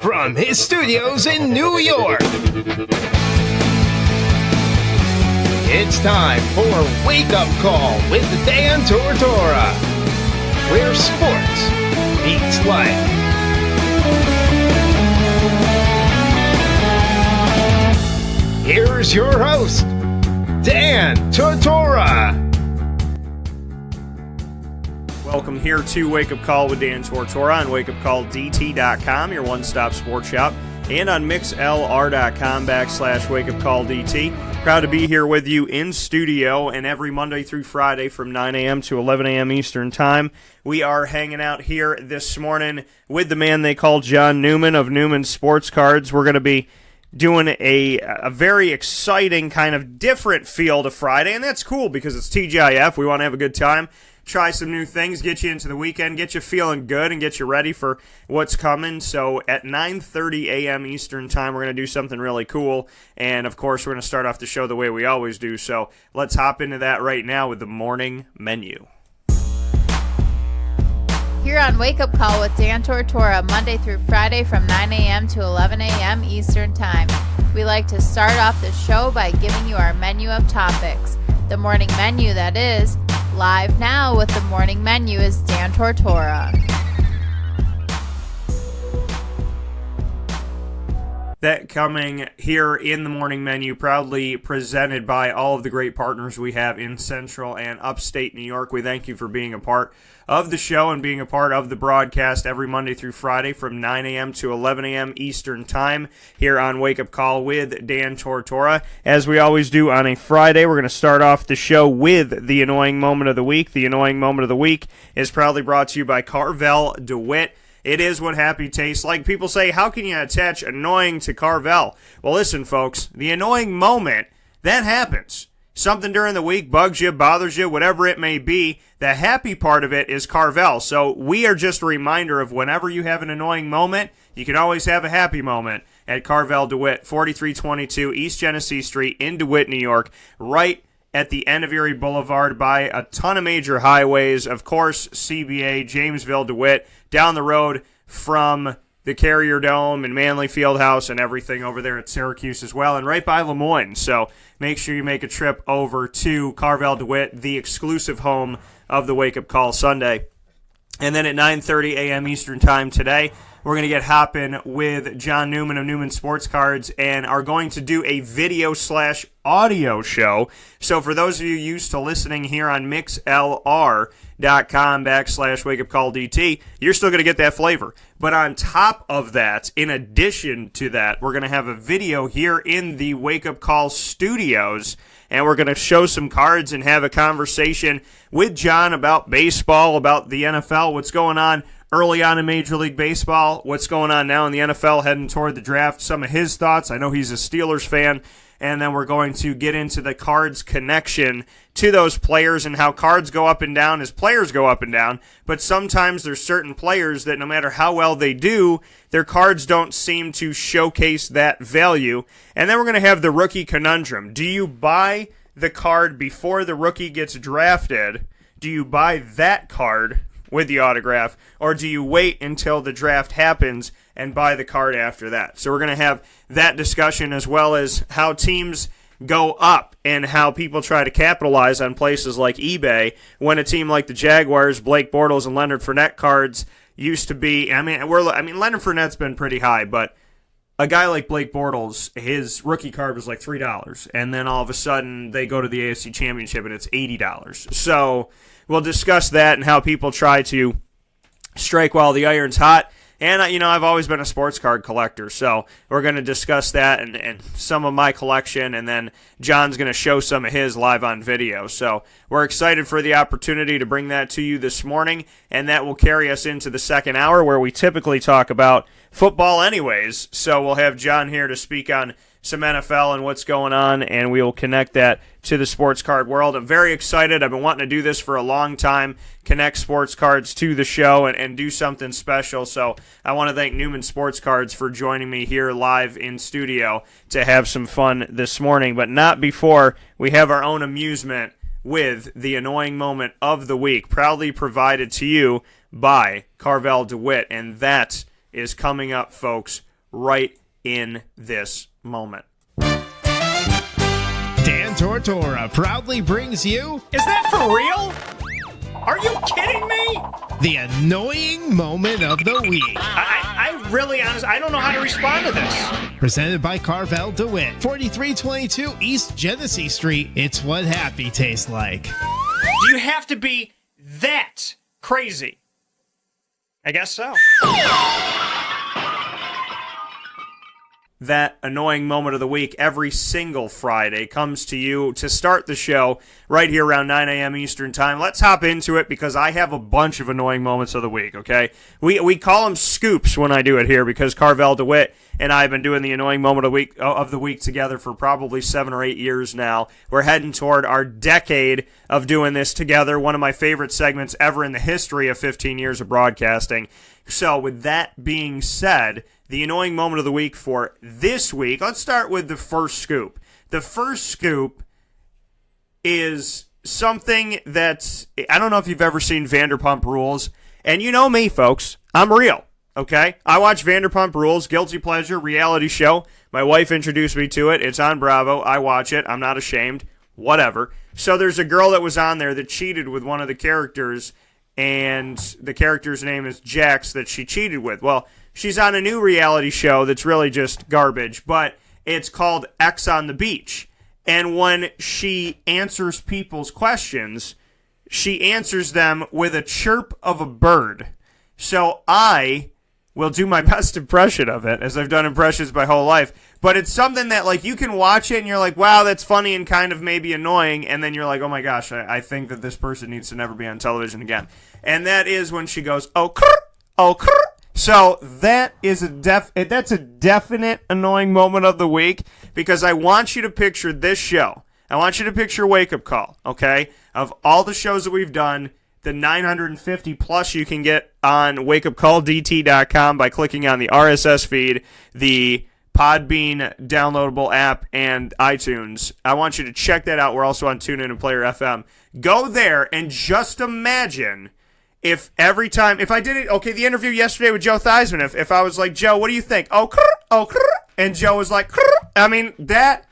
from his studios in New York, it's time for Wake Up Call with Dan Tortora, where sports meets life. Here's your host, Dan Tortora. Welcome here to Wake Up Call with Dan Tortora on wakeupcalldt.com, your one-stop sports shop, and on mixlr.com/wakeupcalldt. Proud to be here with you in studio, and every Monday through Friday from 9 a.m. to 11 a.m. Eastern Time. We are hanging out here this morning with the man they call John Newman of Newman Sportscards. We're going to be doing a very exciting kind of different feel to Friday, and that's cool because it's TGIF. We want to have a good time, try some new things, get you into the weekend, get you feeling good, and get you ready for what's coming. So at 9:30 a.m. Eastern Time, we're going to do something really cool, and of course, we're going to start off the show the way we always do. So let's hop into that right now with the morning menu. Here on Wake Up Call with Dan Tortora, Monday through Friday from 9 a.m. to 11 a.m. Eastern Time. We like to start off the show by giving you our menu of topics. The morning menu, that is. Live now with the morning menu is Dan Tortora. That coming here in the morning menu, proudly presented by all of the great partners we have in Central and Upstate New York. We thank you for being a part of the show and being a part of the broadcast every Monday through Friday from 9 a.m. to 11 a.m. Eastern Time here on Wake Up Call with Dan Tortora. As we always do on a Friday, we're going to start off the show with the Annoying Moment of the Week. The Annoying Moment of the Week is proudly brought to you by Carvel DeWitt. It is what happy tastes like. People say, how can you attach annoying to Carvel? Well, listen, folks, the annoying moment, that happens. Something during the week bugs you, bothers you, whatever it may be. The happy part of it is Carvel. So we are just a reminder of whenever you have an annoying moment, you can always have a happy moment at Carvel DeWitt, 4322 East Genesee Street in DeWitt, New York, right at the end of Erie Boulevard by a ton of major highways. Of course, CBA, Jamesville, DeWitt, down the road from the Carrier Dome and Manley Fieldhouse and everything over there at Syracuse as well, and right by Lemoyne. So make sure you make a trip over to Carvel DeWitt, the exclusive home of the Wake Up Call Sunday. And then at 9:30 a.m. Eastern Time today, we're going to get hopping with John Newman of Newman Sports Cards and are going to do a video/audio show. So for those of you used to listening here on mixlr.com/wakeupcalldt, you're still going to get that flavor. But on top of that, in addition to that, we're going to have a video here in the Wake Up Call studios, and we're going to show some cards and have a conversation with John about baseball, about the NFL, what's going on early on in Major League Baseball, what's going on now in the NFL heading toward the draft, some of his thoughts. I know he's a Steelers fan. And then we're going to get into the cards connection to those players and how cards go up and down as players go up and down. But sometimes there's certain players that no matter how well they do, their cards don't seem to showcase that value. And then we're going to have the rookie conundrum. Do you buy the card before the rookie gets drafted? Do you buy that card with the autograph, or do you wait until the draft happens and buy the card after that? So we're going to have that discussion, as well as how teams go up and how people try to capitalize on places like eBay when a team like the Jaguars, Blake Bortles, and Leonard Fournette cards used to be. I mean, Leonard Fournette's been pretty high, but a guy like Blake Bortles, his rookie card was like $3, and then all of a sudden they go to the AFC Championship and it's $80. So we'll discuss that and how people try to strike while the iron's hot. And, I've always been a sports card collector, so we're going to discuss that and some of my collection, and then John's going to show some of his live on video. So we're excited for the opportunity to bring that to you this morning, and that will carry us into the second hour where we typically talk about football anyways. So we'll have John here to speak on some NFL and what's going on, and we will connect that to the sports card world. I'm very excited. I've been wanting to do this for a long time, connect sports cards to the show and do something special. So I want to thank Newman Sports Cards for joining me here live in studio to have some fun this morning, but not before we have our own amusement with the annoying moment of the week, proudly provided to you by Carvel DeWitt, and that is coming up, folks, right in this moment. Dan Tortora proudly brings you Is that for real? Are you kidding me? the annoying moment of the week. I really honestly, I don't know how to respond to this. Presented by Carvel DeWitt, 4322 East Genesee Street. It's what happy tastes like. Do you have to be that crazy? I guess so. That annoying moment of the week every single Friday comes to you to start the show right here around 9 a.m. Eastern Time. Let's hop into it because I have a bunch of annoying moments of the week, okay? We call them scoops when I do it here because Carvel DeWitt and I have been doing the annoying moment of the week together for probably 7 or 8 years now. We're heading toward our decade of doing this together, one of my favorite segments ever in the history of 15 years of broadcasting. So with that being said, the annoying moment of the week for this week, let's start with the first scoop. The first scoop is something that, I don't know if you've ever seen Vanderpump Rules, and you know me, folks, I'm real, okay? I watch Vanderpump Rules, guilty pleasure, reality show. My wife introduced me to it. It's on Bravo. I watch it. I'm not ashamed. Whatever. So there's a girl that was on there that cheated with one of the characters, and the character's name is Jax that she cheated with. Well, she's on a new reality show that's really just garbage, but it's called X on the Beach. And when she answers people's questions, she answers them with a chirp of a bird. So I will do my best impression of it, as I've done impressions my whole life. But it's something that, like, you can watch it and you're like, wow, that's funny and kind of maybe annoying. And then you're like, oh my gosh, I think that this person needs to never be on television again. And that is when she goes, oh, krr, oh, krr. So that is that's a definite annoying moment of the week because I want you to picture this show. I want you to picture Wake Up Call, okay? Of all the shows that we've done, the 950 plus you can get on wakeupcalldt.com by clicking on the RSS feed, the Podbean downloadable app, and iTunes. I want you to check that out. We're also on TuneIn and Player FM. Go there and just imagine if every time, if I did it, okay, the interview yesterday with Joe Theismann, if I was like, Joe, what do you think? Oh, and Joe was like, I mean, that,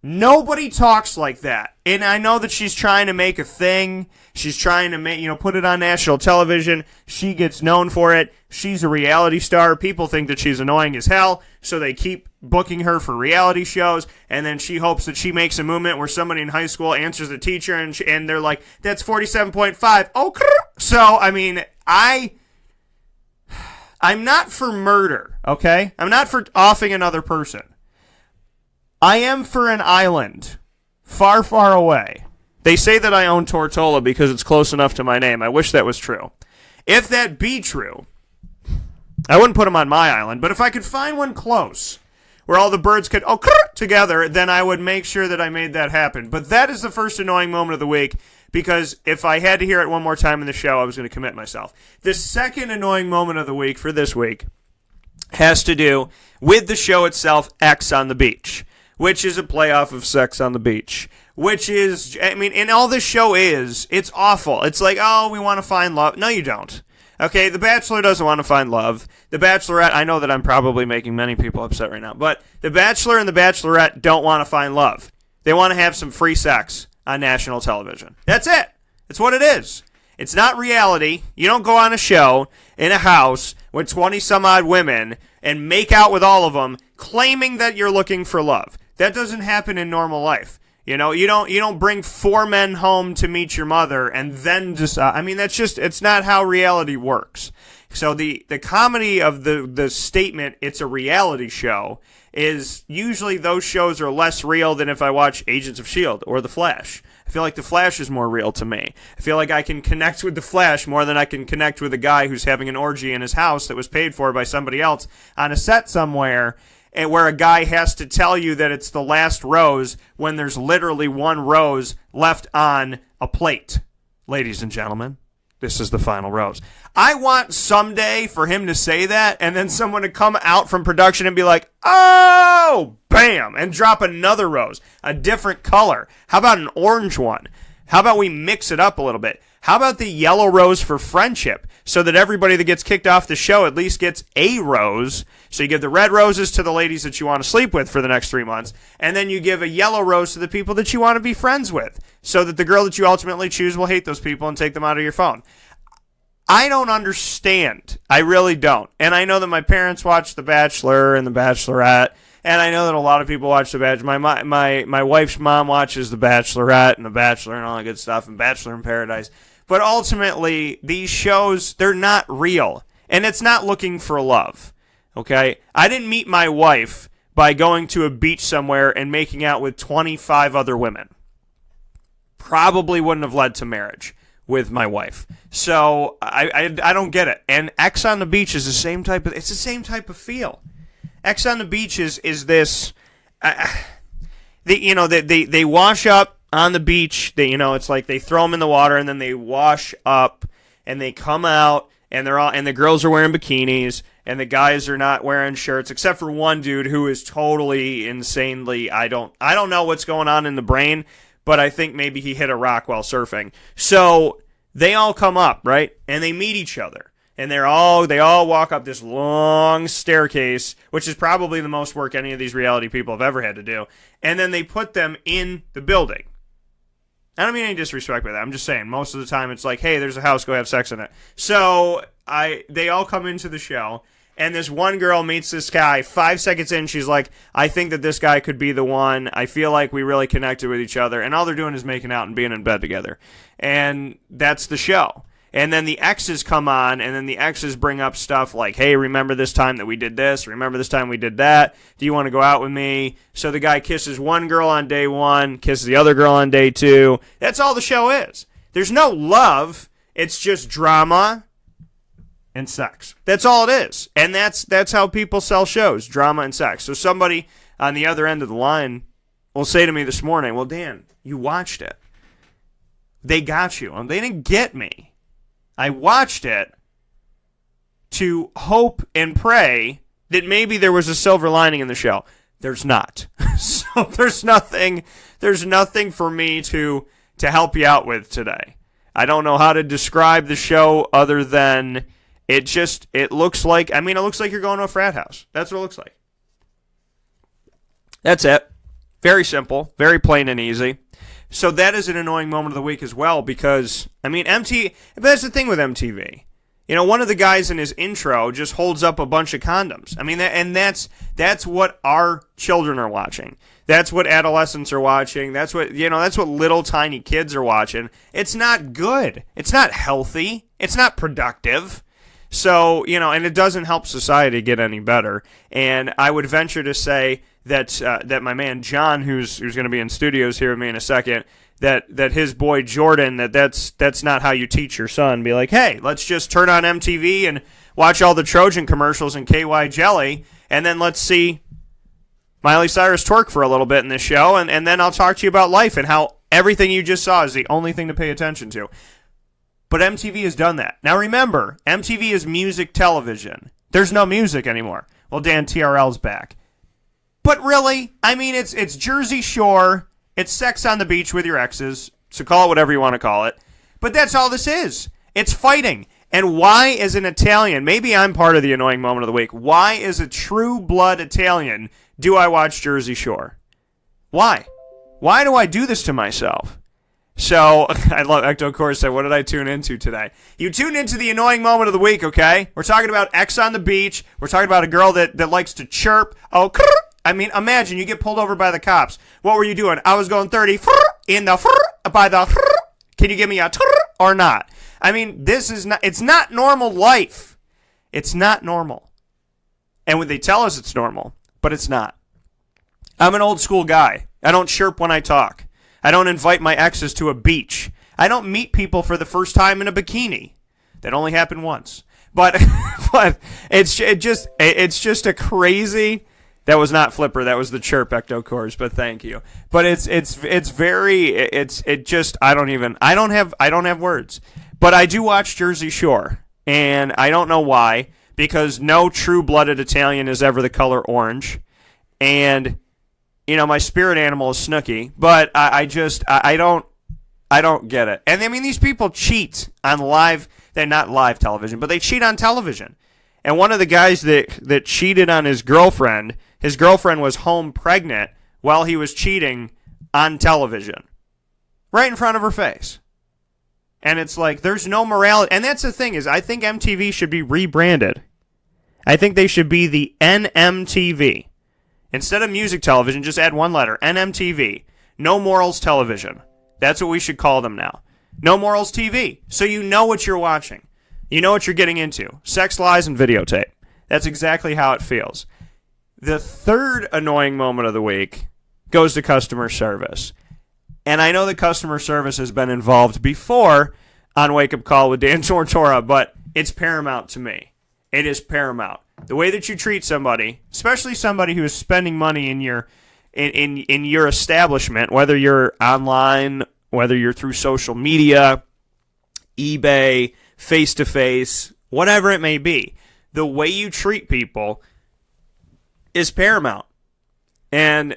nobody talks like that. And I know that she's trying to make a thing. She's trying to make, put it on national television. She gets known for it. She's a reality star. People think that she's annoying as hell, so they keep booking her for reality shows, and then she hopes that she makes a movement where somebody in high school answers the teacher, and they're like, that's 47.5. Oh, so, I mean, I'm not for murder, okay? I'm not for offing another person. I am for an island far, far away. They say that I own Tortola because it's close enough to my name. I wish that was true. If that be true, I wouldn't put them on my island, but if I could find one close where all the birds could together, then I would make sure that I made that happen. But that is the first annoying moment of the week, because if I had to hear it one more time in the show, I was going to commit myself. The second annoying moment of the week for this week has to do with the show itself, X on the Beach, which is a playoff of Sex on the Beach, which is, I mean, and all this show is, it's awful. It's like, oh, we want to find love. No, you don't. Okay, The Bachelor doesn't want to find love. The Bachelorette, I know that I'm probably making many people upset right now, but The Bachelor and The Bachelorette don't want to find love. They want to have some free sex on national television. That's it. That's what it is. It's not reality. You don't go on a show in a house with 20-some-odd women and make out with all of them claiming that you're looking for love. That doesn't happen in normal life. You don't bring 4 men home to meet your mother and then just, it's not how reality works. So the comedy of the statement, it's a reality show, is usually those shows are less real than if I watch Agents of S.H.I.E.L.D. or The Flash. I feel like The Flash is more real to me. I feel like I can connect with The Flash more than I can connect with a guy who's having an orgy in his house that was paid for by somebody else on a set somewhere, and where a guy has to tell you that it's the last rose when there's literally one rose left on a plate. Ladies and gentlemen, this is the final rose. I want someday for him to say that and then someone to come out from production and be like, oh, bam, and drop another rose, a different color. How about an orange one? How about we mix it up a little bit? How about the yellow rose for friendship, so that everybody that gets kicked off the show at least gets a rose? So you give the red roses to the ladies that you want to sleep with for the next 3 months, and then you give a yellow rose to the people that you want to be friends with, so that the girl that you ultimately choose will hate those people and take them out of your phone. I don't understand. I really don't. And I know that my parents watch The Bachelor and The Bachelorette, and I know that a lot of people watch The Bachelor. My wife's mom watches The Bachelorette and The Bachelor and all that good stuff, and Bachelor in Paradise. But ultimately, these shows, they're not real. And it's not looking for love. Okay? I didn't meet my wife by going to a beach somewhere and making out with 25 other women. Probably wouldn't have led to marriage with my wife. So I don't get it. And X on the Beach is the same type of feel. X on the Beach is this they wash up on the beach. It's like they throw them in the water and then they wash up and they come out and the girls are wearing bikinis and the guys are not wearing shirts except for one dude who is totally insanely I don't know what's going on in the brain. But I think maybe he hit a rock while surfing. So they all come up, right? And they meet each other. And they all walk up this long staircase, which is probably the most work any of these reality people have ever had to do. And then they put them in the building. I don't mean any disrespect by that. I'm just saying, most of the time it's like, hey, there's a house, go have sex in it. So they all come into the show. And this one girl meets this guy. 5 seconds in, she's like, I think that this guy could be the one. I feel like we really connected with each other. And all they're doing is making out and being in bed together. And that's the show. And then the exes come on, and then the exes bring up stuff like, hey, remember this time that we did this? Remember this time we did that? Do you want to go out with me? So the guy kisses one girl on day 1, kisses the other girl on day 2. That's all the show is. There's no love. It's just drama and sex. That's all it is. And that's how people sell shows, drama and sex. So somebody on the other end of the line will say to me this morning, well, Dan, you watched it. They got you. They didn't get me. I watched it to hope and pray that maybe there was a silver lining in the show. There's not. So there's nothing for me to help you out with today. I don't know how to describe the show other than it looks like you're going to a frat house. That's what it looks like. That's it. Very simple, very plain and easy. So that is an annoying moment of the week as well because, MTV, but that's the thing with MTV. One of the guys in his intro just holds up a bunch of condoms. That's what our children are watching. That's what adolescents are watching. That's what little tiny kids are watching. It's not good. It's not healthy. It's not productive. So, and it doesn't help society get any better. And I would venture to say that my man John, who's going to be in studios here with me in a second, that his boy Jordan, that's not how you teach your son. Be like, hey, let's just turn on MTV and watch all the Trojan commercials and KY Jelly, and then let's see Miley Cyrus twerk for a little bit in this show, and then I'll talk to you about life and how everything you just saw is the only thing to pay attention to. But MTV has done that. Now remember, MTV is music television. There's no music anymore. Well, Dan, TRL's back. But really, it's Jersey Shore, it's sex on the beach with your exes, so call it whatever you want to call it. But that's all this is. It's fighting. And why, as an Italian, maybe I'm part of the annoying moment of the week, why, as a true blood Italian, do I watch Jersey Shore? Why? Why do I do this to myself? So, I love Ecto Corsa. What did I tune into today? You tuned into the annoying moment of the week, okay? We're talking about X on the beach. We're talking about a girl that likes to chirp. Oh, imagine you get pulled over by the cops. What were you doing? I was going 30 in the by the. Can you give me a or not? This is not. It's not normal life. It's not normal. And when they tell us it's normal, but it's not. I'm an old school guy. I don't chirp when I talk. I don't invite my exes to a beach. I don't meet people for the first time in a bikini. That only happened once. But it's just a crazy. That was not Flipper. That was the chirp, Ecto Cores. But thank you. But I don't have words. But I do watch Jersey Shore, and I don't know why, because no true-blooded Italian is ever the color orange, and my spirit animal is Snooki. But I I don't get it. And I mean, these people cheat on they're not live television, but they cheat on television. And one of the guys that cheated on his girlfriend was home pregnant while he was cheating on television. Right in front of her face. And it's like, there's no morality. And that's the thing is, I think MTV should be rebranded. I think they should be the NMTV. Instead of music television, just add one letter, NMTV. No Morals Television. That's what we should call them now. No Morals TV. So you know what you're watching. You know what you're getting into. Sex, lies, and videotape. That's exactly how it feels. The third annoying moment of the week goes to customer service. And I know that customer service has been involved before on Wake Up Call with Dan Tortora, but it's paramount to me. It is paramount. The way that you treat somebody, especially somebody who is spending money in your establishment, whether you're online, whether you're through social media, eBay, face-to-face, whatever it may be, the way you treat people is paramount. And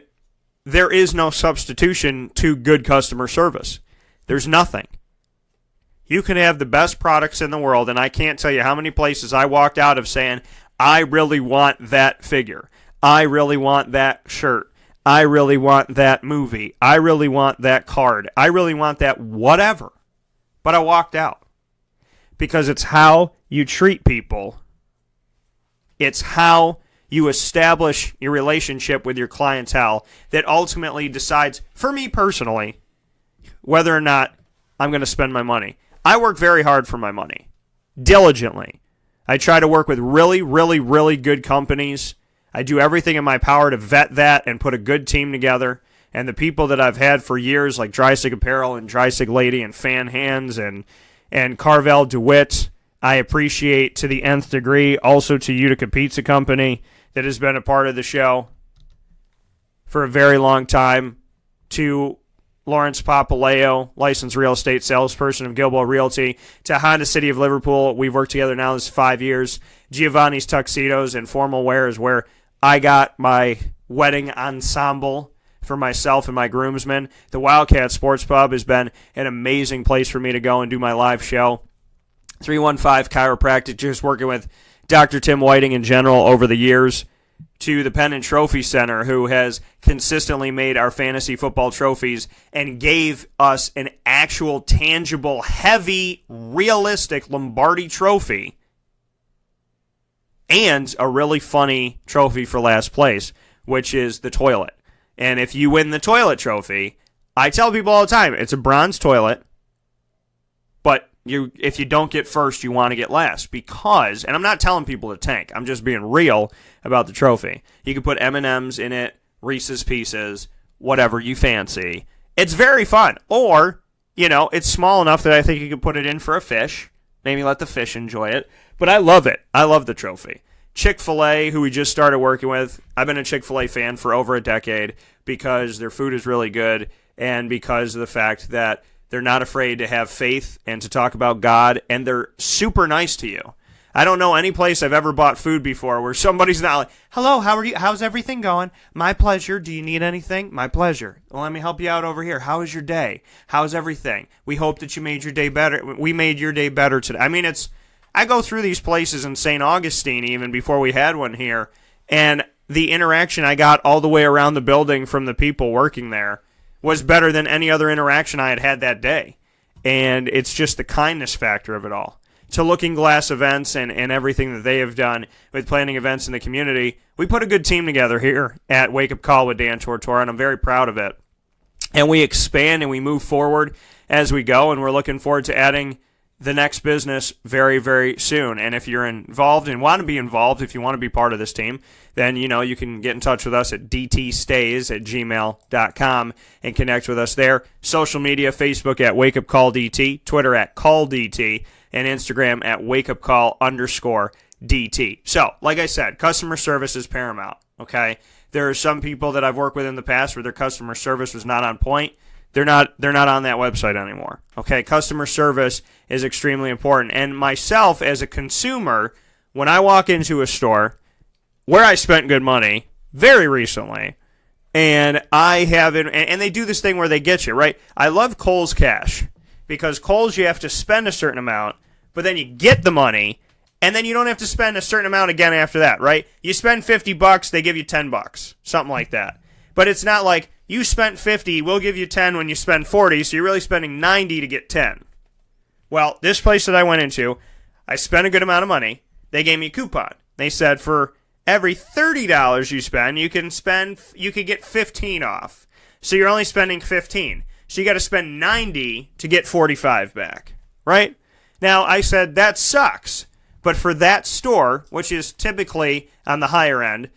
there is no substitution to good customer service. There's nothing. You can have the best products in the world, and I can't tell you how many places I walked out of saying, I really want that figure. I really want that shirt. I really want that movie. I really want that card. I really want that whatever. But I walked out. Because it's how you treat people. It's how you establish your relationship with your clientele that ultimately decides, for me personally, whether or not I'm going to spend my money. I work very hard for my money. Diligently. I try to work with really, really, really good companies. I do everything in my power to vet that and put a good team together. And the people that I've had for years, like Drysig Apparel and Drysig Lady and Fan Hands and Carvel DeWitt, I appreciate to the nth degree. Also to Utica Pizza Company that has been a part of the show for a very long time. To Lawrence Papaleo, licensed real estate salesperson of Gilboa Realty. To Honda City of Liverpool, we've worked together now this 5 years. Giovanni's Tuxedos and Formal Wear is where I got my wedding ensemble for myself and my groomsmen. The Wildcat Sports Pub has been an amazing place for me to go and do my live show. 315 Chiropractic, just working with Dr. Tim Whiting in general over the years. To the Penn and Trophy Center, who has consistently made our fantasy football trophies and gave us an actual, tangible, heavy, realistic Lombardi trophy and a really funny trophy for last place, which is the toilet. And if you win the toilet trophy, I tell people all the time, it's a bronze toilet, but if you don't get first, you want to get last. Because, and I'm not telling people to tank, I'm just being real about the trophy. You can put M&Ms in it, Reese's Pieces, whatever you fancy. It's very fun. Or, it's small enough that I think you can put it in for a fish. Maybe let the fish enjoy it. But I love it. I love the trophy. Chick-fil-A, who we just started working with, I've been a Chick-fil-A fan for over a decade because their food is really good and because of the fact that they're not afraid to have faith and to talk about God, and they're super nice to you. I don't know any place I've ever bought food before where somebody's not like, hello, how are you? How's everything going? My pleasure. Do you need anything? My pleasure. Well, let me help you out over here. How is your day? How's everything? We hope that you made your day better. We made your day better today. I mean, I go through these places in St. Augustine even before we had one here, and the interaction I got all the way around the building from the people working there was better than any other interaction I had that day. And it's just the kindness factor of it all. To Looking Glass Events and everything that they have done with planning events in the community, we put a good team together here at Wake Up Call with Dan Tortora, and I'm very proud of it. And we expand and we move forward as we go, and we're looking forward to adding the next business very, very soon. And if you're involved and want to be involved, if you want to be part of this team, then you can get in touch with us at dtstays@gmail.com and connect with us there. Social media, Facebook at WakeUpCallDT, Twitter at CallDT, and Instagram at WakeUpCall_DT. So, like I said, customer service is paramount, okay? There are some people that I've worked with in the past where their customer service was not on point. They're not on that website anymore. Okay, customer service is extremely important. And myself as a consumer, when I walk into a store where I spent good money very recently, And I haven't, and they do this thing where they get you, right? I love Kohl's Cash because Kohl's you have to spend a certain amount, but then you get the money, and then you don't have to spend a certain amount again after that, right? You spend $50, they give you $10, something like that. But it's not like you spent 50, we'll give you 10 when you spend 40, so you're really spending 90 to get 10. Well, this place that I went into, I spent a good amount of money. They gave me a coupon. They said for every $30 you spend, you could get 15 off. So you're only spending 15. So you got to spend 90 to get 45 back, right? Now, I said, that sucks. But for that store, which is typically on the higher end,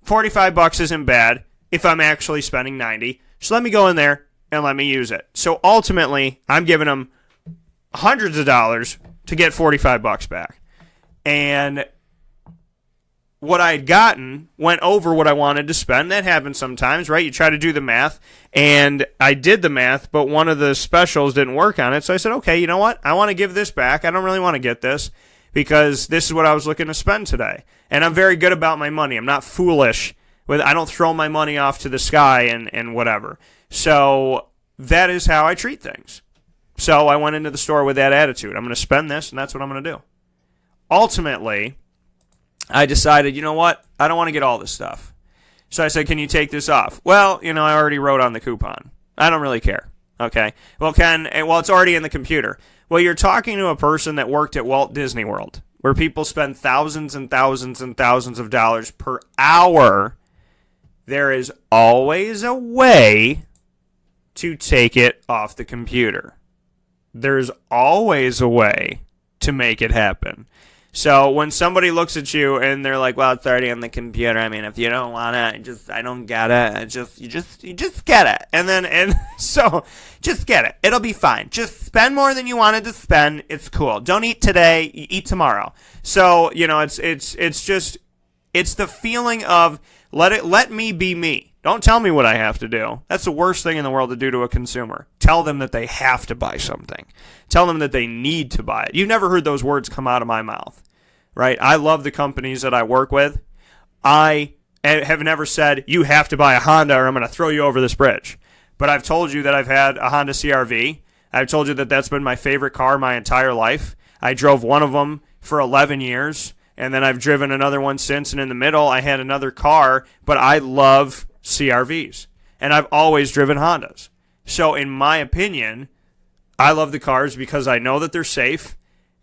$45 isn't bad if I'm actually spending 90. So let me go in there and let me use it. So ultimately, I'm giving them hundreds of dollars to get $45 back. And what I had gotten went over what I wanted to spend. That happens sometimes, right? You try to do the math, and I did the math, but one of the specials didn't work on it. So I said, okay, you know what? I want to give this back. I don't really want to get this because this is what I was looking to spend today. And I'm very good about my money. I'm not foolish. I don't throw my money off to the sky and whatever. So that is how I treat things. So I went into the store with that attitude. I'm going to spend this, and that's what I'm going to do. Ultimately, I decided, you know what? I don't want to get all this stuff. So I said, can you take this off? Well, I already wrote on the coupon. I don't really care. Okay. Well, it's already in the computer. Well, you're talking to a person that worked at Walt Disney World, where people spend thousands and thousands and thousands of dollars per hour. There is always a way to take it off the computer. There's always a way to make it happen. So when somebody looks at you and they're like, well, it's already on the computer. I mean, if you don't want it, I don't get it. You just get it. And so just get it. It'll be fine. Just spend more than you wanted to spend. It's cool. Don't eat today. You eat tomorrow. So, it's the feeling of let me be me. Don't tell me what I have to do. That's the worst thing in the world to do to a consumer. Tell them that they have to buy something. Tell them that they need to buy it. You've never heard those words come out of my mouth, right? I love the companies that I work with. I have never said, you have to buy a Honda or I'm going to throw you over this bridge. But I've told you that I've had a Honda CR-V. I've told you that that's been my favorite car my entire life. I drove one of them for 11 years, and then I've driven another one since, and in the middle I had another car, but I love CR-Vs, and I've always driven Hondas. So in my opinion, I love the cars because I know that they're safe.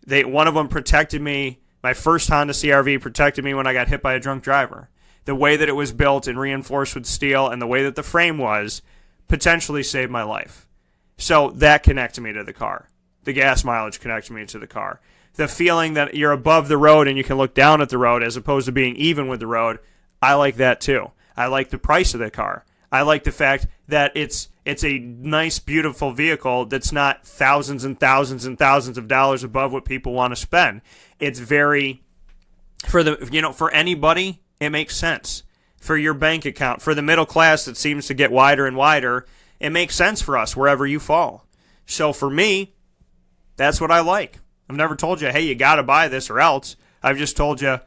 One of them protected me. My first Honda CR-V protected me when I got hit by a drunk driver. The way that it was built and reinforced with steel and the way that the frame was potentially saved my life. So that connected me to the car. The gas mileage connected me to the car. The feeling that you're above the road and you can look down at the road as opposed to being even with the road, I like that too. I like the price of the car. I like the fact that it's a nice, beautiful vehicle that's not thousands and thousands and thousands of dollars above what people want to spend. It's very, for anybody, it makes sense. For your bank account, for the middle class that seems to get wider and wider, it makes sense for us wherever you fall. So for me, that's what I like. I've never told you, hey, you got to buy this or else. I've just told you,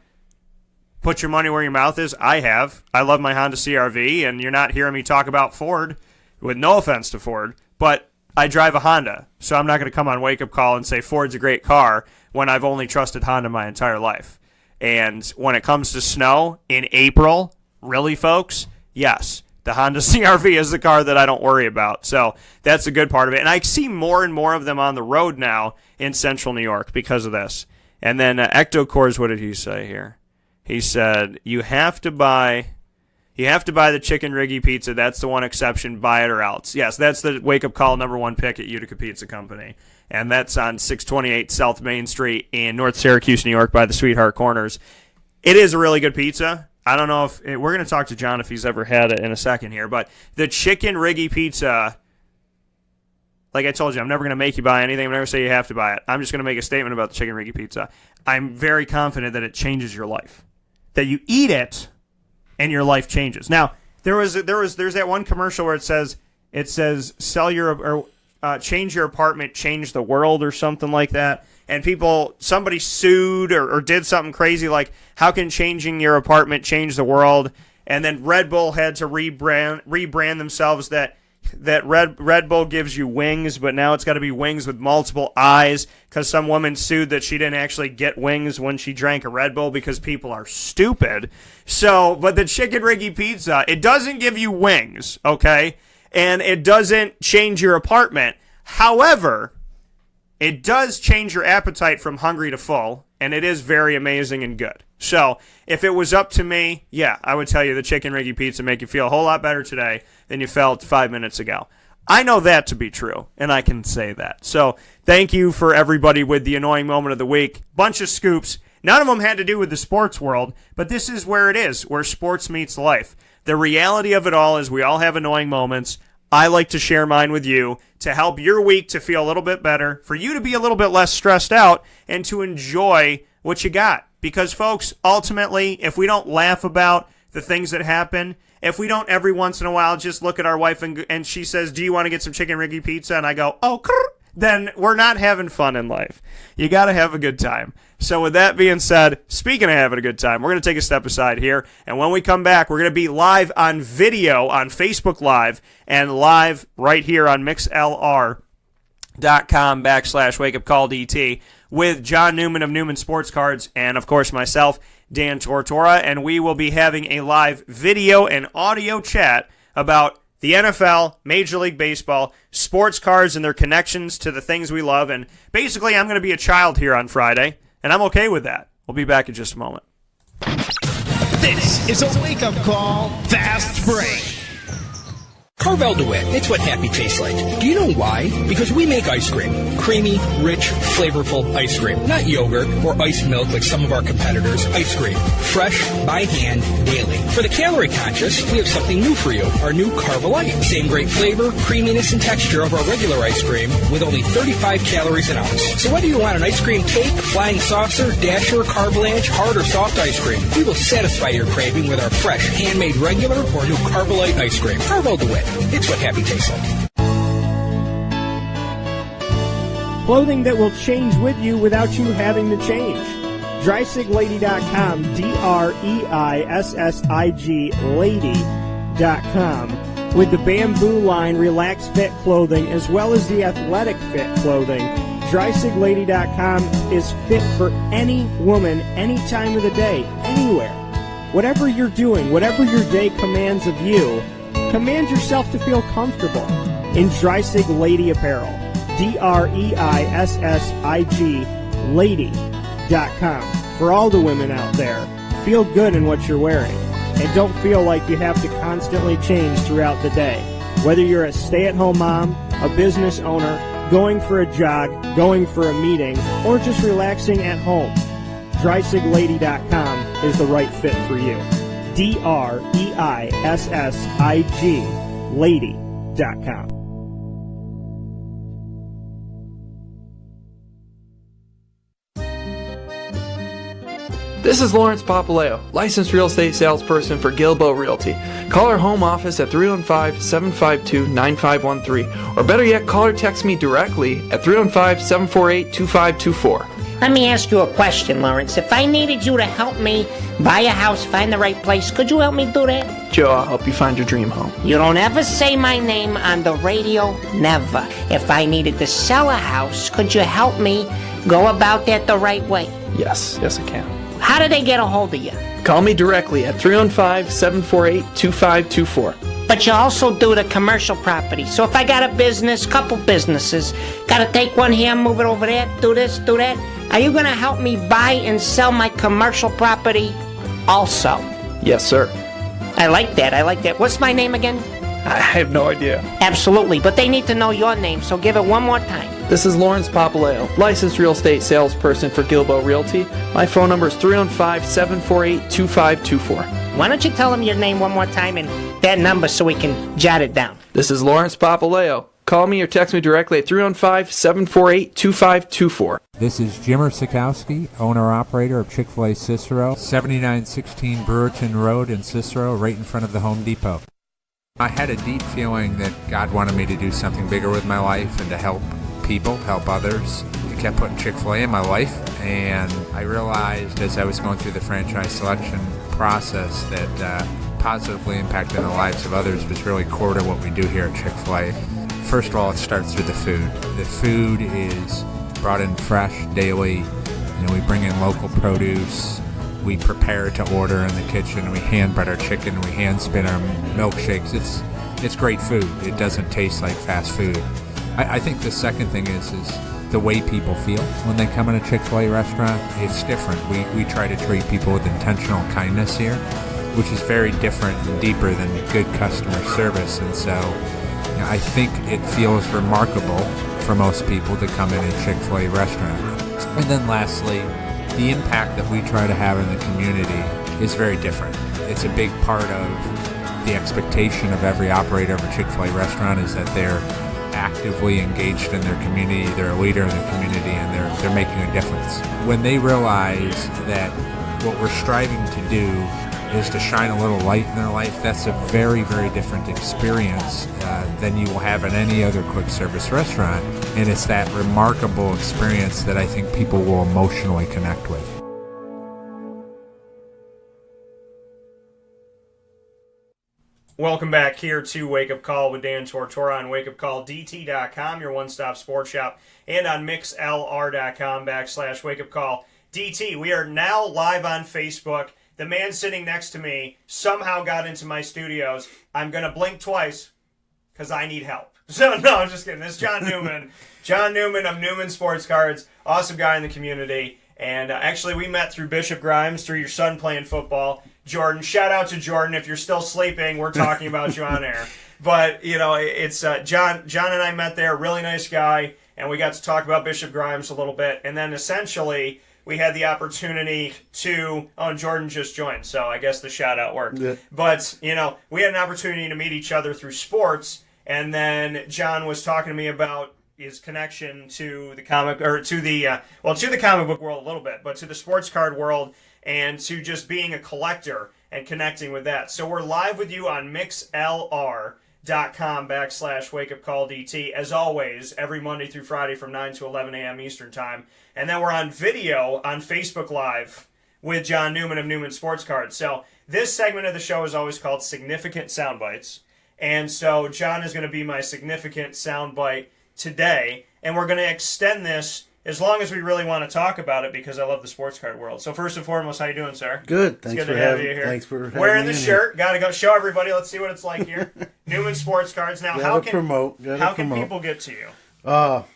put your money where your mouth is. I have. I love my Honda CR-V, and you're not hearing me talk about Ford, with no offense to Ford, but I drive a Honda, so I'm not going to come on Wake Up Call and say Ford's a great car when I've only trusted Honda my entire life. And when it comes to snow in April, really, folks, yes, the Honda CR-V is the car that I don't worry about. So that's a good part of it. And I see more and more of them on the road now in central New York because of this. And then Ectocores, what did he say here? He said, you have to buy the chicken Riggy pizza. That's the one exception. Buy it or else. Yes, that's the wake-up call #1 pick at Utica Pizza Company. And that's on 628 South Main Street in North Syracuse, New York by the Sweetheart Corners. It is a really good pizza. I don't know if we're going to talk to John if he's ever had it in a second here, but the chicken Riggy pizza, like I told you, I'm never going to make you buy anything. I'm never say you have to buy it. I'm just going to make a statement about the chicken Riggy pizza. I'm very confident that it changes your life. That you eat it and your life changes. Now, there's that one commercial where it says sell your change your apartment, change the world or something like that. And somebody sued or did something crazy like, how can changing your apartment change the world? and then Red Bull had to rebrand themselves that Red Bull gives you wings, but now it's got to be wings with multiple eyes because some woman sued that she didn't actually get wings when she drank a Red Bull because people are stupid. So, but the Chicken Riggy Pizza, it doesn't give you wings, okay? And it doesn't change your apartment. However, it does change your appetite from hungry to full, and it is very amazing and good. So, if it was up to me, yeah, I would tell you the Chicken Riggy Pizza make you feel a whole lot better today than you felt 5 minutes ago. I know that to be true, and I can say that. So, thank you for everybody with the annoying moment of the week. Bunch of scoops. None of them had to do with the sports world, but this is where it is, where sports meets life. The reality of it all is we all have annoying moments. I like to share mine with you to help your week to feel a little bit better, for you to be a little bit less stressed out, and to enjoy what you got. Because, folks, ultimately, if we don't laugh about the things that happen, if we don't every once in a while just look at our wife and she says, do you want to get some Chicken Riggy Pizza? And I go, oh, then we're not having fun in life. You got to have a good time. So with that being said, speaking of having a good time, we're going to take a step aside here. And when we come back, we're going to be live on video on Facebook Live and live right here on mixlr.com/wakeupcalldt with John Newman of Newman Sports Cards and, of course, myself, Dan Tortora. And we will be having a live video and audio chat about the NFL, Major League Baseball, sports cards, and their connections to the things we love. And basically, I'm going to be a child here on Friday, and I'm okay with that. We'll be back in just a moment. This is a wake-up call, fast break. Carvel DeWitt, it's what happy tastes like. Do you know why? Because we make ice cream. Creamy, rich, flavorful ice cream. Not yogurt or ice milk like some of our competitors. Ice cream. Fresh, by hand, daily. For the calorie conscious, we have something new for you. Our new Carvelite. Same great flavor, creaminess, and texture of our regular ice cream with only 35 calories an ounce. So whether you want an ice cream cake, flying saucer, dasher, carvalanche, hard or soft ice cream, we will satisfy your craving with our fresh, handmade regular or new Carvelite ice cream. Carvel DeWitt. It's what happy tastes like. Clothing that will change with you without you having to change. DrySigLady.com, DREISSIG Lady.com. With the Bamboo line Relax Fit clothing as well as the Athletic Fit clothing, DrySigLady.com is fit for any woman, any time of the day, anywhere. Whatever you're doing, whatever your day commands of you, command yourself to feel comfortable in Drysig Lady Apparel. DREISSIG Lady.com. For all the women out there, feel good in what you're wearing. And don't feel like you have to constantly change throughout the day. Whether you're a stay-at-home mom, a business owner, going for a jog, going for a meeting, or just relaxing at home, DrySigLady.com is the right fit for you. DREISSIG Lady.com. This is Lawrence Papaleo, licensed real estate salesperson for Gilbo Realty. Call our home office at 315-752-9513, or better yet, call or text me directly at 315-748-2524. Let me ask you a question, Lawrence. If I needed you to help me buy a house, find the right place, could you help me do that? Joe, I'll help you find your dream home. You don't ever say my name on the radio, never. If I needed to sell a house, could you help me go about that the right way? Yes, I can. How do they get a hold of you? Call me directly at 315-748-2524. But you also do the commercial property. So if I got a business, couple businesses, got to take one here, move it over there, do this, do that, are you going to help me buy and sell my commercial property also? Yes, sir. I like that. What's my name again? I have no idea. Absolutely, but they need to know your name, so give it one more time. This is Lawrence Papaleo, licensed real estate salesperson for Gilbo Realty. My phone number is 315-748-2524. Why don't you tell them your name one more time and that number so we can jot it down? This is Lawrence Papaleo. Call me or text me directly at 315-748-2524. This is Jimmer Sikowski, owner-operator of Chick-fil-A Cicero, 7916 Brewerton Road in Cicero, right in front of the Home Depot. I had a deep feeling that God wanted me to do something bigger with my life and to help people, help others. I kept putting Chick-fil-A in my life, and I realized as I was going through the franchise selection process that positively impacting the lives of others was really core to what we do here at Chick-fil-A. First of all, it starts with the food. The food is brought in fresh daily. We bring in local produce. We prepare to order in the kitchen. We hand bread our chicken. We hand spin our milkshakes. It's great food. It doesn't taste like fast food. I think the second thing is the way people feel when they come in a Chick-fil-A restaurant. It's different. We try to treat people with intentional kindness here, which is very different and deeper than good customer service. And so I think it feels remarkable for most people to come in a Chick-fil-A restaurant. And then lastly, the impact that we try to have in the community is very different. It's a big part of the expectation of every operator of a Chick-fil-A restaurant is that they're actively engaged in their community, they're a leader in the community, and they're making a difference. When they realize that what we're striving to do is to shine a little light in their life, that's a very, very different experience than you will have in any other quick service restaurant. And it's that remarkable experience that I think people will emotionally connect with. Welcome back here to Wake Up Call with Dan Tortora on wakeupcalldt.com, your one-stop sports shop, and on mixlr.com/wakeupcalldt. We are now live on Facebook. The man sitting next to me somehow got into my studios. I'm going to blink twice because I need help. So, no, I'm just kidding. This is John Newman. John Newman of Newman Sportscards. Awesome guy in the community. And actually, we met through Bishop Grimes, through your son playing football. Jordan, shout out to Jordan. If you're still sleeping, we're talking about you on air. But, it's John and I met there, really nice guy, and we got to talk about Bishop Grimes a little bit. And then essentially, we had the opportunity to, and Jordan just joined, so I guess the shout out worked. Yeah. But, we had an opportunity to meet each other through sports, and then John was talking to me about his connection to the comic, or to the comic book world a little bit, but to the sports card world, and to just being a collector and connecting with that. So we're live with you on mixlr.com/wakeupcalldt, as always, every Monday through Friday from 9 to 11 a.m. Eastern Time. And then we're on video on Facebook Live with John Newman of Newman Sports Cards. So this segment of the show is always called Significant Soundbites. And so John is going to be my significant soundbite today. And we're going to extend this as long as we really want to talk about it, because I love the sports card world. So first and foremost, how you doing, sir? Good. Thanks for having you here. Thanks for having Wearing me the shirt. Got to go show everybody. Let's see what it's like here. Newman Sports Cards. Now, how can people get to you?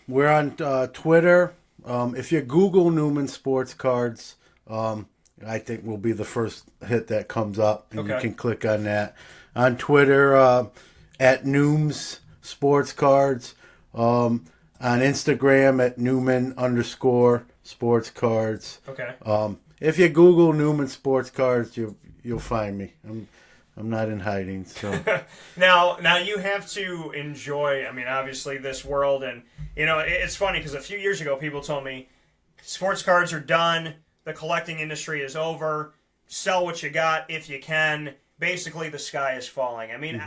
We're on Twitter. If you Google Newman Sports Cards, I think will be the first hit that comes up, and you can click on that. On Twitter, at Nooms Sports Cards. On Instagram at Newman_Sports Cards. Okay. If you Google Newman Sports Cards, you'll find me. I'm not in hiding. So now you have to enjoy. I mean, obviously this world, and it's funny because a few years ago people told me sports cards are done. The collecting industry is over. Sell what you got if you can. Basically, the sky is falling. I mean,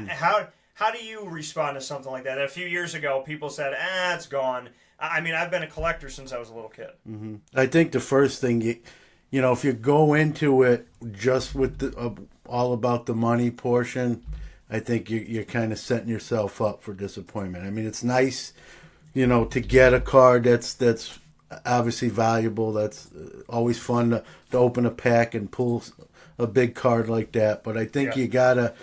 How do you respond to something like that? A few years ago, people said, it's gone. I mean, I've been a collector since I was a little kid. Mm-hmm. I think the first thing, if you go into it just with all about the money portion, I think you're kind of setting yourself up for disappointment. I mean, it's nice, to get a card that's obviously valuable. That's always fun to open a pack and pull a big card like that. But I think you got to...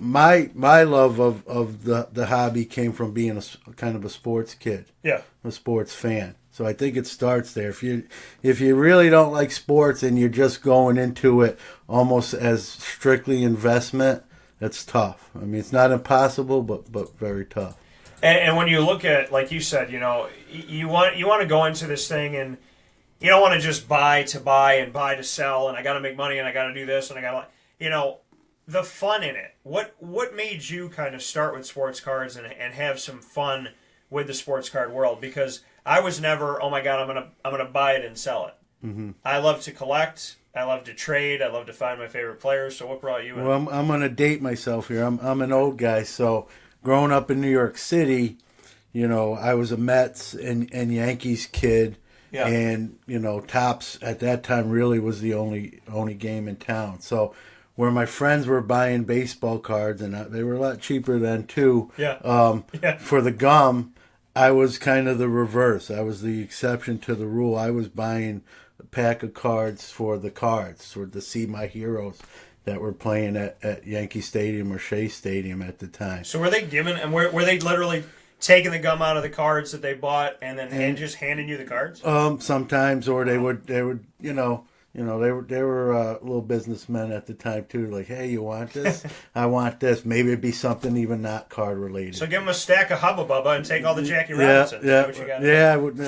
my love of the hobby came from being a kind of a sports kid, a sports fan. So I think it starts there. If you really don't like sports and you're just going into it almost as strictly investment, that's tough. I mean, it's not impossible, but very tough. And when you look at, like you said, you want to go into this thing and you don't want to just buy to buy and buy to sell, and I got to make money and I got to do this and I got to, the fun in it. What made you kind of start with sports cards and have some fun with the sports card world? Because I was never, oh my God, I'm gonna buy it and sell it. Mm-hmm. I love to collect. I love to trade. I love to find my favorite players. So what brought you in? Well, I'm gonna date myself here. I'm an old guy. So growing up in New York City, I was a Mets and Yankees kid. Yeah. And Topps at that time really was the only game in town. So where my friends were buying baseball cards, and they were a lot cheaper then too. Yeah. For the gum, I was kind of the reverse. I was the exception to the rule. I was buying a pack of cards for the cards, or to see my heroes that were playing at Yankee Stadium or Shea Stadium at the time. So were they giving, and were they literally taking the gum out of the cards that they bought and just handing you the cards? Sometimes, or they would they were little businessmen at the time too. Like, hey, you want this? I want this. Maybe it'd be something even not card related. So give them a stack of Hubba Bubba and take all the Jackie Robinson. I would.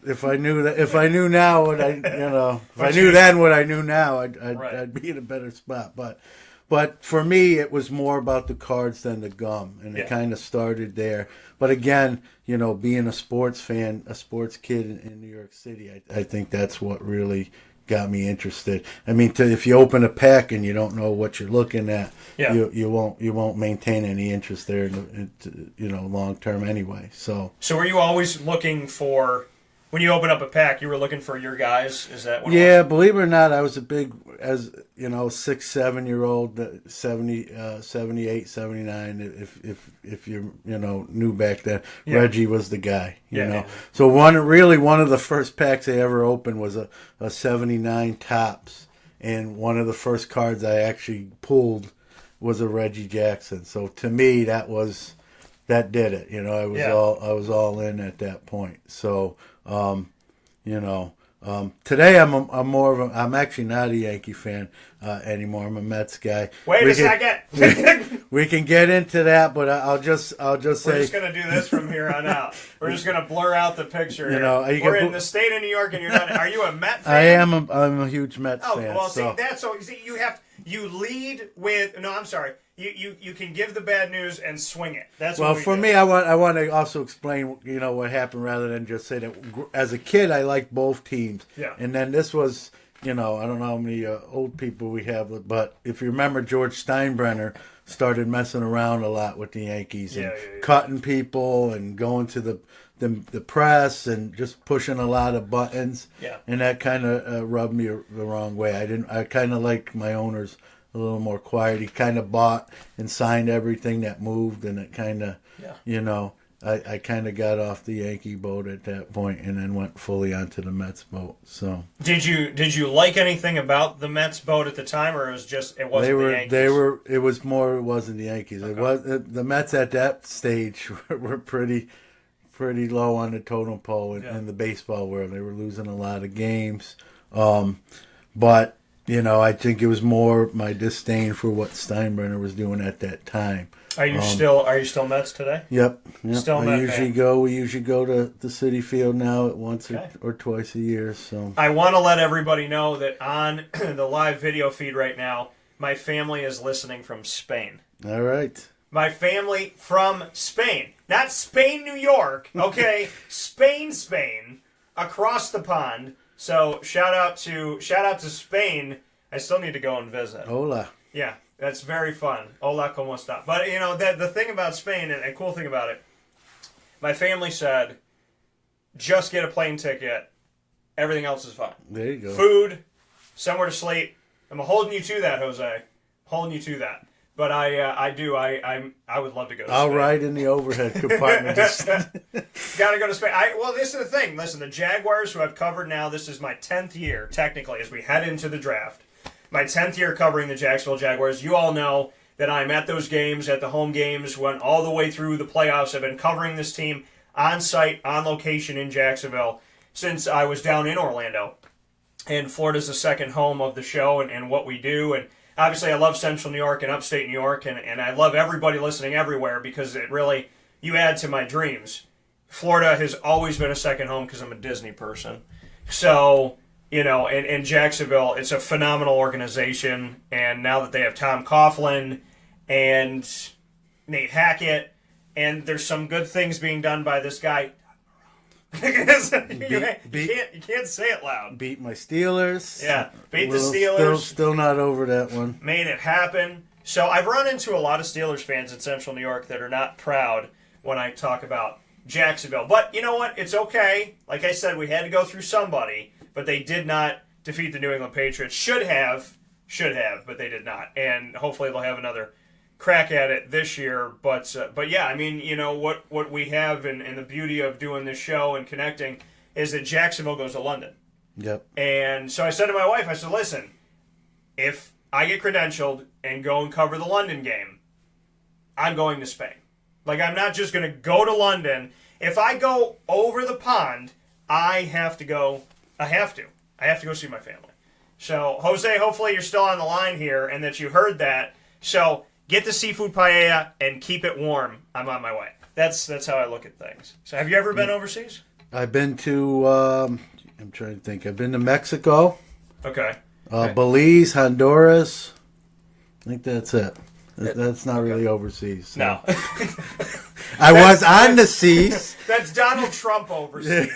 If I knew that, if I knew now what I knew then what I knew now, I'd be in a better spot. But for me, it was more about the cards than the gum, and it kind of started there. But again, being a sports fan, a sports kid in New York City, I think that's what really got me interested. I mean, if you open a pack and you don't know what you're looking at, you won't maintain any interest there, long term anyway. So were you always looking for, when you open up a pack, you were looking for your guys? Is that what it was? Believe it or not, I was a big, 6-7 year old, 78, 79. If you knew back then, Reggie was the guy. You know. So one of the first packs I ever opened was a 79 Topps, and one of the first cards I actually pulled was a Reggie Jackson. So to me, that did it. I was all in at that point. So. Today I'm actually not a Yankee fan anymore. I'm a Mets guy. Wait a second. We can get into that, but I'll just say we're just gonna do this from here on out. We're just gonna blur out the picture. We're in the state of New York, and you're not. Are you a Met fan? I'm a huge Mets fan. Well, you lead with. No, I'm sorry. You can give the bad news and swing it. That's well what for me. I want to also explain what happened rather than just say that. As a kid, I liked both teams. Yeah. And then this was, I don't know how many old people we have, but if you remember, George Steinbrenner started messing around a lot with the Yankees and cutting people and going to the press and just pushing a lot of buttons. Yeah. And that kind of rubbed me the wrong way. I kind of like my owners a little more quiet. He kind of bought and signed everything that moved, and it kind of, I kind of got off the Yankee boat at that point, and then went fully onto the Mets boat. So did you like anything about the Mets boat at the time, or it wasn't the Yankees? It wasn't the Yankees. Okay. It was the Mets at that stage were pretty low on the totem pole in the baseball world. They were losing a lot of games, but. I think it was more my disdain for what Steinbrenner was doing at that time. Are you still Mets today? Yep. Still We usually go to the City Field now once or twice a year. So I want to let everybody know that on the live video feed right now, my family is listening from Spain. All right. My family from Spain, not Spain, New York. Okay, Spain, across the pond. So shout out to Spain. I still need to go and visit. Hola. Yeah, that's very fun. Hola, ¿cómo está? But the thing about Spain, and a cool thing about it, my family said, just get a plane ticket. Everything else is fine. There you go. Food, somewhere to sleep. I'm holding you to that, Jose. Holding you to that. But I would love to go to Spain. I'll ride in the overhead compartment. Gotta go to Spain. Well, this is the thing. Listen, the Jaguars, who I've covered now, this is my 10th year, technically, as we head into the draft. My 10th year covering the Jacksonville Jaguars. You all know that I'm at those games, at the home games, went all the way through the playoffs. I've been covering this team on site, on location in Jacksonville since I was down in Orlando. And Florida's the second home of the show and what we do. And obviously, I love Central New York and Upstate New York, and I love everybody listening everywhere because it really, you add to my dreams. Florida has always been a second home because I'm a Disney person. So, in Jacksonville, it's a phenomenal organization, and now that they have Tom Coughlin and Nate Hackett, and there's some good things being done by this guy. You can't say it loud. Beat my Steelers. Yeah, beat the Steelers. Still not over that one. Made it happen. So I've run into a lot of Steelers fans in Central New York that are not proud when I talk about Jacksonville. But you know what? It's okay. Like I said, we had to go through somebody, but they did not defeat the New England Patriots. Should have, should have, but they did not. And hopefully they'll have another crack at it this year. But yeah, I mean, you know, what we have and the beauty of doing this show and connecting is that Jacksonville goes to London. Yep. And so I said to my wife, I said, listen, if I get credentialed and go and cover the London game, I'm going to Spain. Like, I'm not just going to go to London. If I go over the pond, I have to go. I have to go see my family. So, Jose, hopefully you're still on the line here and that you heard that. So, get the seafood paella and keep it warm. I'm on my way. That's how I look at things. So, have you ever been overseas? I've been to, I'm trying to think. I've been to Mexico. Okay. Belize, Honduras. I think that's it. That's not really overseas. So. No. I was on the seas. That's Donald Trump overseas.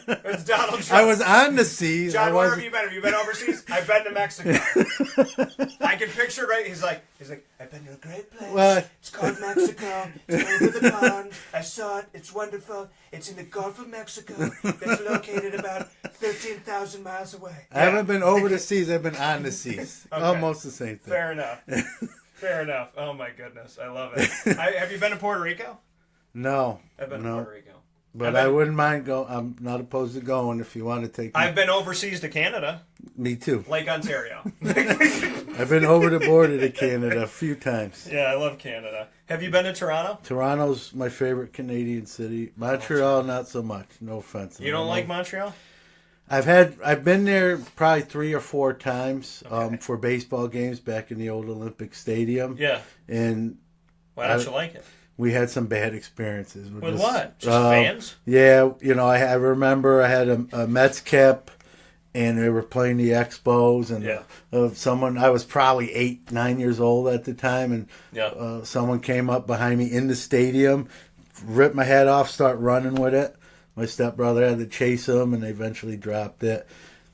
That's Donald Trump. I was on the seas. John, where have you been? Have you been overseas? I've been to Mexico. I can picture right. He's like, I've been to a great place. What? It's called Mexico. It's over the pond. I saw it. It's wonderful. It's in the Gulf of Mexico. It's located about 13,000 miles away. I haven't been over the seas. I've been on the seas. Okay. Almost the same thing. Fair enough. Fair enough. Oh my goodness, I love it. Have you been to Puerto Rico? No. I've been to Puerto Rico. But I wouldn't mind going. I'm not opposed to going if you want to take me. I've been overseas to Canada. Me too. Lake Ontario. I've been over the border to Canada a few times. Yeah, I love Canada. Have you been to Toronto? Toronto's my favorite Canadian city. Montreal, not so much. No offense. You don't like Montreal? I've been there probably 3 or 4 times for baseball games back in the old Olympic Stadium. Yeah. And why don't you like it? We had some bad experiences. With what? Just fans? Yeah, you know, I remember I had a Mets cap, and they were playing the Expos, and someone, I was probably 8, 9 years old at the time, and someone came up behind me in the stadium, ripped my hat off, start running with it. My stepbrother had to chase him, and they eventually dropped it.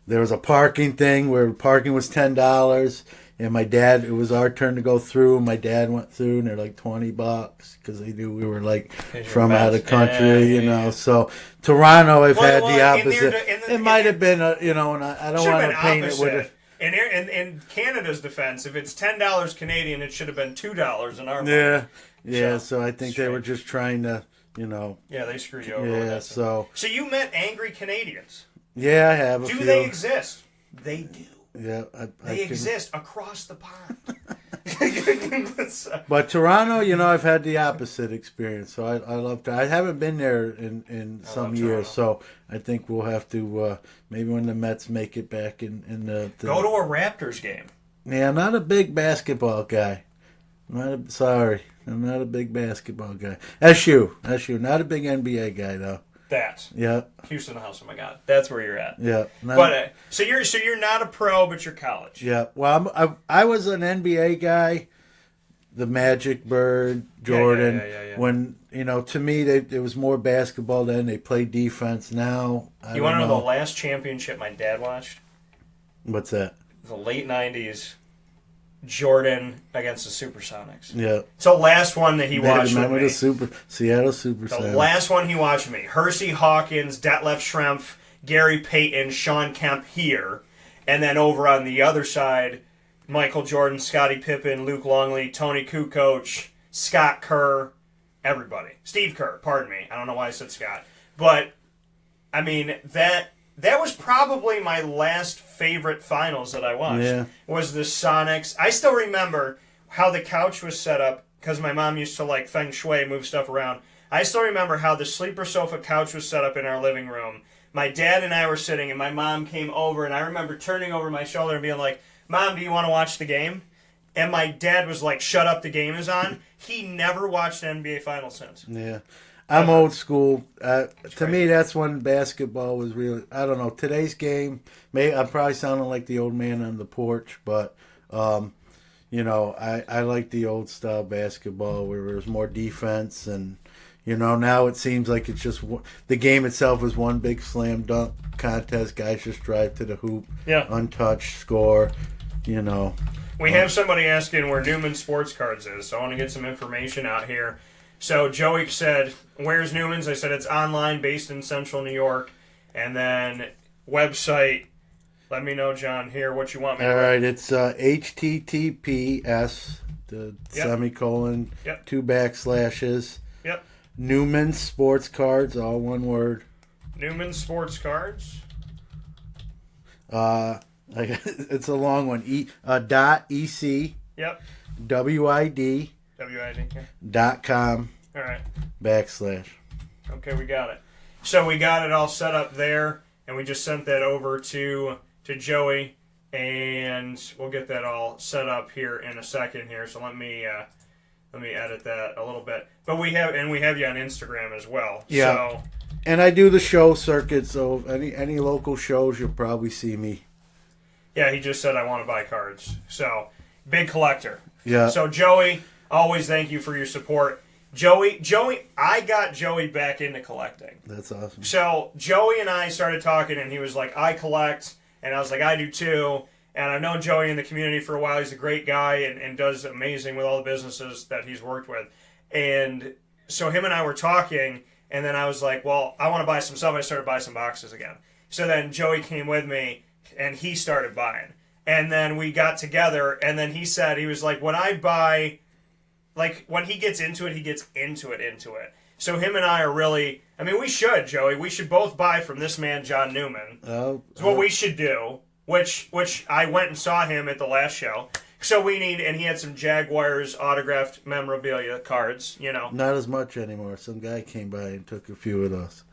There was a parking thing where parking was $10, and my dad, it was our turn to go through, and my dad went through, and they're like $20 because they knew we were like from out of country, you know. So Toronto, I've had the opposite. It might have been, you know, and I don't want to paint it with it. In Canada's defense, if it's $10 Canadian, it should have been $2 in our money. Yeah. So I think they were just trying to, you know. Yeah, they screwed you over. Yeah, so you met angry Canadians. Yeah, I have. Do they exist? They do. Yeah, they exist across the pond. But Toronto, you know, I've had the opposite experience. So I love to. I haven't been there in some years, so I think we'll have to maybe when the Mets make it back in the go to a Raptors game. Yeah, I'm not a big basketball guy. Sorry, I'm not a big basketball guy. SU, not a big NBA guy though. Houston House. Oh my God, that's where you're at. Yeah, but so you're not a pro, but you're college. Yeah, well, I was an NBA guy, the Magic, Bird, Jordan. Yeah. When you know, to me, it was more basketball then. They played defense. Now, you want to know the last championship my dad watched? What's that? The late '90s. Jordan against the Supersonics. Yeah. It's the last one that he watched with me. The Seattle Supersonics. The last one he watched with me. Hersey Hawkins, Detlef Schrempf, Gary Payton, Sean Kemp here. And then over on the other side, Michael Jordan, Scottie Pippen, Luke Longley, Tony Kukoc, Scott Kerr, everybody. Steve Kerr, pardon me. I don't know why I said Scott. But, I mean, that was probably my last favorite finals that I watched, was the Sonics. I still remember how the couch was set up, because my mom used to like feng shui, move stuff around. I still remember how the sleeper sofa couch was set up in our living room. My dad and I were sitting, and my mom came over, and I remember turning over my shoulder and being like, Mom, do you want to watch the game? And my dad was like, shut up, the game is on. He never watched an NBA Finals since. Yeah. I'm old school. To me, that's when basketball was really, I don't know, today's game, I'm probably sounding like the old man on the porch, but, you know, I like the old style basketball where there's more defense, and, you know, now it seems like it's just, the game itself is one big slam dunk contest. Guys just drive to the hoop, untouched, score, you know. We have somebody asking where Newman's Sportscards is, so I want to get some information out here. So Joey said, where's Newman's? I said it's online, based in Central New York. And then website Let me know, John, here what you want me to All write. right, it's HTTPS, the semicolon, 2 backslashes. Yep. Newman Sports Cards, all one word. Newman Sports Cards. It's a long one. .ec. Yep. WID. .com. All right. /. Okay, we got it. So we got it all set up there, and we just sent that over to Joey, and we'll get that all set up here in a second here. So let me edit that a little bit. But we have you on Instagram as well. Yeah. So, and I do the show circuit, so any local shows you'll probably see me. Yeah, he just said I want to buy cards. So, big collector. Yeah. So Joey, always thank you for your support. Joey, I got Joey back into collecting. That's awesome. So Joey and I started talking, and he was like, I collect, and I was like, I do too. And I've known Joey in the community for a while. He's a great guy and does amazing with all the businesses that he's worked with. And so him and I were talking, and then I was like, well, I want to buy some stuff. I started buying some boxes again. So then Joey came with me, and he started buying. And then we got together, and then he said, he was like, when I buy... Like, when he gets into it, he gets into it. So him and I are really... I mean, we should, Joey. We should both buy from this man, John Newman. It's what we should do, which I went and saw him at the last show. So we need... And he had some Jaguars autographed memorabilia cards, you know. Not as much anymore. Some guy came by and took a few of those.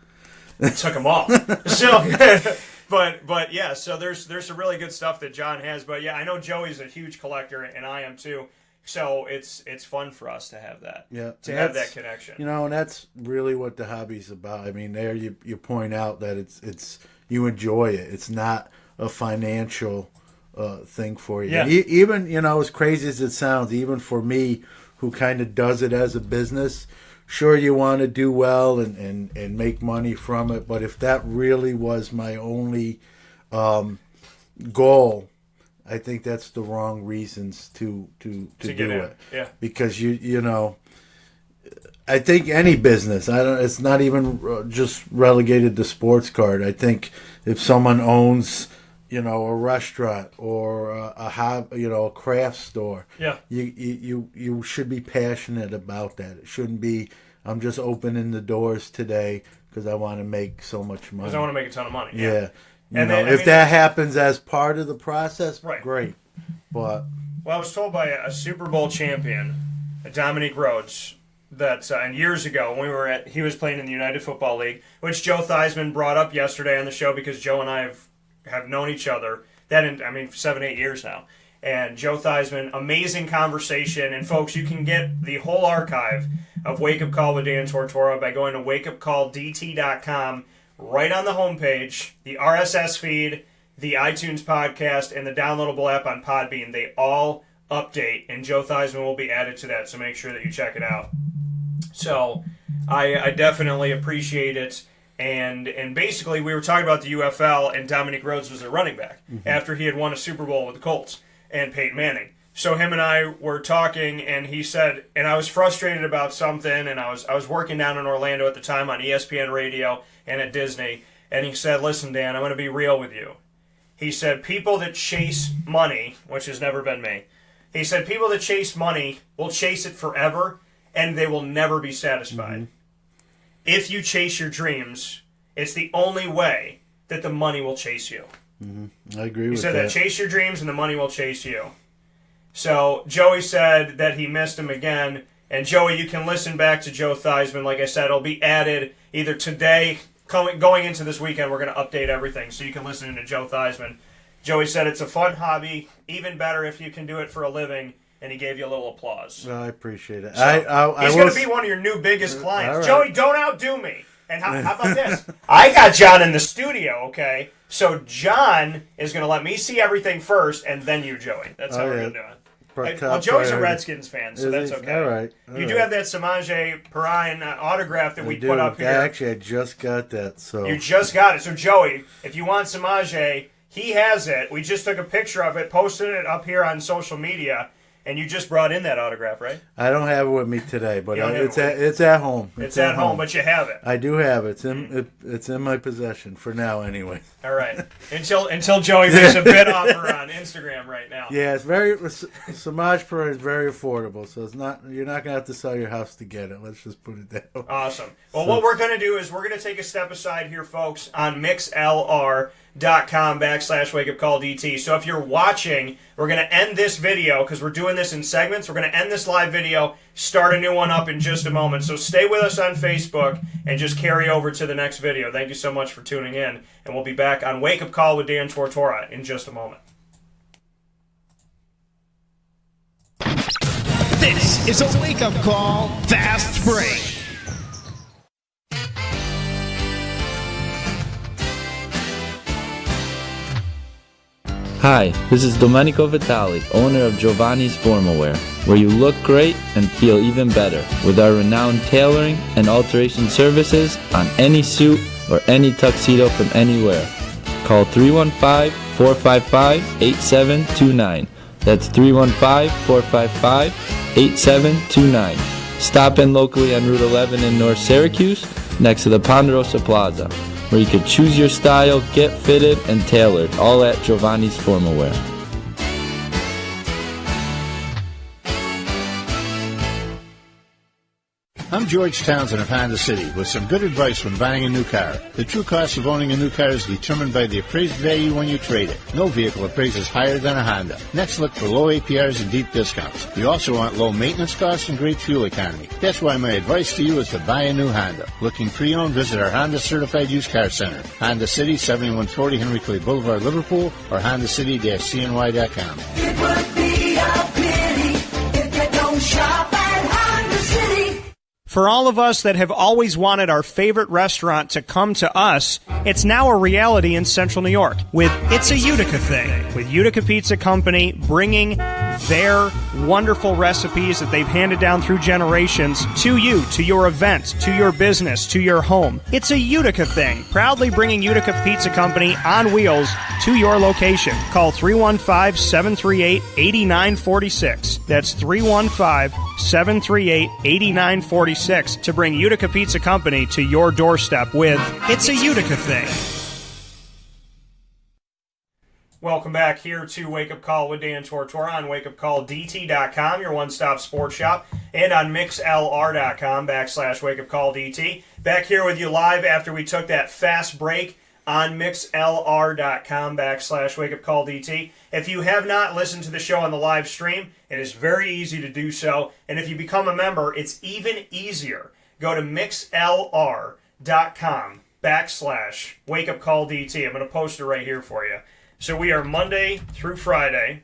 Took them all. So... But yeah, so there's some really good stuff that John has. But yeah, I know Joey's a huge collector, and I am too. So it's fun for us to have that. Yeah. To have that connection. You know, and that's really what the hobby's about. I mean, there you point out that it's you enjoy it. It's not a financial thing for you. Yeah. Even, you know, as crazy as it sounds, even for me who kind of does it as a business, sure you want to do well and make money from it, but if that really was my only goal, I think that's the wrong reasons to do it. Yeah. Because you know, I think any business, it's not even just relegated to sports card. I think if someone owns, you know, a restaurant or a craft store, yeah, you should be passionate about that. It shouldn't be I'm just opening the doors today because I want to make so much money. Because I want to make a ton of money. Yeah. If that happens as part of the process, right. Great. But I was told by a Super Bowl champion, Dominique Rhodes, that and years ago when he was playing in the United Football League, which Joe Theismann brought up yesterday on the show because Joe and I have known each other 7-8 years now. And Joe Theismann, amazing conversation. And folks, you can get the whole archive of Wake Up Call with Dan Tortora by going to wakeupcalldt.com. Right on the homepage, the RSS feed, the iTunes podcast, and the downloadable app on Podbean, they all update, and Joe Theismann will be added to that, so make sure that you check it out. So, I definitely appreciate it, and basically we were talking about the UFL, and Dominique Rhodes was a running back after he had won a Super Bowl with the Colts and Peyton Manning. So him and I were talking, and he said, and I was frustrated about something, and I was working down in Orlando at the time on ESPN Radio and at Disney, and he said, listen, Dan, I'm going to be real with you. He said, people that chase money, which has never been me, he said, people that chase money will chase it forever, and they will never be satisfied. Mm-hmm. If you chase your dreams, it's the only way that the money will chase you. Mm-hmm. I agree with that. He said that chase your dreams, and the money will chase you. So Joey said that he missed him again. And Joey, you can listen back to Joe Theismann. Like I said, it'll be added either today, going into this weekend. We're going to update everything so you can listen to Joe Theismann. Joey said it's a fun hobby, even better if you can do it for a living. And he gave you a little applause. Well, I appreciate it. So he's going to be one of your new biggest clients. Right. Joey, don't outdo me. And how about this? I got John in the studio, okay? So John is going to let me see everything first, and then you, Joey. That's how we're going to do it. Well, Joey's a Redskins fan, so that's okay. All right. You do have that Samaje Perine autograph that we put up here. Actually, I just got that. So you just got it. So Joey, if you want Samaje, he has it. We just took a picture of it, posted it up here on social media, And you just brought in that autograph, right? I don't have it with me today, but it's at home. It's at home, but you have it. I do have it. It's in my possession for now, anyway. All right. Until Joey makes a bid offer on Instagram right now. Yeah, Samaj Parade is very affordable, so you're not gonna have to sell your house to get it. Let's just put it that way. Awesome. Well, what we're gonna do is we're gonna take a step aside here, folks, on mixlr.com/wakeupcalldt. So if you're watching, we're going to end this video because we're doing this in segments. We're going to end this live video, start a new one up in just a moment. So stay with us on Facebook and just carry over to the next video. Thank you so much for tuning in, and we'll be back on Wake Up Call with Dan Tortora in just a moment. This is a Wake Up Call Fast Break. Hi, this is Domenico Vitali, owner of Giovanni's Formal Wear, where you look great and feel even better with our renowned tailoring and alteration services on any suit or any tuxedo from anywhere. Call 315-455-8729. That's 315-455-8729. Stop in locally on Route 11 in North Syracuse, next to the Ponderosa Plaza, where you can choose your style, get fitted, and tailored, all at Giovanni's Formal Wear. I'm George Townsend of Honda City with some good advice when buying a new car. The true cost of owning a new car is determined by the appraised value when you trade it. No vehicle appraises higher than a Honda. Next, look for low APRs and deep discounts. You also want low maintenance costs and great fuel economy. That's why my advice to you is to buy a new Honda. Looking pre-owned, visit our Honda Certified Used Car Center. Honda City, 7140 Henry Clay Boulevard, Liverpool, or HondaCity-CNY.com. It would be a pity if you don't shop at Honda City. For all of us that have always wanted our favorite restaurant to come to us, it's now a reality in Central New York with It's a Utica Thing, with Utica Pizza Company bringing their wonderful recipes that they've handed down through generations to you, to your event, to your business, to your home. It's a Utica Thing, proudly bringing Utica Pizza Company on wheels to your location. Call 315-738-8946. That's 315-738-8946 to bring Utica Pizza Company to your doorstep with It's a Utica Thing. Welcome back here to Wake Up Call with Dan Tortora on wakeupcalldt.com, your one-stop sports shop, and on mixlr.com/wakeupcalldt. Back here with you live after we took that fast break on mixlr.com/wakeupcalldt. If you have not listened to the show on the live stream, it is very easy to do so. And if you become a member, it's even easier. Go to mixlr.com/wakeupcalldt. I'm going to post it right here for you. So we are Monday through Friday,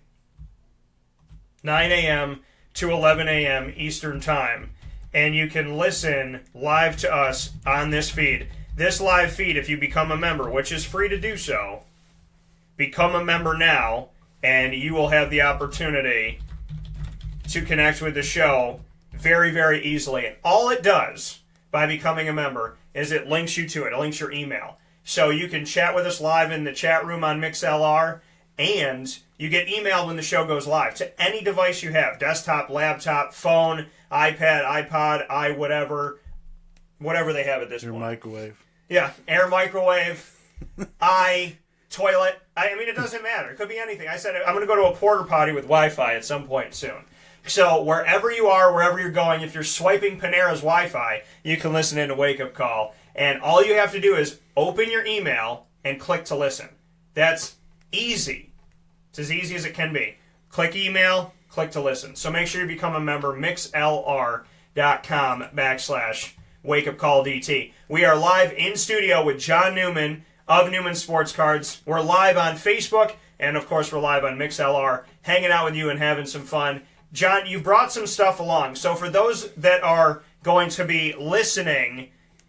9 a.m. to 11 a.m. Eastern Time. And you can listen live to us on this feed. This live feed, if you become a member, which is free to do so, become a member now, and you will have the opportunity to connect with the show very, very easily. And all it does by becoming a member is it links you to it. It links your email. So you can chat with us live in the chat room on MixLR, and you get emailed when the show goes live to any device you have, desktop, laptop, phone, iPad, iPod, whatever they have at this point. Your microwave. Yeah, air microwave, toilet. I mean, it doesn't matter. It could be anything. I said I'm going to go to a porta potty with Wi-Fi at some point soon. So wherever you are, wherever you're going, if you're swiping Panera's Wi-Fi, you can listen in to Wake Up Call. And all you have to do is open your email and click to listen. That's easy. It's as easy as it can be. Click email, click to listen. So make sure you become a member, mixlr.com/wakeupcalldt. We are live in studio with John Newman of Newman Sports Cards. We're live on Facebook, and of course we're live on MixLR, hanging out with you and having some fun. John, you brought some stuff along. So for those that are going to be listening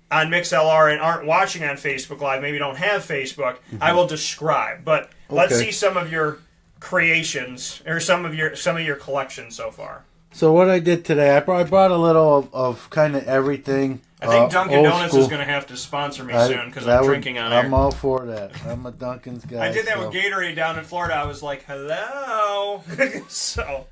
on MixLR and aren't watching on Facebook Live, maybe don't have Facebook, I will describe. But let's see some of your creations or some of your collection so far. So what I did today, I brought a little of kind of everything. I think Dunkin' Donuts is going to have to sponsor me soon because I'm drinking on air. I'm all for that. I'm a Dunkin's guy. I did that with Gatorade down in Florida. I was like, hello. So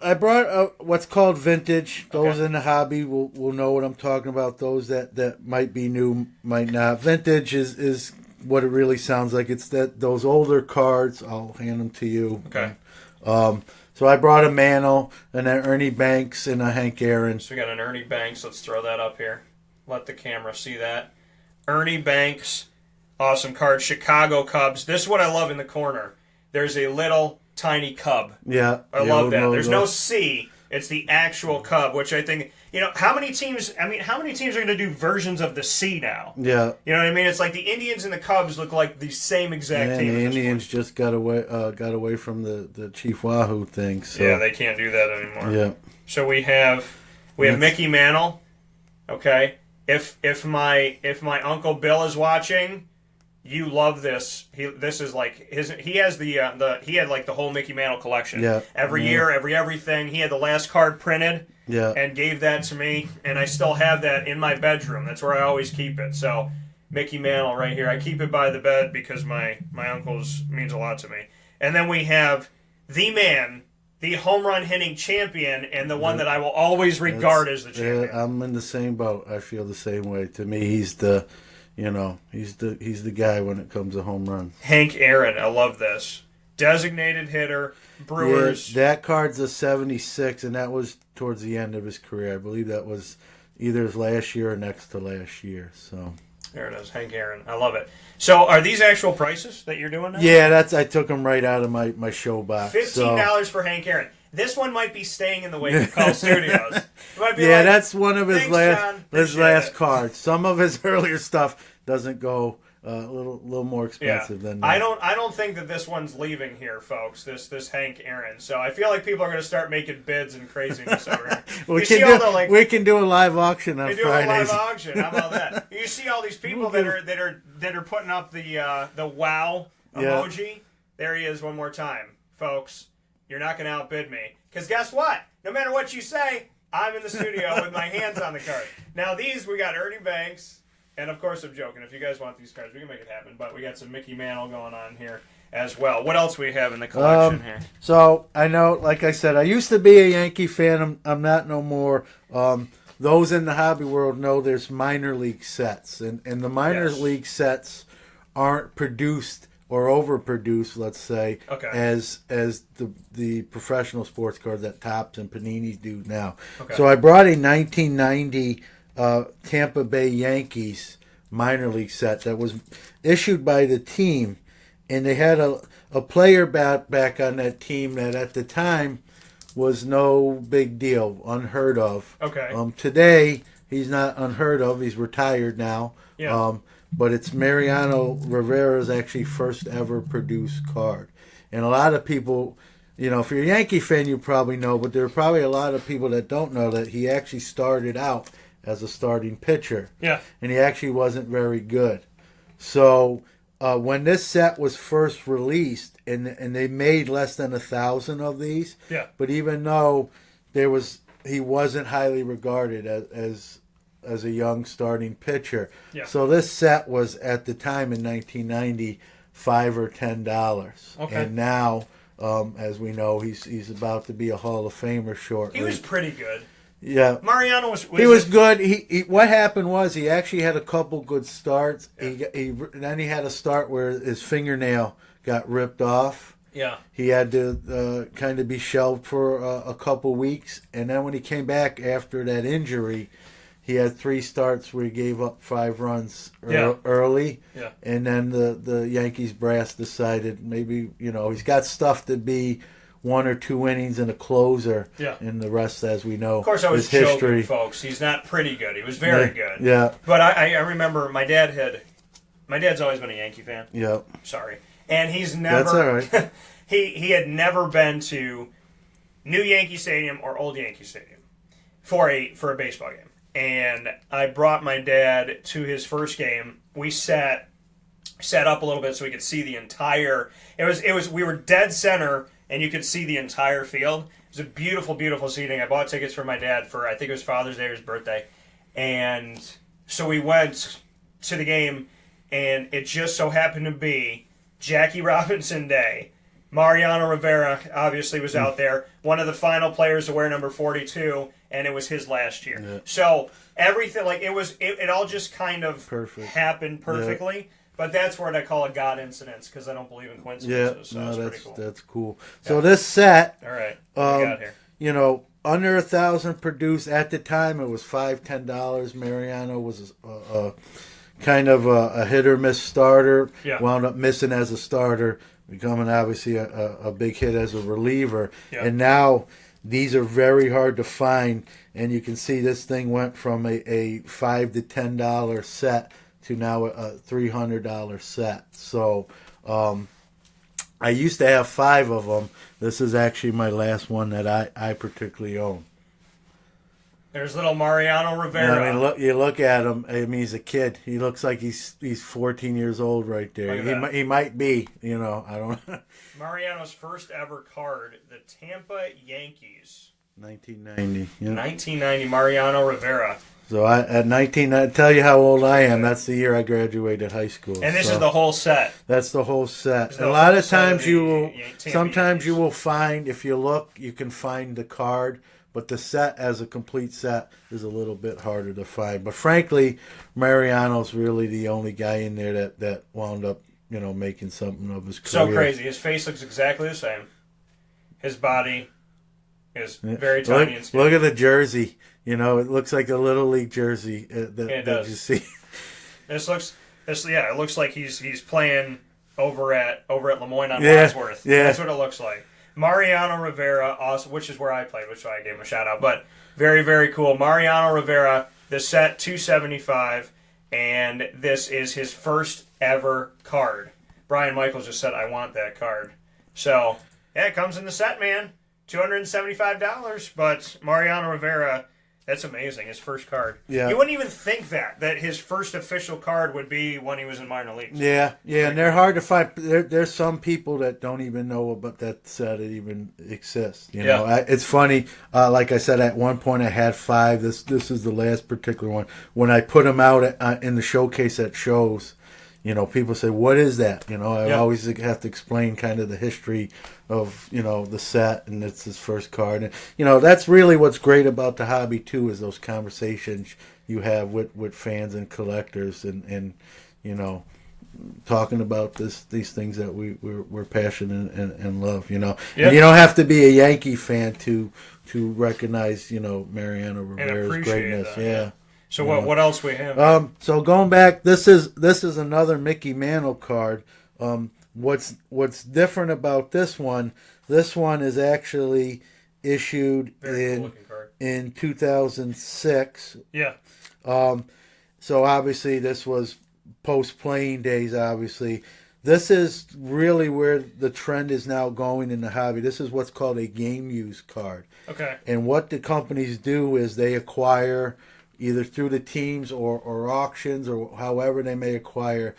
I brought what's called vintage. Those in the hobby will know what I'm talking about. Those that might be new, might not. Vintage is what it really sounds like. It's those older cards. I'll hand them to you. Okay. So I brought a Mantle and an Ernie Banks and a Hank Aaron. So we got an Ernie Banks. Let's throw that up here. Let the camera see that. Ernie Banks, awesome card. Chicago Cubs. This is what I love in the corner. There's a little tiny cub. Yeah. I love that. There's no C. It's the actual cub, which I think, how many teams are going to do versions of the C now? Yeah. You know what I mean? It's like the Indians and the Cubs look like the same exact team. The Indians just got away from the Chief Wahoo thing. So. Yeah, they can't do that anymore. Yeah. So we have Mickey Mantle. Okay. If my Uncle Bill is watching, you love this. This is like he had the whole Mickey Mantle collection. Yeah. Every year, everything. He had the last card printed. Yeah. And gave that to me, and I still have that in my bedroom. That's where I always keep it. So Mickey Mantle right here. I keep it by the bed because my uncle's means a lot to me. And then we have the man, the home run hitting champion, and the one that I will always regard as the champion. I'm in the same boat. I feel the same way. To me, he's the guy when it comes to home runs. Hank Aaron, I love this. Designated hitter, Brewers. Yeah, that card's a 76, and that was towards the end of his career. I believe that was either his last year or next to last year. So there it is, Hank Aaron. I love it. So are these actual prices that you're doing now? Yeah, I took them right out of my show box. $15 for Hank Aaron. This one might be staying in the Wake Up Call Studios. That's one of his last cards. Some of his earlier stuff doesn't go a little more expensive than that. I don't think that this one's leaving here, folks. This Hank Aaron. So I feel like people are going to start making bids and craziness over here. We can do a live auction on Fridays. We do a live auction. How about that? You see all these people that are putting up the wow emoji. Yeah. There he is one more time, folks. You're not going to outbid me. Because guess what? No matter what you say, I'm in the studio with my hands on the card. Now we got Ernie Banks. And, of course, I'm joking. If you guys want these cards, we can make it happen. But we got some Mickey Mantle going on here as well. What else we have in the collection here? So, I know, like I said, I used to be a Yankee fan. I'm not no more. Those in the hobby world know there's minor league sets. And the minor league sets aren't produced or overproduced, let's say, as the professional sports cards that Topps and Panini do now. Okay. So I brought a 1990... Tampa Bay Yankees minor league set that was issued by the team, and they had a player back on that team that at the time was no big deal, unheard of. Okay. Today he's not unheard of. He's retired now. Yeah. But it's Mariano Rivera's actually first ever produced card, and a lot of people. If you're a Yankee fan, you probably know, but there are probably a lot of people that don't know that he actually started out as a starting pitcher. Yeah. And he actually wasn't very good. So when this set was first released, and they made less than 1,000 of these, but even though he wasn't highly regarded as a young starting pitcher. Yeah. So this set was at the time in 1990 $5 or $10. Okay. And now, as we know, he's about to be a Hall of Famer shortly. He was pretty good. Yeah, Mariano was good. He what happened was he actually had a couple good starts. Yeah. Then he had a start where his fingernail got ripped off. Yeah, he had to kind of be shelved for a couple weeks, and then when he came back after that injury, he had 3 starts where he gave up 5 runs early. Yeah, and then the Yankees brass decided maybe he's got stuff to be 1 or 2 innings and a closer. Yeah. And the rest, as we know, of course, I was is history. Joking, folks. He's not pretty good. He was very good. Yeah. But I remember my dad's always been a Yankee fan. Yeah. Sorry. And he's never. That's all right. he had never been to New Yankee Stadium or Old Yankee Stadium for a baseball game. And I brought my dad to his first game. We sat up a little bit so we could see the entire. We were dead center. And you could see the entire field. It was a beautiful, beautiful seating. I bought tickets for my dad for, I think it was Father's Day or his birthday. And so we went to the game, and it just so happened to be Jackie Robinson Day. Mariano Rivera obviously was out there, one of the final players to wear number 42, and it was his last year. Yeah. So everything, like it all just kind of happened perfectly. Yeah. But that's what I call a God incidence, because I don't believe in coincidences. So that's pretty cool. That's cool. So this set, all right, what we got here? You know, under 1,000 produced at the time. It was $5-10. Mariano was kind of a hit or miss starter. Yeah. Wound up missing as a starter, becoming obviously a big hit as a reliever. Yeah. And now these are very hard to find. And you can see this thing went from a $5 to $10 set to now a $300 set. So I used to have 5 of them. This is actually my last one that I particularly own. There's little Mariano Rivera. I mean, you look at him. I mean, he's a kid. He looks like he's 14 years old right there. He might be. You know, I don't know. Mariano's first ever card, the Tampa Yankees. 1990. Yeah. 1990, Mariano Rivera. So at 19, I tell you how old I am. That's the year I graduated high school. And this is the whole set. That's the whole set. A lot of times sometimes you will find, if you look, you can find the card. But the set as a complete set is a little bit harder to find. But frankly, Mariano's really the only guy in there that wound up, you know, making something of his career. So crazy. His face looks exactly the same. His body is very tiny and skinny. Look at the jersey. You know, it looks like a Little League jersey that you see. It looks like he's playing over at Lemoyne on Wadsworth. Yeah. That's what it looks like. Mariano Rivera, also, which is where I played, which I gave him a shout out. But very, very cool. Mariano Rivera, the set $275, and this is his first ever card. Brian Michaels just said, "I want that card." So yeah, it comes in the set, man. $275, but Mariano Rivera. That's amazing. His first card. Yeah. You wouldn't even think that his first official card would be when he was in minor leagues. Yeah, and they're hard to find. There's some people that don't even know about that set it even exists. You know, it's funny. Like I said, at one point I had 5. This is the last particular one. When I put them out in the showcase at shows, you know, people say, "What is that?" You know, I always have to explain kind of the history of, you know, the set, and it's his first card. And, you know, that's really what's great about the hobby, too, is those conversations you have with fans and collectors and you know, talking about these things that we're passionate and love, you know. Yep. And you don't have to be a Yankee fan to recognize, you know, Mariano Rivera's greatness. Yeah. So what else we have? So going back, this is another Mickey Mantle card. What's different about this one? This one is actually issued in 2006. Yeah. So obviously this was post playing days. Obviously, this is really where the trend is now going in the hobby. This is what's called a game use card. Okay. And what the companies do is they acquire, either through the teams or auctions or however they may acquire,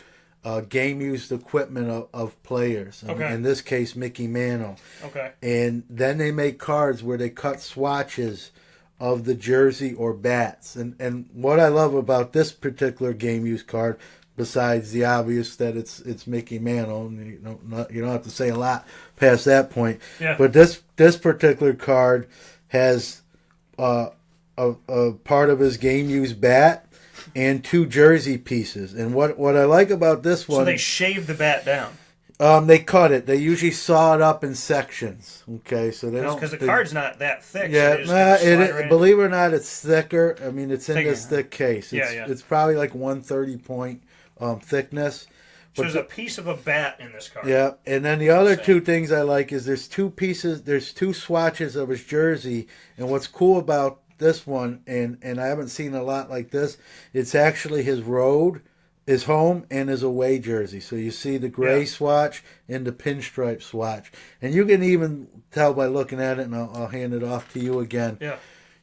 game-used equipment of players. Okay. In this case, Mickey Mantle. Okay. And then they make cards where they cut swatches of the jersey or bats. And what I love about this particular game-used card, besides the obvious that it's Mickey Mantle, and you don't have to say a lot past that point. Yeah. But this particular card has a part of his game-used bat and 2 jersey pieces. And what I like about this one... So they shave the bat down. They cut it. They usually saw it up in sections. Okay, so they don't... Because the card's not that thick. Yeah, so believe it or not, it's thicker. I mean, it's in thicker. this thick case. Yeah. It's probably like 130 point thickness. So there's a piece of a bat in this card. Yeah, and then the other 2 things I like is there's 2 swatches of his jersey, and what's cool about this one, and I haven't seen a lot like this, it's actually his road, his home, and his away jersey. So you see the gray swatch and the pinstripe swatch. And you can even tell by looking at it, and I'll hand it off to you again. Yeah.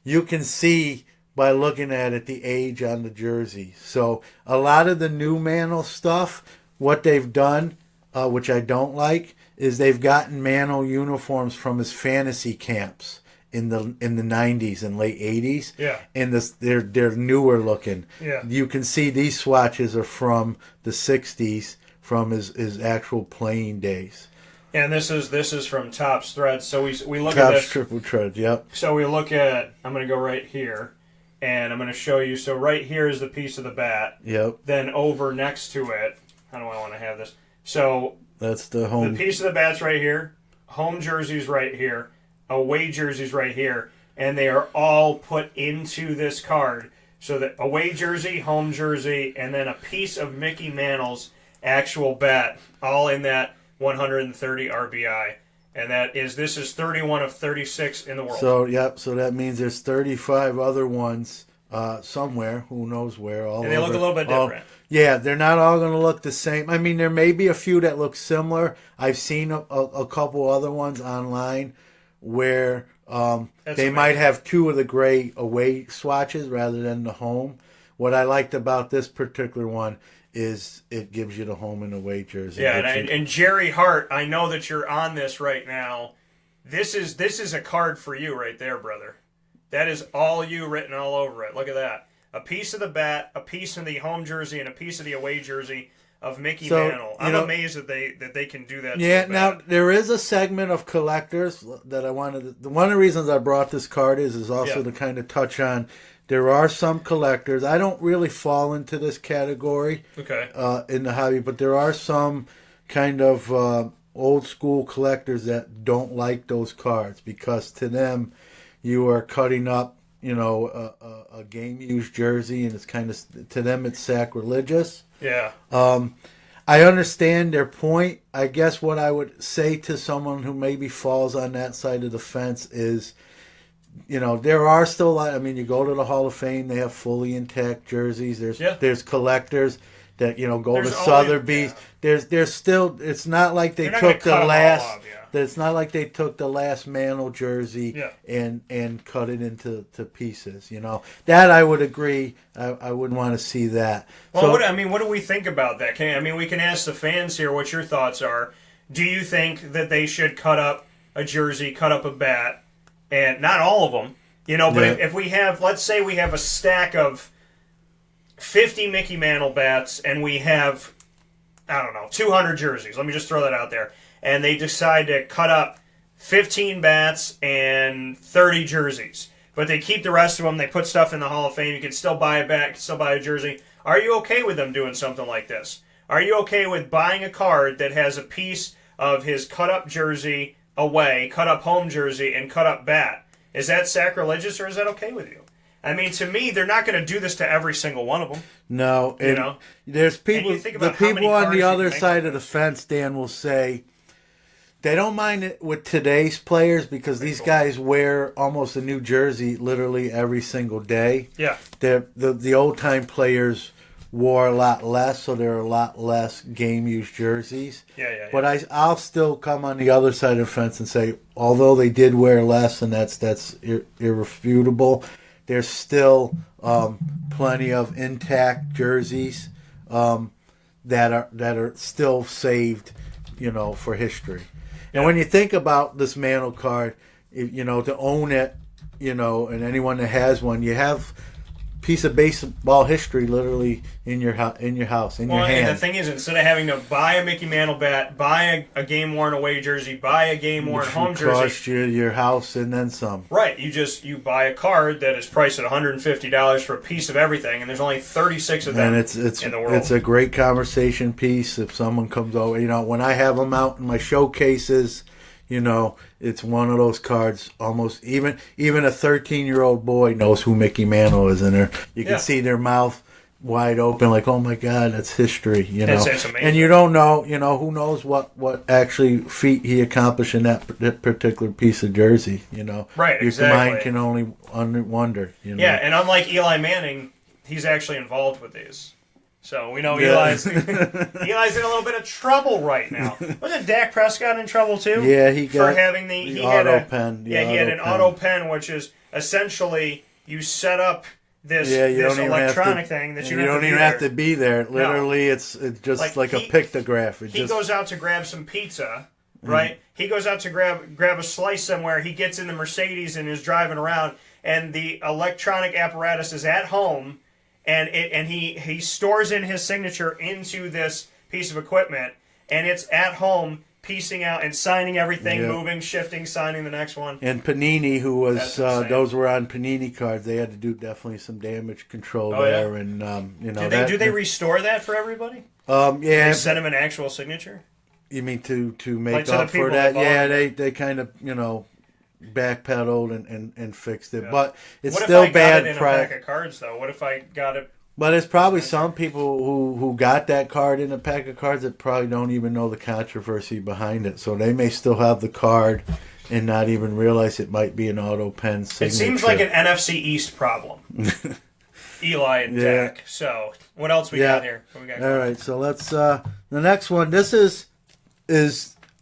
You can see by looking at it the age on the jersey. So a lot of the new Mantle stuff, what they've done, which I don't like, is they've gotten Mantle uniforms from his fantasy camps in the 90s and late 80s. Yeah. And they're newer looking. Yeah. You can see these swatches are from the 60s, from his actual playing days. And this is from Topps Threads. So we look Topps at this. Triple Threads, yep. So we look at, I'm going to go right here, and I'm going to show you. So right here is the piece of the bat. Yep. Then over next to it, how do I want to have this? So that's the home. The piece of the bat's right here. Home jersey's right here. Away jersey's right here. And they are all put into this card. So that away jersey, home jersey, and then a piece of Mickey Mantle's actual bat, all in that 130 RBI. And this is 31 of 36 in the world. So, yep, so that means there's 35 other ones somewhere, who knows where. All and they look a little bit different. Yeah, they're not all going to look the same. I mean, there may be a few that look similar. I've seen a couple other ones online where they might have two of the gray away swatches rather than the home. What I liked about this particular one is it gives you the home and away jersey. Yeah, and Jerry Hart, I know that you're on this right now. This is a card for you right there, brother. That is all you written all over it. Look at that. A piece of the bat, a piece of the home jersey, and a piece of the away jersey of Mickey Mantle. I'm amazed that they can do that. Yeah, so now there is a segment of collectors that I wanted. One of the reasons I brought this card is also to kind of touch on. There are some collectors. I don't really fall into this category in the hobby, but there are some kind of old school collectors that don't like those cards because to them, you are cutting up, a game used jersey, and it's kind of to them it's sacrilegious. Yeah. I understand their point. I guess what I would say to someone who maybe falls on that side of the fence is, there are still a lot. I mean, you go to the Hall of Fame, they have fully intact jerseys. There's collectors that go to Sotheby's. There's still. It's not like they took the last. It's not like they took the last Mantle jersey and cut it into pieces. That I would agree. I wouldn't want to see that. Well, what do we think about that? We can ask the fans here what your thoughts are. Do you think that they should cut up a jersey, cut up a bat, and not all of them? But if we have, let's say we have a stack of 50 Mickey Mantle bats, and we have, 200 jerseys. Let me just throw that out there. And they decide to cut up 15 bats and 30 jerseys. But they keep the rest of them. They put stuff in the Hall of Fame. You can still buy a bat, you can still buy a jersey. Are you okay with them doing something like this? Are you okay with buying a card that has a piece of his cut-up jersey away, cut-up home jersey, and cut-up bat? Is that sacrilegious, or is that okay with you? To me, they're not going to do this to every single one of them. No. There's people, the people on the other side of the fence, Dan, will say, they don't mind it with today's players because these guys wear almost a new jersey literally every single day. Yeah. The old-time players wore a lot less, so there are a lot less game-used jerseys. Yeah. But I'll still come on the other side of the fence and say, although they did wear less, and that's irrefutable, there's still plenty of intact jerseys that are still saved, for history. And when you think about this Mantle card, to own it, and anyone that has one, you have a piece of baseball history literally in your house, in your hand. And the thing is, instead of having to buy a Mickey Mantle bat, buy a game-worn away jersey, buy a game-worn home jersey, cost you your house and then some. Right. You buy a card that is priced at $150 for a piece of everything, and there's only 36 of them in the world. It's a great conversation piece if someone comes over. When I have them out in my showcases, it's one of those cards. Almost even a 13-year-old boy knows who Mickey Mantle is, and you can see their mouth wide open, like, oh my God, that's history. It's amazing. And you don't know, who knows what actually feat he accomplished in that particular piece of jersey. Right. Your mind can only wonder. Yeah, and unlike Eli Manning, he's actually involved with these. So we know Eli's in a little bit of trouble right now. Wasn't Dak Prescott in trouble too? Yeah, he got for having the auto pen. He had an auto pen, which is essentially you set up this electronic thing that you don't even have to be there. Literally, it's just like a pictograph. He goes out to grab some pizza, right? He goes out to grab a slice somewhere. He gets in the Mercedes and is driving around, and the electronic apparatus is at home. And he stores in his signature into this piece of equipment, and it's at home piecing out and signing everything, Yeah. moving, shifting, signing the next one. And Panini, who was That's insane. those were on Panini cards, they had to do definitely some damage control Oh, yeah? there, and you know. Do they restore that for everybody? Yeah. They send them an actual signature? You mean to make Like to the up for people that? that Yeah, bought they kind of backpedaled and fixed it, Yeah. but it's what still if I bad got it in practice. a pack of cards, though? What if I got it? But it's probably some people who got that card in a pack of cards that probably don't even know the controversy behind it. So they may still have the card and not even realize it might be an auto pen signature. It seems like an NFC East problem. Eli and Dak. So what else we got here? What we got All right, so let's the next one. This is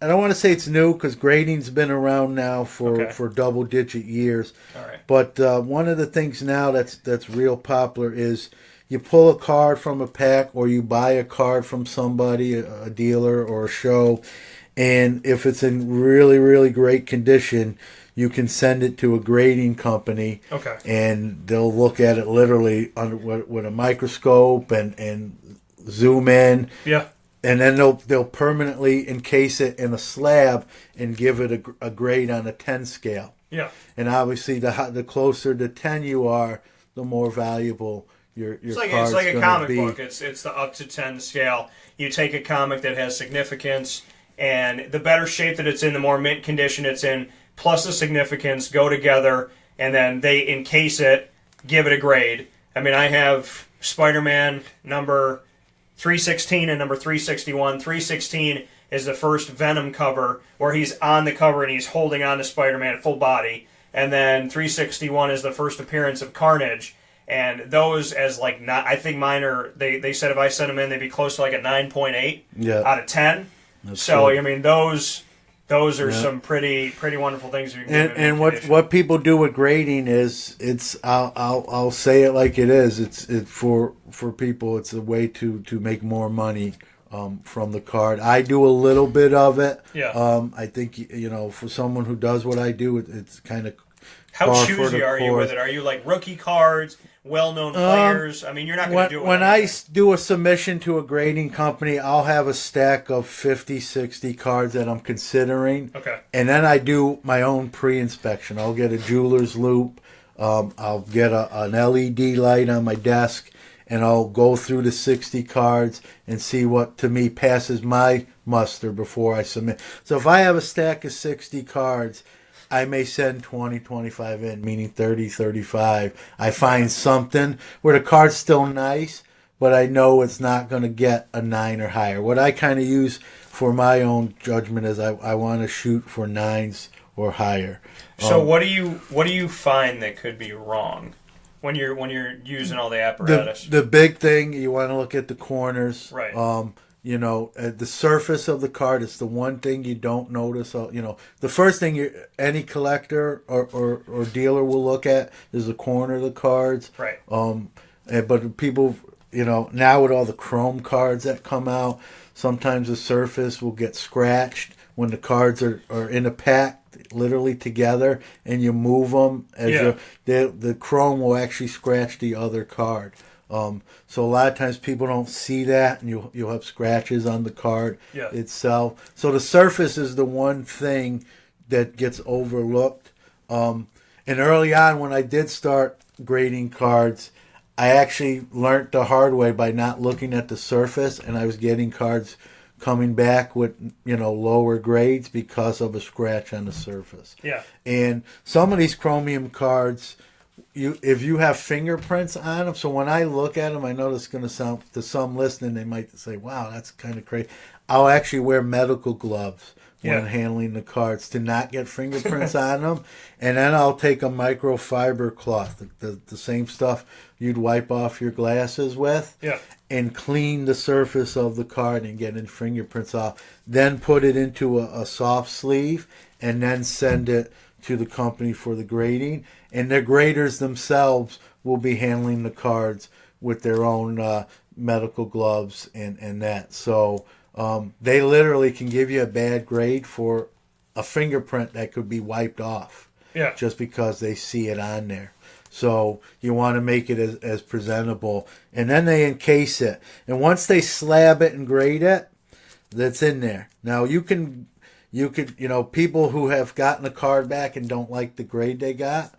I don't want to say it's new because grading's been around now for double-digit years. All right. But one of the things now that's real popular is you pull a card from a pack or you buy a card from somebody, a dealer or a show, and if it's in really, really great condition, you can send it to a grading company. Okay. And they'll look at it literally under with a microscope and zoom in. Yeah. And then they'll permanently encase it in a slab and give it a grade on a 10 scale. Yeah. And obviously, the closer to 10 you are, the more valuable your It's card's like a gonna comic be. book. It's the up to 10 scale. You take a comic that has significance, and the better shape that it's in, the more mint condition it's in, plus the significance go together, and then they encase it, give it a grade. I mean, I have Spider-Man number 316 and number 361. 316 is the first Venom cover where he's on the cover and he's holding on to Spider-Man full body. And then 361 is the first appearance of Carnage. And those as like not, I think mine are, they said if I sent them in, they'd be close to like a 9.8 out of 10. That's so, good. I mean, those are Yeah. some pretty wonderful things you can do. And what people do with grading is I'll say it like it is. It's for people. It's a way to make more money from the card. I do a little bit of it. Yeah. I think for someone who does what I do, it's kind of How choosy are you with it? Are you like rookie cards, well-known players? I mean, you're not going to do it. When I do a submission to a grading company, I'll have a stack of 50, 60 cards that I'm considering. Okay. And then I do my own pre-inspection. I'll get a jeweler's loop. I'll get an LED light on my desk, and I'll go through the 60 cards and see what, to me, passes my muster before I submit. So if I have a stack of 60 cards, I may send 20, 25 in, meaning 30, 35. I find something where the card's still nice, but I know it's not going to get a 9 or higher. What I kind of use for my own judgment is I want to shoot for 9s or higher. So what do you find that could be wrong when you're using all the apparatus? The big thing, you want to look at the corners. Right. The surface of the card is the one thing you don't notice. The first thing any collector or dealer will look at is the corner of the cards. Right. But people, now with all the chrome cards that come out, sometimes the surface will get scratched when the cards are in a pack, literally together, and you move them. The chrome will actually scratch the other card. So a lot of times people don't see that, and you'll have scratches on the card itself. So the surface is the one thing that gets overlooked. And early on, when I did start grading cards, I actually learned the hard way by not looking at the surface, and I was getting cards coming back with lower grades because of a scratch on the surface. Yeah. And some of these chromium cards, if you have fingerprints on them, so when I look at them, I know it's going to sound, to some listening, they might say, wow, that's kind of crazy. I'll actually wear medical gloves when handling the cards to not get fingerprints on them. And then I'll take a microfiber cloth, the same stuff you'd wipe off your glasses with, and clean the surface of the card and get any fingerprints off. Then put it into a soft sleeve and then send it to the company for the grading. And their graders themselves will be handling the cards with their own medical gloves and that. So they literally can give you a bad grade for a fingerprint that could be wiped off just because they see it on there. So you want to make it as presentable. And then they encase it. And once they slab it and grade it, that's in there. Now you could, people who have gotten a card back and don't like the grade they got,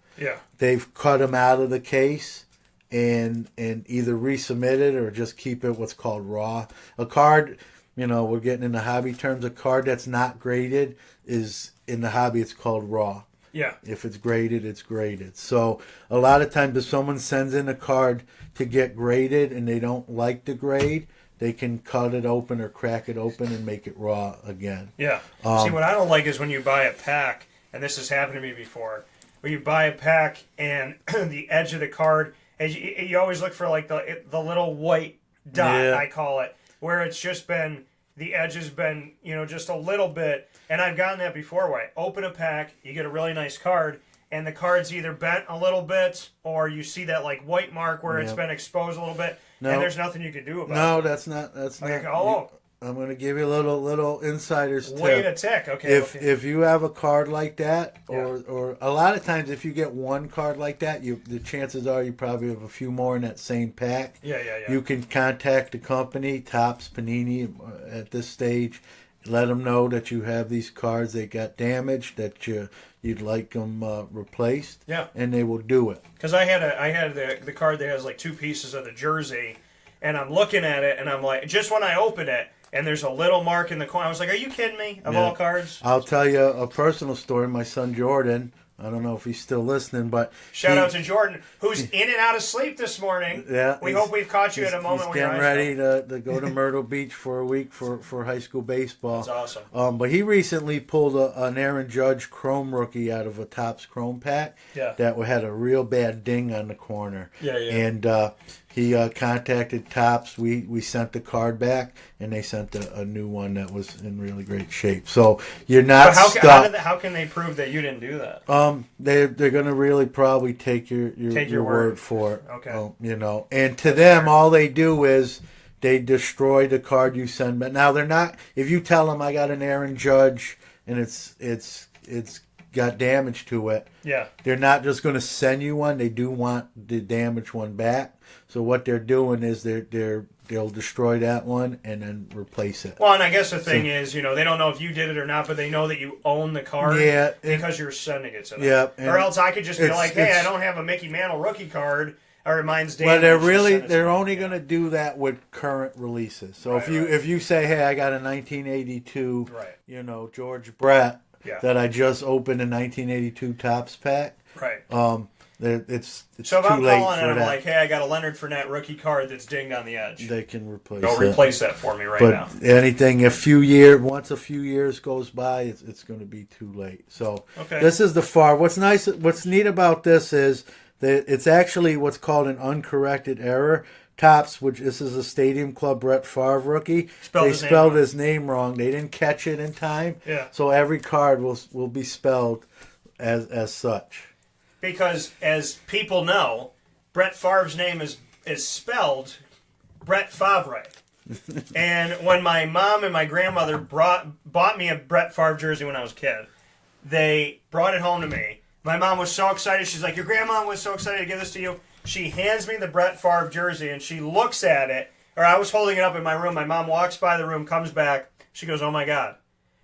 they've cut them out of the case and either resubmit it or just keep it what's called raw. A card, we're getting into hobby terms. A card that's not graded is, in the hobby, it's called raw. Yeah. If it's graded, it's graded. So a lot of times if someone sends in a card to get graded and they don't like the grade, they can cut it open or crack it open and make it raw again. Yeah. See, what I don't like is when you buy a pack, and this has happened to me before, where you buy a pack and the edge of the card, and you always look for like the little white dot, I call it, where it's just been, the edge has been, just a little bit. And I've gotten that before, where I open a pack, you get a really nice card, and the card's either bent a little bit, or you see that like white mark where it's been exposed a little bit, and there's nothing you can do about it. No, that's not. I'm going to give you a little insider's tip. Wait a tick, okay. If you have a card like that, or a lot of times if you get one card like that, the chances are you probably have a few more in that same pack. Yeah. You can contact the company, Topps, Panini, at this stage. Let them know that you have these cards that got damaged, that you'd like them replaced, and they will do it. Because I had the card that has like two pieces of the jersey, and I'm looking at it, and I'm like, just when I open it, and there's a little mark in the corner, I was like, are you kidding me? Of all cards? I'll tell you a personal story. My son Jordan, I don't know if he's still listening, but... Shout out to Jordan, who's in and out of sleep this morning. Yeah. We hope we've caught you at a moment he's when you're getting ready to go to Myrtle Beach for a week for high school baseball. That's awesome. But he recently pulled an Aaron Judge Chrome rookie out of a Topps Chrome pack that had a real bad ding on the corner. Yeah. And he contacted Topps. We sent the card back, and they sent a new one that was in really great shape. So you're not stuck. How can they prove that you didn't do that? They're going to really probably take your word for it. Okay. And to them, all they do is they destroy the card you send. But now they're not. If you tell them I got an Aaron Judge and it's got damage to it, they're not just going to send you one. They do want the damaged one back. So what they're doing is they'll destroy that one and then replace it. Well, and I guess the thing is, they don't know if you did it or not, but they know that you own the card because you're sending it to them. Yeah, or else I could just be like, hey, I don't have a Mickey Mantle rookie card, or mine's damaged. Well, they're only going to do that with current releases. So if you say, hey, I got a 1982, George Brett that I just opened a 1982 Topps pack. Right. It's so if too I'm late calling for and I'm that. like, hey, I got a Leonard Fournette rookie card that's dinged on the edge. They can replace They'll replace that for me now. But anything, once a few years goes by, it's going to be too late. So this is the far. What's neat about this is that it's actually what's called an uncorrected error. Topps, which this is a Stadium Club Brett Favre rookie, they spelled his name wrong. They didn't catch it in time. Yeah. So every card will be spelled as such. Because, as people know, Brett Favre's name is spelled Brett Favre. And when my mom and my grandmother bought me a Brett Favre jersey when I was a kid, they brought it home to me. My mom was so excited. She's like, your grandma was so excited to give this to you. She hands me the Brett Favre jersey, and she looks at it. Or I was holding it up in my room. My mom walks by the room, comes back. She goes, oh, my God.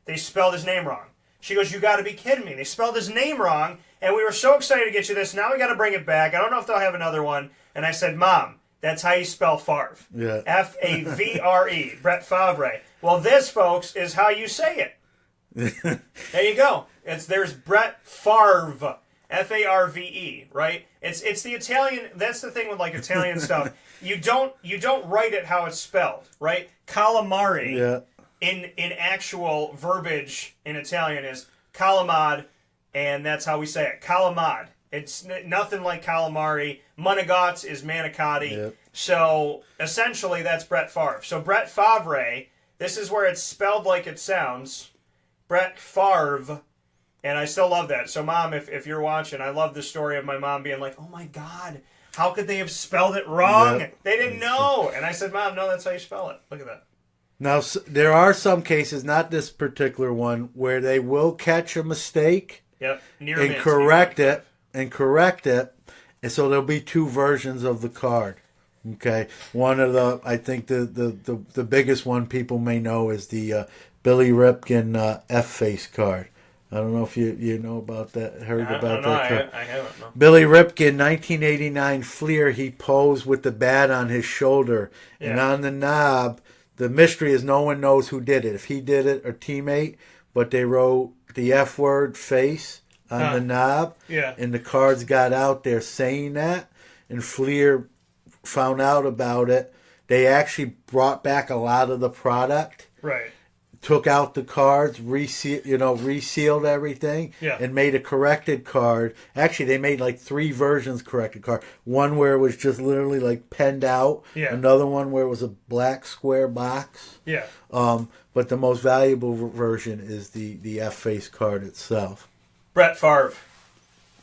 They spelled his name wrong. She goes, you got to be kidding me. They spelled his name wrong, and we were so excited to get you this. Now we got to bring it back. I don't know if they'll have another one. And I said, Mom, that's how you spell Favre. Yeah. F-A-V-R-E, Brett Favre. Well, this, folks, is how you say it. There you go. There's Brett Favre, F-A-R-V-E, right? It's the Italian. That's the thing with like Italian stuff. You don't write it how it's spelled, right? Calamari. Yeah. In actual verbiage in Italian is calamad, and that's how we say it. Calamad. It's nothing like calamari. Monogatz is manicotti. Yep. So essentially that's Brett Favre. So Brett Favre, this is where it's spelled like it sounds. Brett Favre. And I still love that. So Mom, if you're watching, I love the story of my mom being like, oh my God, how could they have spelled it wrong? Yep. They didn't know. And I said, Mom, no, that's how you spell it. Look at that. Now, there are some cases, not this particular one, where they will catch a mistake and correct it, and so there'll be two versions of the card. Okay, one of I think the biggest one people may know is the Billy Ripken F-Face card. I don't know if you know about that, heard about that card. I haven't. No. Billy Ripken, 1989 Fleer, he posed with the bat on his shoulder. Yeah. And on the knob, the mystery is no one knows who did it. If he did it or teammate, but they wrote the F word, face, on the knob. Yeah. And the cards got out there saying that. And Fleer found out about it. They actually brought back a lot of the product. Right. Took out the cards, resealed everything, and made a corrected card. Actually, they made like 3 versions corrected card. One where it was just literally like penned out. Yeah. Another one where it was a black square box. Yeah. But the most valuable version is the F-Face card itself. Brett Favre,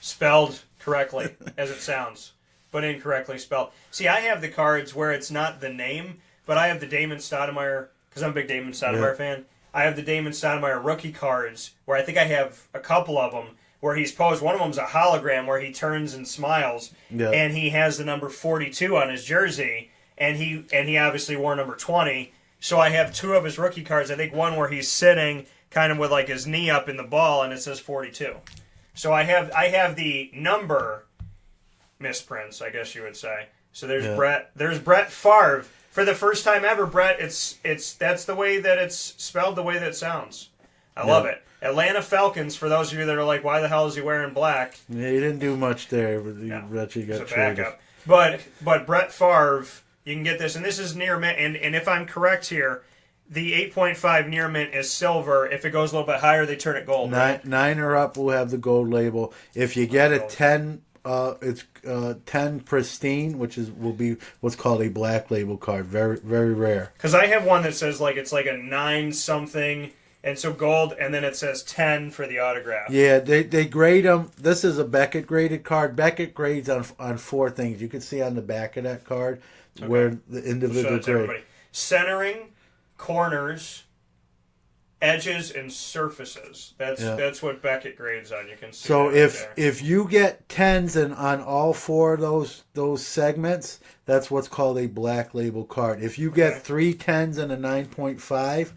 spelled correctly as it sounds, but incorrectly spelled. See, I have the cards where it's not the name, but I have the Damon Stoudemire, because I'm a big Damon Stoudemire fan. I have the Damon Stoudemire rookie cards where I think I have a couple of them where he's posed. One of them's a hologram where he turns and smiles, and he has the number 42 on his jersey, and he obviously wore number 20. So I have 2 of his rookie cards. I think one where he's sitting kind of with like his knee up in the ball, and it says 42. So I have the number misprints, I guess you would say. So there's Brett Favre. For the first time ever, Brett, that's the way that it's spelled, the way that it sounds. I love it. Atlanta Falcons, for those of you that are like, why the hell is he wearing black? Yeah, he didn't do much there, but he actually got traded. But Brett Favre, you can get this, and this is near mint, and if I'm correct here, the 8.5 near mint is silver. If it goes a little bit higher, they turn it gold. 9 or up will have the gold label. If you get a 10... it's 10 pristine, which will be what's called a black label card. Very, very rare. Because I have one that says it's like a 9 something, and so gold, and then it says 10 for the autograph. Yeah, they grade them. This is a Beckett graded card. Beckett grades on 4 things. You can see on the back of that card where the individual grade. Centering, corners, edges, and surfaces. That's what Beckett grades on. You can see. So if you get 10s and on all 4 of those segments, that's what's called a black label card. If you get 3 10s and a 9.5,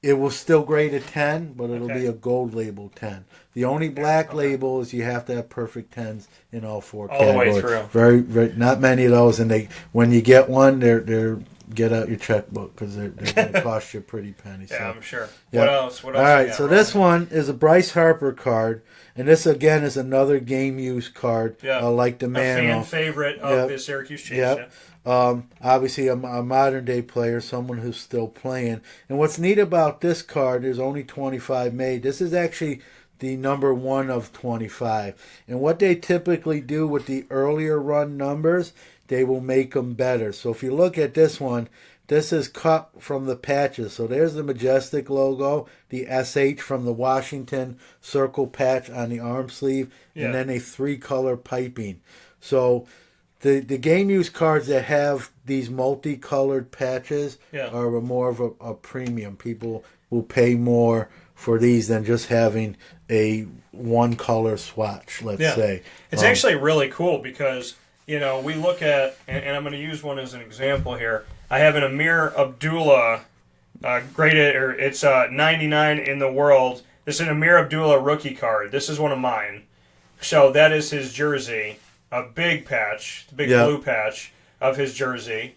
it will still grade a 10, but it'll be a gold label 10. The only black label is you have to have perfect 10s in all 4 categories. All the way through. Very, very, not many of those, and when you get one, they're get out your checkbook because they're going to cost you a pretty penny. Yeah, so, I'm sure. Yeah. What else? All right, so this one is a Bryce Harper card, and this again is another game use card, like the man. A fan favorite of the Syracuse Chiefs. Obviously, a modern day player, someone who's still playing. And what's neat about this card, there's only 25 made. This is actually the number 1 of 25. And what they typically do with the earlier run numbers, they will make them better. So if you look at this one, this is cut from the patches. So there's the Majestic logo, the SH from the Washington circle patch on the arm sleeve, and then a 3-color piping. So the game use cards that have these multicolored patches are more of a premium. People will pay more for these than just having a 1-color swatch, let's say. It's actually really cool because, we look at, and I'm going to use one as an example here. I have an Amir Abdullah graded, or it's 99 in the world. This is an Amir Abdullah rookie card. This is one of mine. So that is his jersey, a big patch, the big blue patch of his jersey.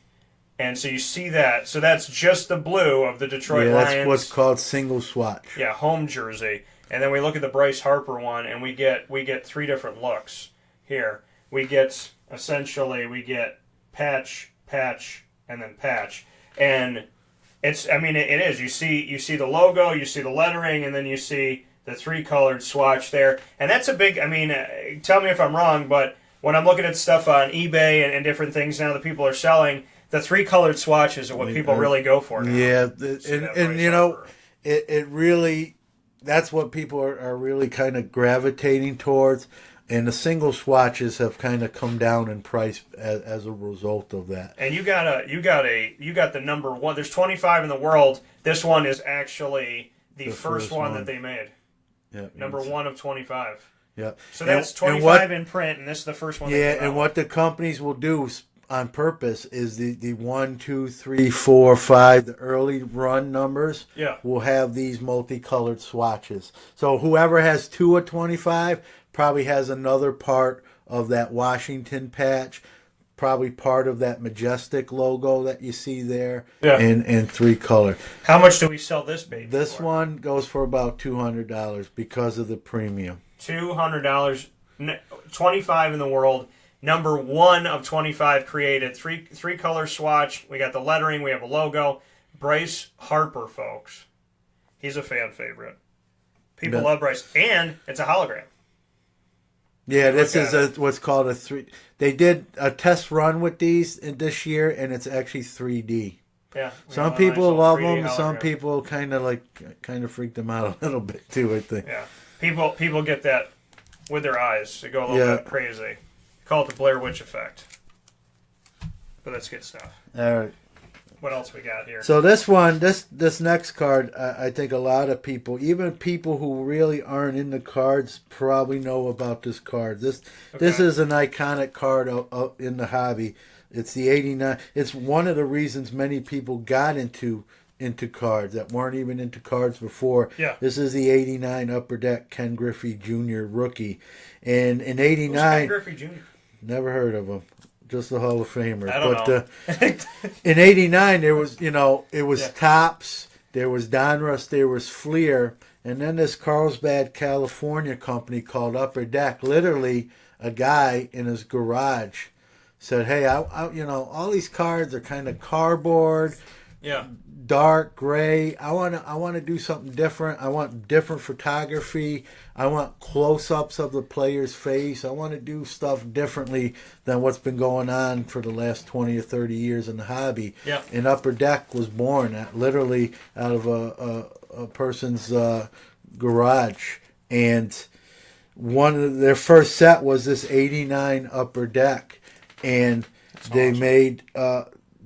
And so you see that. So that's just the blue of the Detroit Lions. That's what's called single swatch. Yeah, home jersey. And then we look at the Bryce Harper one, and we get 3 different looks here. We get patch, and then patch. And it is. You see the logo, you see the lettering, and then you see the 3-colored swatch there. And that's a big, tell me if I'm wrong, but when I'm looking at stuff on eBay and different things now that people are selling, the 3-colored swatches are what people really go for now. Yeah, it really, that's what people are really kind of gravitating towards. And the single swatches have kind of come down in price as a result of that. And you got the number 1. There's 25 in the world. This one is actually the first one that they made. Yeah, number 1 of 25. Yeah. So that's 25 in print, and this is the first one. Yeah, and what the companies will do on purpose is the 1, 2, 3, 4, 5, the early run numbers will have these multicolored swatches. So whoever has 2 of 25 probably has another part of that Washington patch, probably part of that Majestic logo that you see there, in 3 color. How much do we sell this baby This for? one goes for about $200 because of the premium. $200, 25 in the world. Number 1 of 25 created. Three color swatch. We got the lettering. We have a logo. Bryce Harper, folks. He's a fan favorite. People love Bryce. And it's a hologram. Yeah, this is what's called a 3. They did a test run with these this year, and it's actually 3D. Yeah. Some people love them. Some people kind of freak them out a little bit too, I think. Yeah. People get that with their eyes. They go a little bit crazy. Call it the Blair Witch effect. But that's good stuff. All right. What else we got here? So this one, this next card, I think a lot of people, even people who really aren't into cards, probably know about this card. This is an iconic card in the hobby. It's the 89. It's one of the reasons many people got into cards that weren't even into cards before. Yeah. This is the 89 Upper Deck Ken Griffey Jr. rookie. And in 89... Who's Ken Griffey Jr.? Never heard of him. Just a Hall of Famer. I don't know. In 89, there was, it was Topps, there was Donruss, there was Fleer, and then this Carlsbad, California company called Upper Deck. Literally, a guy in his garage said, hey, I all these cards are kind of cardboard, dark gray. I want to do something different. I want different photography. I want close-ups of the player's face. I want to do stuff differently than what's been going on for the last 20 or 30 years in the hobby. Yeah. And Upper Deck was born literally out of a person's garage. And one of their first set was this 89 Upper Deck. And they made...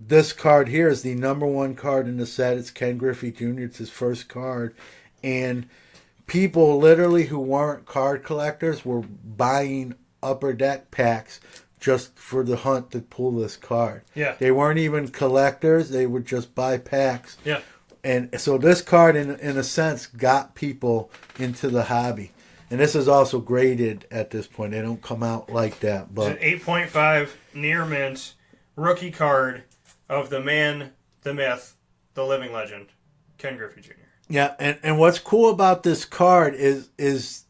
this card here is the number 1 card in the set. It's Ken Griffey Jr. It's his first card. And people literally who weren't card collectors were buying Upper Deck packs just for the hunt to pull this card. Yeah. They weren't even collectors. They would just buy packs. Yeah. And so this card, in a sense, got people into the hobby. And this is also graded at this point. They don't come out like that. But It's an 8.5 near mint rookie card of the man, the myth, the living legend, Ken Griffey Jr. Yeah, and what's cool about this card is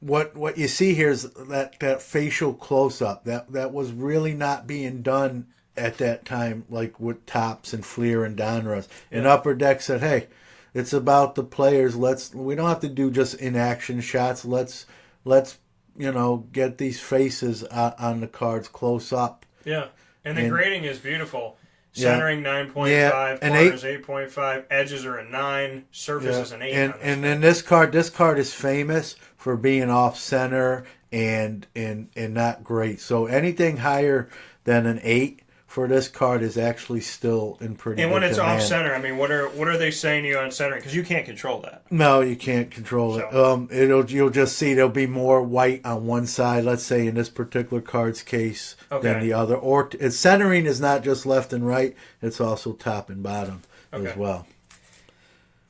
what you see here is that facial close-up. That was really not being done at that time, like with Topps and Fleer and Donruss. And Upper Deck said, hey, it's about the players. We don't have to do just in-action shots. Let's get these faces on the cards close up. Yeah, and the grading is beautiful. Centering 9.5, and corners 8.5, edges are a 9, surface is an 8. And then this card is famous for being off center and not great. So anything higher than an 8 for this card is actually still in pretty. And when good it's demand. off center, I mean, what are they saying to you on centering? Because you can't control that. No, you can't control it. You'll just see there'll be more white on one side. Let's say in this particular card's case than the other. Or centering is not just left and right; it's also top and bottom as well.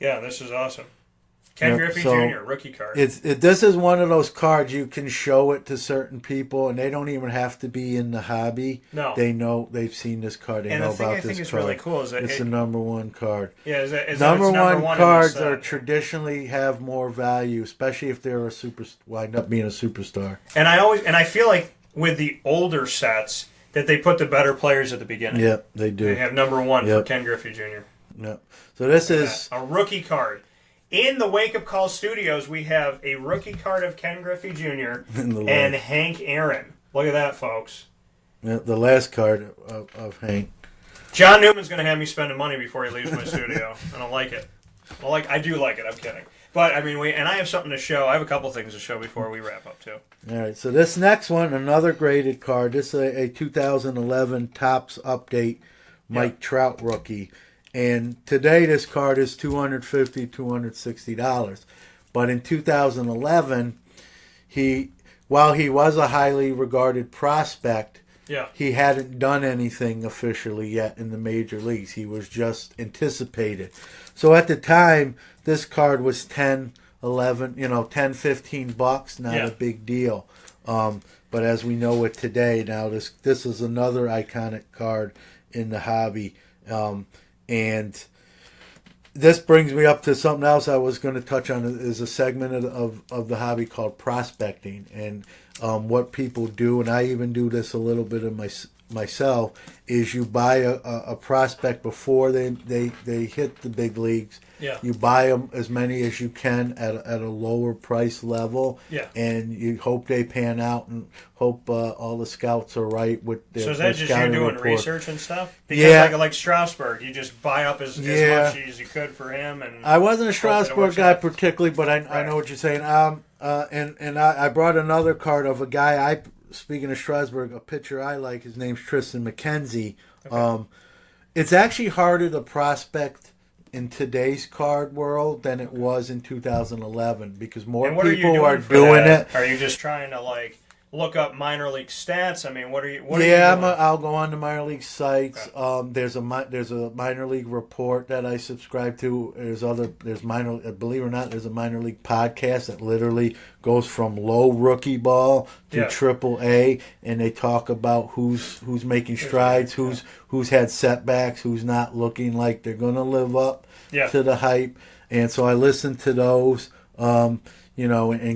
Yeah, this is awesome. Ken Griffey Jr., rookie card. This is one of those cards you can show it to certain people, and they don't even have to be in the hobby. No. They know, they've seen this card. They know about this card. And the thing I think is really cool is that it's the number 1 card. Yeah, is number that one cards are traditionally have more value, especially if they're wind up being a superstar. And I feel like with the older sets that they put the better players at the beginning. Yep, they do. They have number 1 for Ken Griffey Jr. Yep. So this is a rookie card. In the Wake Up Call studios, we have a rookie card of Ken Griffey Jr. and Hank Aaron. Look at that, folks. Yeah, the last card of Hank. John Newman's going to have me spending money before he leaves my studio. I don't like it. Well, I do like it. I'm kidding. But, I mean, I have something to show. I have a couple things to show before we wrap up, too. All right, so this next one, another graded card. This is a 2011 Topps Update Mike Trout rookie. And today this card is $250, $260. But in 2011, while he was a highly regarded prospect, Yeah. He hadn't done anything officially yet in the major leagues. He was just anticipated. So at the time, this card was 10, 11, $10, $15, not a big deal. But as we know it today, now this is another iconic card in the hobby. And this brings me up to something else I was going to touch on, is a segment of the hobby called prospecting, and what people do, and I even do this a little bit of myself, is you buy a prospect before they hit the big leagues. Yeah. You buy them as many as you can at a lower price level, and you hope they pan out and hope all the scouts are right with their. So is that just you doing research and stuff? Because like Strasburg, you just buy up as much as you could for him. And I wasn't a Strasburg guy particularly, but I know what you're saying. And I brought another card of a guy speaking of Strasburg, a pitcher I like. His name's Tristan McKenzie. Okay. It's actually harder to prospect in today's card world than it was in 2011 because more people are doing it. Are you just trying to look up minor league stats? I mean, what are you? I'll go on to minor league sites. Okay. There's a minor league report that I subscribe to. There's minor. Believe it or not, there's a minor league podcast that literally goes from low rookie ball to AAA, and they talk about who's making strides, who's had setbacks, who's not looking like they're going to live up to the hype. And so I listen to those, and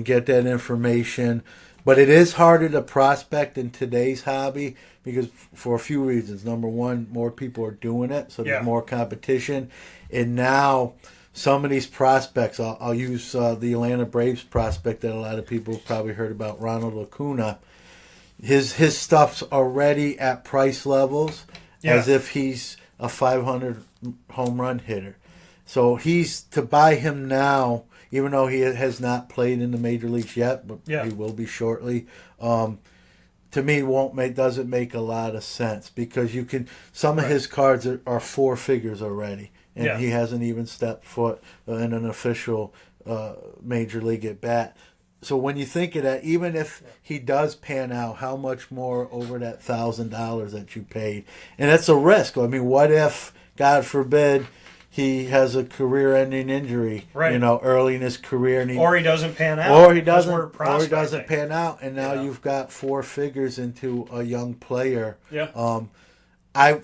get that information. But it is harder to prospect in today's hobby because for a few reasons. Number one, more people are doing it, so there's more competition. And now some of these prospects, I'll use the Atlanta Braves prospect that a lot of people have probably heard about, Ronald Acuna. His stuff's already at price levels as if he's a 500 home run hitter. So to buy him now, even though he has not played in the major leagues yet, but he will be shortly. To me, doesn't make a lot of sense because some of his cards are four figures already, and he hasn't even stepped foot in an official major league at bat. So when you think of that, even if he does pan out, how much more over that $1,000 that you paid, and that's a risk. I mean, what if, God forbid, he has a career-ending injury, early in his career, and or he doesn't pan out, or he doesn't pan out, and now you've got four figures into a young player. I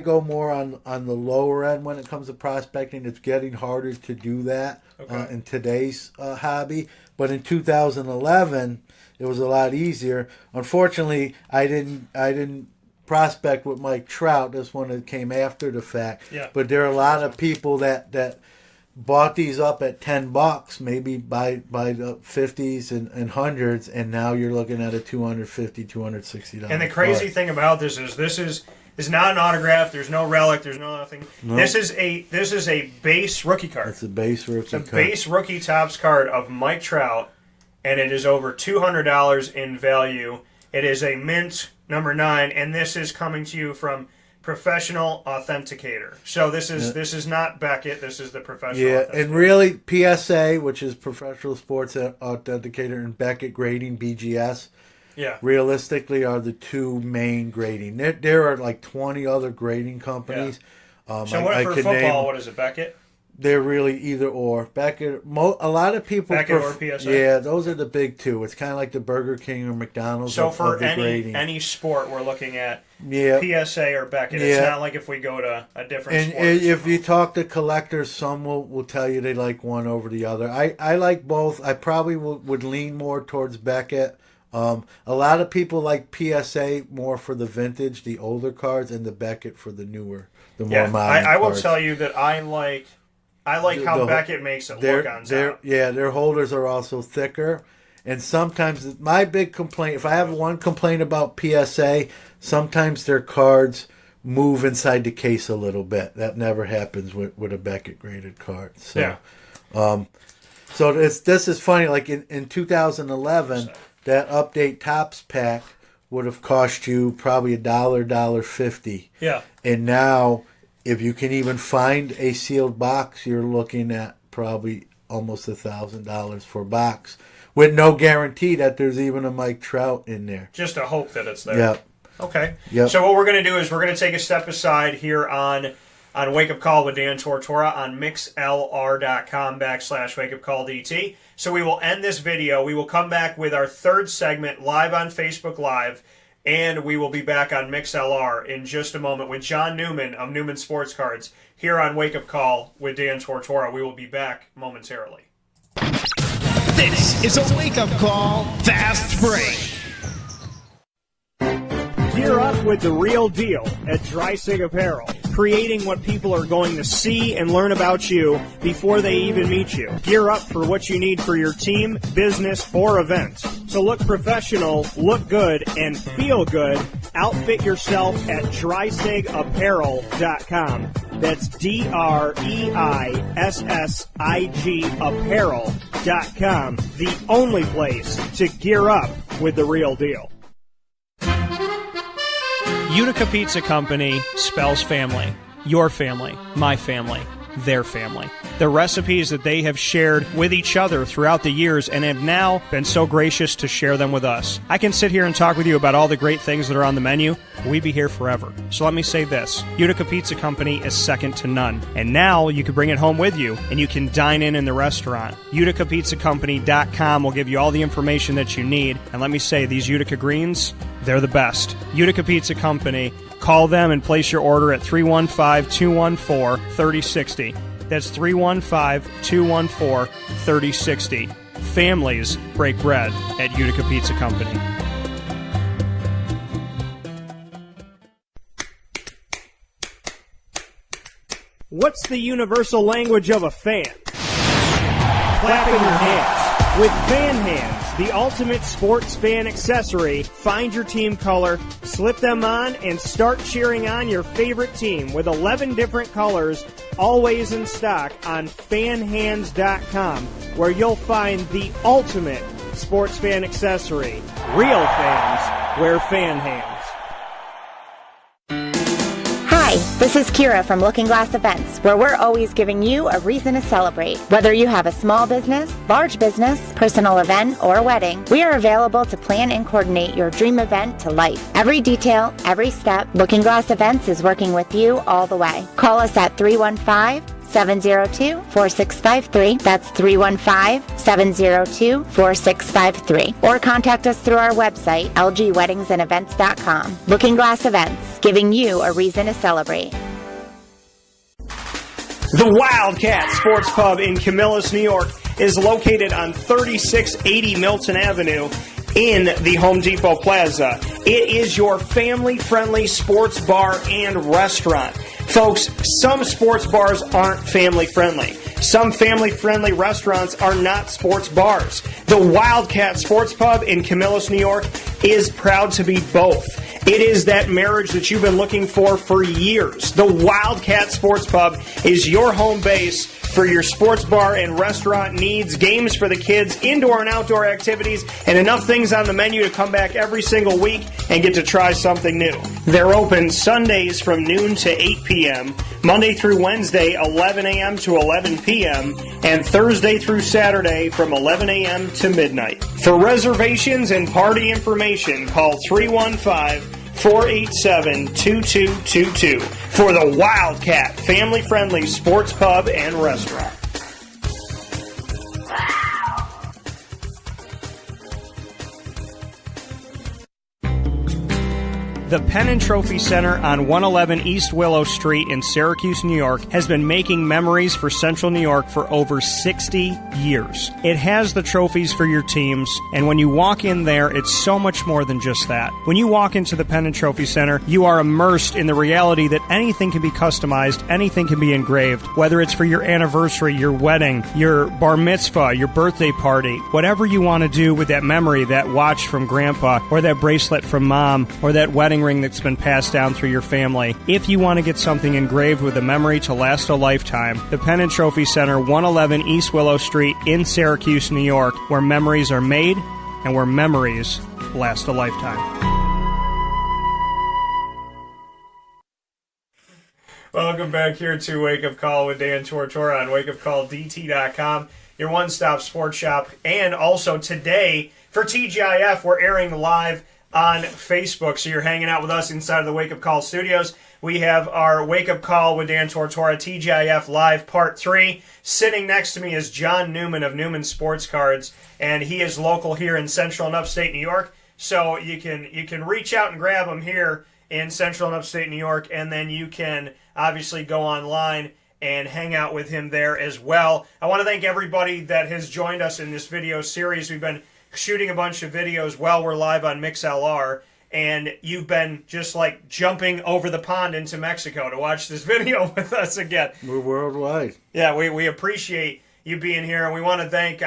go more on the lower end when it comes to prospecting. It's getting harder to do that in today's hobby, but in 2011 it was a lot easier. Unfortunately, I didn't prospect with Mike Trout. This one that came after the fact. But there are a lot of people that bought these up at $10, maybe by the 50s and hundreds, and now you're looking at a $250, $260. And the crazy thing about this is not an autograph. There's no relic. There's no nothing. Nope. This is a base rookie card. It's a base rookie card. It's a base rookie Topps card of Mike Trout, and it is over $200 in value. It is a mint number 9, and this is coming to you from Professional Authenticator. So this is not Beckett. This is the Professional Authenticator. And really, PSA, which is Professional Sports Authenticator, and Beckett Grading, BGS, realistically are the two main grading. There are like 20 other grading companies. So for football, what is it, Beckett? They're really either or. Beckett, a lot of people Beckett or PSA. Yeah, those are the big two. It's kind of like the Burger King or McDonald's. So for any sport, we're looking at PSA or Beckett. It's not like if we go to a different sport. And if you talk to collectors, some will tell you they like one over the other. I like both. I probably would lean more towards Beckett. A lot of people like PSA more for the vintage, the older cards, and the Beckett for the newer, the more modern I will tell you that I like how Beckett makes it look on top. Their holders are also thicker. And sometimes, my big complaint, if I have one complaint about PSA, sometimes their cards move inside the case a little bit. That never happens with a Beckett graded card. So, this is funny. Like in 2011, that Update Topps pack would have cost you probably $1.50. Yeah. And now, if you can even find a sealed box, you're looking at probably almost $1,000 for a box, with no guarantee that there's even a Mike Trout in there. Just a hope that it's there. Yep. Okay. Yep. So what we're going to do is we're going to take a step aside here on Wake Up Call with Dan Tortora on mixlr.com/wakeupcalldt. So we will end this video. We will come back with our third segment live on Facebook Live, and we will be back on MixLR in just a moment with John Newman of Newman Sportscards here on Wake Up Call with Dan Tortora. We will be back momentarily. This is a wake-up call fast break. Gear up with the real deal at Dry Sig Apparel, creating what people are going to see and learn about you before they even meet you. Gear up for what you need for your team, business, or event. To look professional, look good, and feel good, outfit yourself at DrySigApparel.com. That's DREISSIG Apparel.com. The only place to gear up with the real deal. Utica Pizza Company spells family. Your family, my family, their family. The recipes that they have shared with each other throughout the years and have now been so gracious to share them with us. I can sit here and talk with you about all the great things that are on the menu, but we'd be here forever. So let me say this. Utica Pizza Company is second to none. And now you can bring it home with you and you can dine in the restaurant. UticaPizzaCompany.com will give you all the information that you need. And let me say, these Utica greens, they're the best. Utica Pizza Company. Call them and place your order at 315-214-3060. That's 315-214-3060. Families break bread at Utica Pizza Company. What's the universal language of a fan? Clapping your hands. With Fan Hands, the ultimate sports fan accessory, find your team color, slip them on, and start cheering on your favorite team with 11 different colors, always in stock on fanhands.com, where you'll find the ultimate sports fan accessory. Real fans wear Fan Hands. Hi, this is Kira from Looking Glass Events, where we're always giving you a reason to celebrate. Whether you have a small business, large business, personal event, or wedding, we are available to plan and coordinate your dream event to life. Every detail, every step, Looking Glass Events is working with you all the way. Call us at 315-702-4653. That's 315-702-4653. Or contact us through our website, lgweddingsandevents.com. Looking Glass Events, giving you a reason to celebrate. The Wildcat Sports Pub in Camillus, New York is located on 3680 Milton Avenue in the Home Depot Plaza. It is your family-friendly sports bar and restaurant. Folks, some sports bars aren't family-friendly. Some family-friendly restaurants are not sports bars. The Wildcat Sports Pub in Camillus, New York is proud to be both. It is that marriage that you've been looking for years. The Wildcat Sports Pub is your home base for your sports bar and restaurant needs, games for the kids, indoor and outdoor activities, and enough things on the menu to come back every single week and get to try something new. They're open Sundays from noon to 8 p.m., Monday through Wednesday, 11 a.m. to 11 p.m., and Thursday through Saturday from 11 a.m. to midnight. For reservations and party information, call 315-487-2222 for the Wildcat family-friendly sports pub and restaurant. The Pen and Trophy Center on 111 East Willow Street in Syracuse, New York has been making memories for Central New York for over 60 years. It has the trophies for your teams, and when you walk in there, it's so much more than just that. When you walk into the Pen and Trophy Center, you are immersed in the reality that anything can be customized, anything can be engraved, whether it's for your anniversary, your wedding, your bar mitzvah, your birthday party, whatever you want to do with that memory, that watch from grandpa, or that bracelet from mom, or that wedding ring that's been passed down through your family. If you want to get something engraved with a memory to last a lifetime, the Pen and Trophy Center, 111 East Willow Street in Syracuse, New York, where memories are made and where memories last a lifetime. Welcome back here to Wake Up Call with Dan Tortora on wakeupcalldt.com. your one-stop sports shop. And also today, for TGIF, we're airing live on Facebook, so you're hanging out with us inside of the Wake Up Call studios. We have our Wake Up Call with Dan Tortora, TGIF Live Part 3. Sitting next to me is John Newman of Newman Sports Cards, and he is local here in Central and Upstate New York. So you can reach out and grab him here in Central and Upstate New York, and then you can obviously go online and hang out with him there as well. I want to thank everybody that has joined us in this video series. We've been shooting a bunch of videos while we're live on MixLR, and you've been just like jumping over the pond into Mexico to watch this video with us again. We're worldwide. Yeah, we appreciate you being here, and I want to thank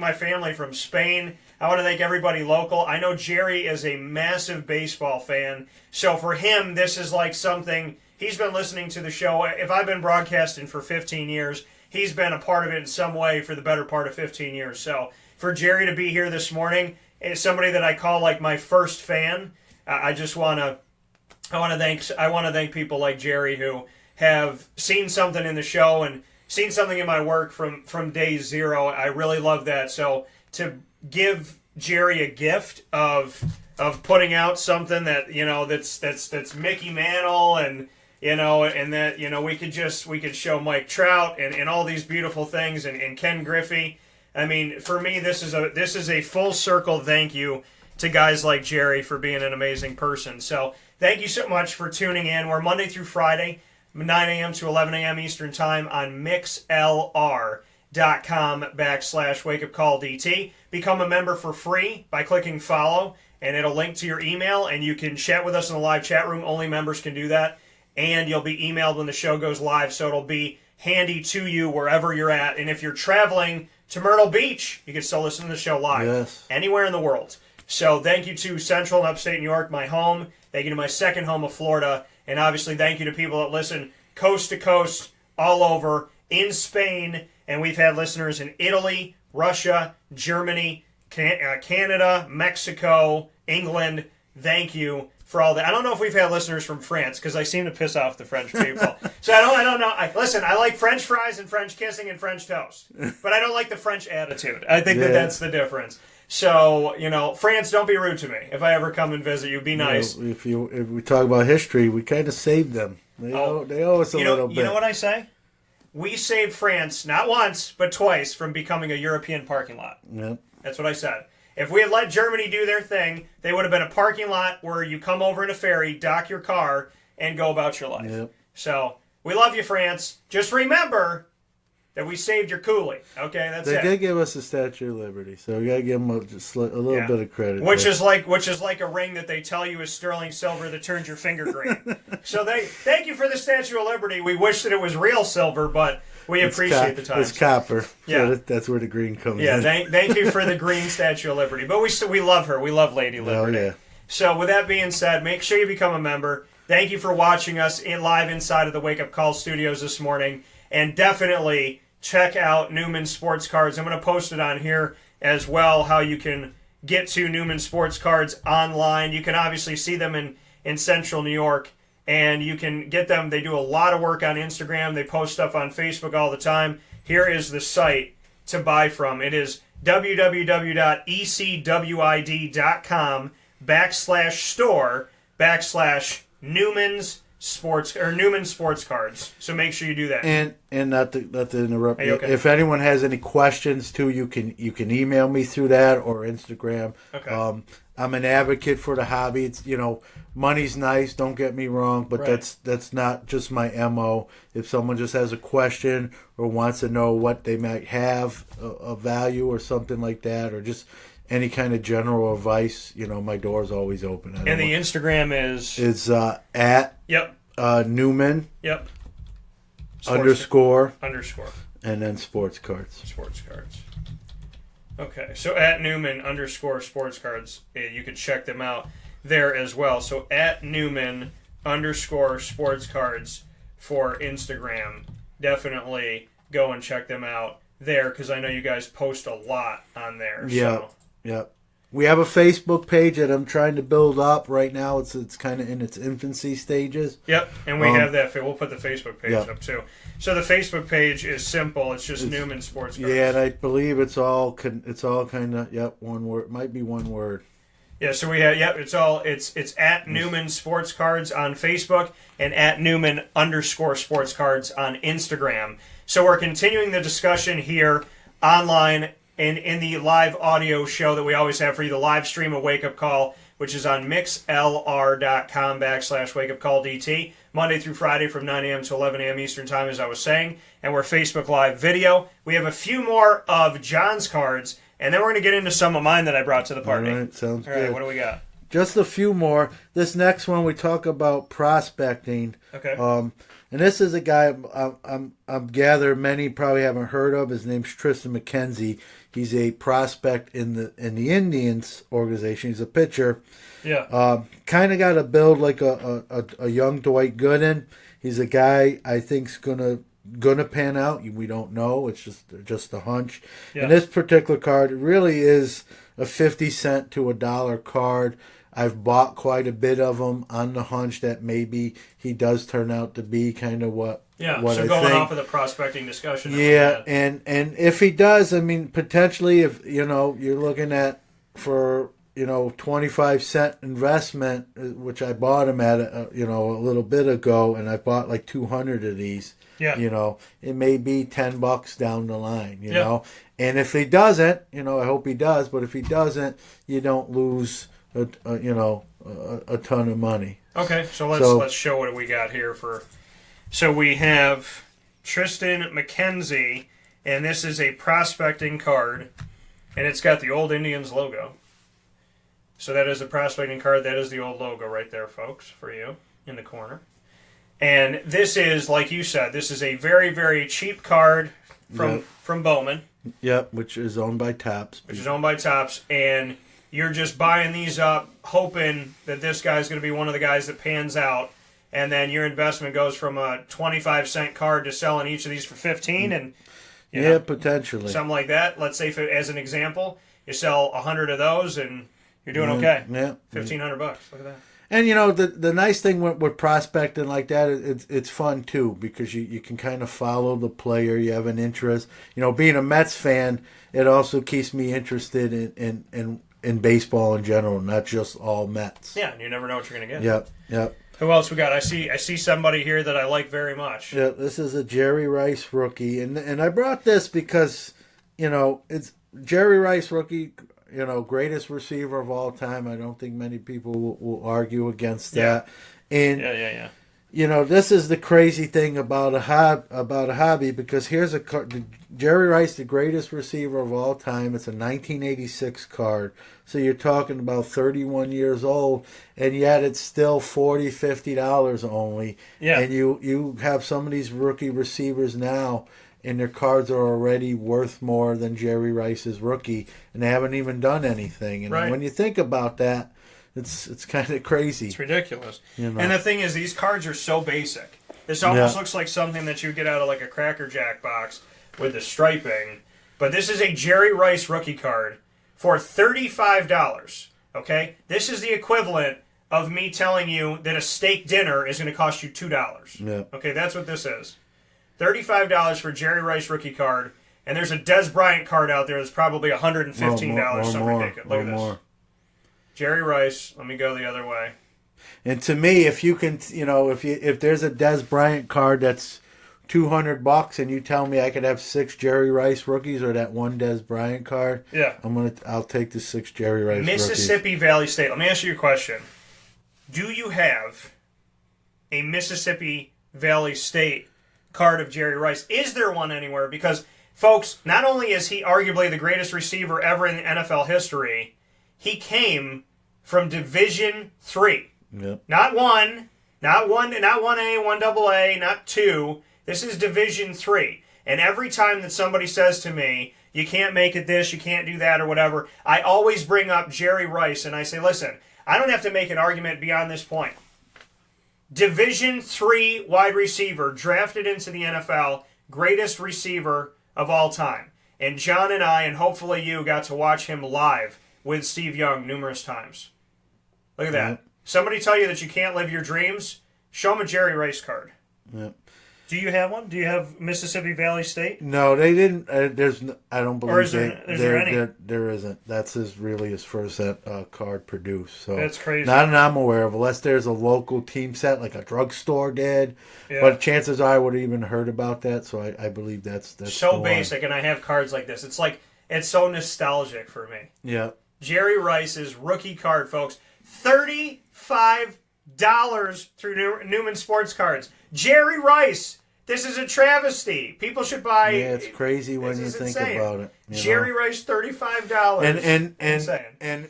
my family from Spain. I want to thank everybody local. I know Jerry is a massive baseball fan, so for him, this is like something, he's been listening to the show. If I've been broadcasting for 15 years, he's been a part of it in some way for the better part of 15 years. So for Jerry to be here this morning is somebody that I call like my first fan. I want to thank people like Jerry who have seen something in the show and seen something in my work from day zero. I really love that. So to give Jerry a gift of putting out something that that's Mickey Mantle and and that we could show Mike Trout and all these beautiful things and Ken Griffey. I mean, for me, this is a full circle thank you to guys like Jerry for being an amazing person. So thank you so much for tuning in. We're Monday through Friday, 9 a.m. to 11 a.m. Eastern Time on mixlr.com/wakeupcalldt. Become a member for free by clicking follow, and it'll link to your email, and you can chat with us in the live chat room. Only members can do that, and you'll be emailed when the show goes live, so it'll be handy to you wherever you're at. And if you're traveling to Myrtle Beach, you can still listen to the show live anywhere in the world. So thank you to Central and Upstate New York, my home. Thank you to my second home of Florida. And obviously thank you to people that listen coast to coast, all over, in Spain. And we've had listeners in Italy, Russia, Germany, Canada, Mexico, England. Thank you for all that. I don't know if we've had listeners from France, because I seem to piss off the French people. So I don't know. Listen, I like French fries and French kissing and French toast. But I don't like the French attitude. I think that's the difference. So, France, don't be rude to me. If I ever come and visit you, be nice. If we talk about history, we kind of saved them. They owe us a little bit. You know what I say? We saved France, not once, but twice, from becoming a European parking lot. Yep. That's what I said. If we had let Germany do their thing, they would have been a parking lot where you come over in a ferry, dock your car, and go about your life. Yep. So, we love you, France. Just remember that we saved your coolie. Okay, that's it. They did give us the Statue of Liberty, so we got to give them just a little bit of credit. Which is like a ring that they tell you is sterling silver that turns your finger green. So thank you for the Statue of Liberty. We wish that it was real silver, but we appreciate the time. It's copper. Yeah, so that's where the green comes in. Yeah, thank you for the green Statue of Liberty. But we love her. We love Lady Liberty. Oh, yeah. So with that being said, make sure you become a member. Thank you for watching us live inside of the Wake Up Call studios this morning. And definitely check out Newman Sports Cards. I'm going to post it on here as well, how you can get to Newman Sports Cards online. You can obviously see them in Central New York, and you can get them. They do a lot of work on Instagram. They post stuff on Facebook all the time. Here is the site to buy from. It is www.ecwid.com/store/Newman Sports Cards. So make sure you do that. And not to interrupt you. Okay? If anyone has any questions too, you can email me through that or Instagram. Okay. I'm an advocate for the hobby. It's money's nice, don't get me wrong, but Right. that's not just my MO. If someone just has a question or wants to know what they might have a value or something like that, or just any kind of general advice, my door's always open. And the Instagram is at Newman underscore and then sports cards. Okay, so at Newman _ sports cards, you can check them out there as well. So at Newman _ sports cards for Instagram, definitely go and check them out there, because I know you guys post a lot on there. Yeah. Yep. We have a Facebook page that I'm trying to build up right now. It's kind of in its infancy stages. Yep, and we have that. We'll put the Facebook page up too. So the Facebook page is simple. It's just Newman Sports Cards. Yeah, and I believe it's all kind of one word. Might be one word. Yeah, so we have it's at Newman Sports Cards on Facebook and at Newman_Sports Cards on Instagram. So we're continuing the discussion here online and in the live audio show that we always have for you, the live stream of Wake Up Call, which is on mixlr.com/wakeupcalldt, Monday through Friday from 9 a.m. to 11 a.m. Eastern Time, as I was saying. And we're Facebook Live video. We have a few more of John's cards, and then we're going to get into some of mine that I brought to the party. All right, sounds good. All right, what do we got? Just a few more. This next one, we talk about prospecting. Okay. And this is a guy I'm gather many probably haven't heard of. His name's Tristan McKenzie. He's a prospect in the Indians organization. He's a pitcher. Yeah. Kind of got a build like a young Dwight Gooden. He's a guy I think's gonna pan out. We don't know. It's just a hunch. Yeah. And this particular card really is a 50-cent to $1 card. I've bought quite a bit of them on the hunch that maybe he does turn out to be kind of what so I going think. off of the prospecting discussion. Yeah, and if he does, I mean, potentially, if you're looking at for 25-cent investment, which I bought him at a little bit ago, and I bought like 200 of these. Yeah. It may be $10 down the line. You know, and if he doesn't, I hope he does, but if he doesn't, you don't lose a ton of money. Okay, so let's show what we got here for. So we have Tristan McKenzie, and this is a prospecting card, and it's got the old Indians logo. So that is a prospecting card. That is the old logo right there, folks, for you in the corner. And this is, like you said, this is a very, very cheap card from Bowman. Yep, which is owned by Topps. And you're just buying these up, hoping that this guy's going to be one of the guys that pans out, and then your investment goes from a 25-cent card to selling each of these for 15, and potentially something like that. Let's say, as an example, you sell 100 of those, and you're doing okay. Yeah, $1,500. Look at that. And the nice thing with prospecting like that, it's fun too, because you can kind of follow the player. You have an interest. Being a Mets fan, it also keeps me interested in baseball in general, not just all Mets. Yeah, and you never know what you're going to get. Yep. Who else we got? I see somebody here that I like very much. Yeah, this is a Jerry Rice rookie, and I brought this because it's Jerry Rice rookie. Greatest receiver of all time. I don't think many people will argue against that. And this is the crazy thing about a hobby, because here's a card. Jerry Rice, the greatest receiver of all time. It's a 1986 card. So you're talking about 31 years old, and yet it's still $40, $50 only. Yeah. And you have some of these rookie receivers now, and their cards are already worth more than Jerry Rice's rookie, and they haven't even done anything. And when you think about that, it's kind of crazy. It's ridiculous. And the thing is, these cards are so basic. This almost looks like something that you get out of like a Cracker Jack box with the striping. But this is a Jerry Rice rookie card for $35. Okay? This is the equivalent of me telling you that a steak dinner is going to cost you $2. Yeah. Okay, that's what this is. $35 for Jerry Rice rookie card, and there's a Des Bryant card out there that's probably $115. Something ridiculous. Look at this. Jerry Rice. Let me go the other way. And to me, if you can, if there's a Des Bryant card that's $200, and you tell me I could have 6 Jerry Rice rookies or that one Des Bryant card, I'll take the 6 Jerry Rice Mississippi rookies. Valley State. Let me ask you a question. Do you have a Mississippi Valley State card of Jerry Rice? Is there one anywhere? Because, folks, not only is he arguably the greatest receiver ever in NFL history, he came from Division III. Yep. Not 1A, not 1AA, not 2. This is Division III. And every time that somebody says to me, you can't make it this, you can't do that, or whatever, I always bring up Jerry Rice, and I say, listen, I don't have to make an argument beyond this point. Division III wide receiver, drafted into the NFL, greatest receiver of all time. And John and I, and hopefully you, got to watch him live with Steve Young numerous times. Look at that. Somebody tell you that you can't live your dreams, show them a Jerry Rice card. Yep. Do you have one? Do you have Mississippi Valley State? No, they didn't. I don't believe. Or is there any? There isn't. That's really his first card produced. So that's crazy. Not that I'm aware of, unless there's a local team set like a drugstore did. Yeah. But chances are I would have even heard about that. So I believe that's so basic. And I have cards like this. It's so nostalgic for me. Yeah. Jerry Rice's rookie card, folks. $35 through Newman Sports Cards. Jerry Rice. This is a travesty. People should buy. Yeah, it's crazy when you think about it. Jerry Rice, $35. And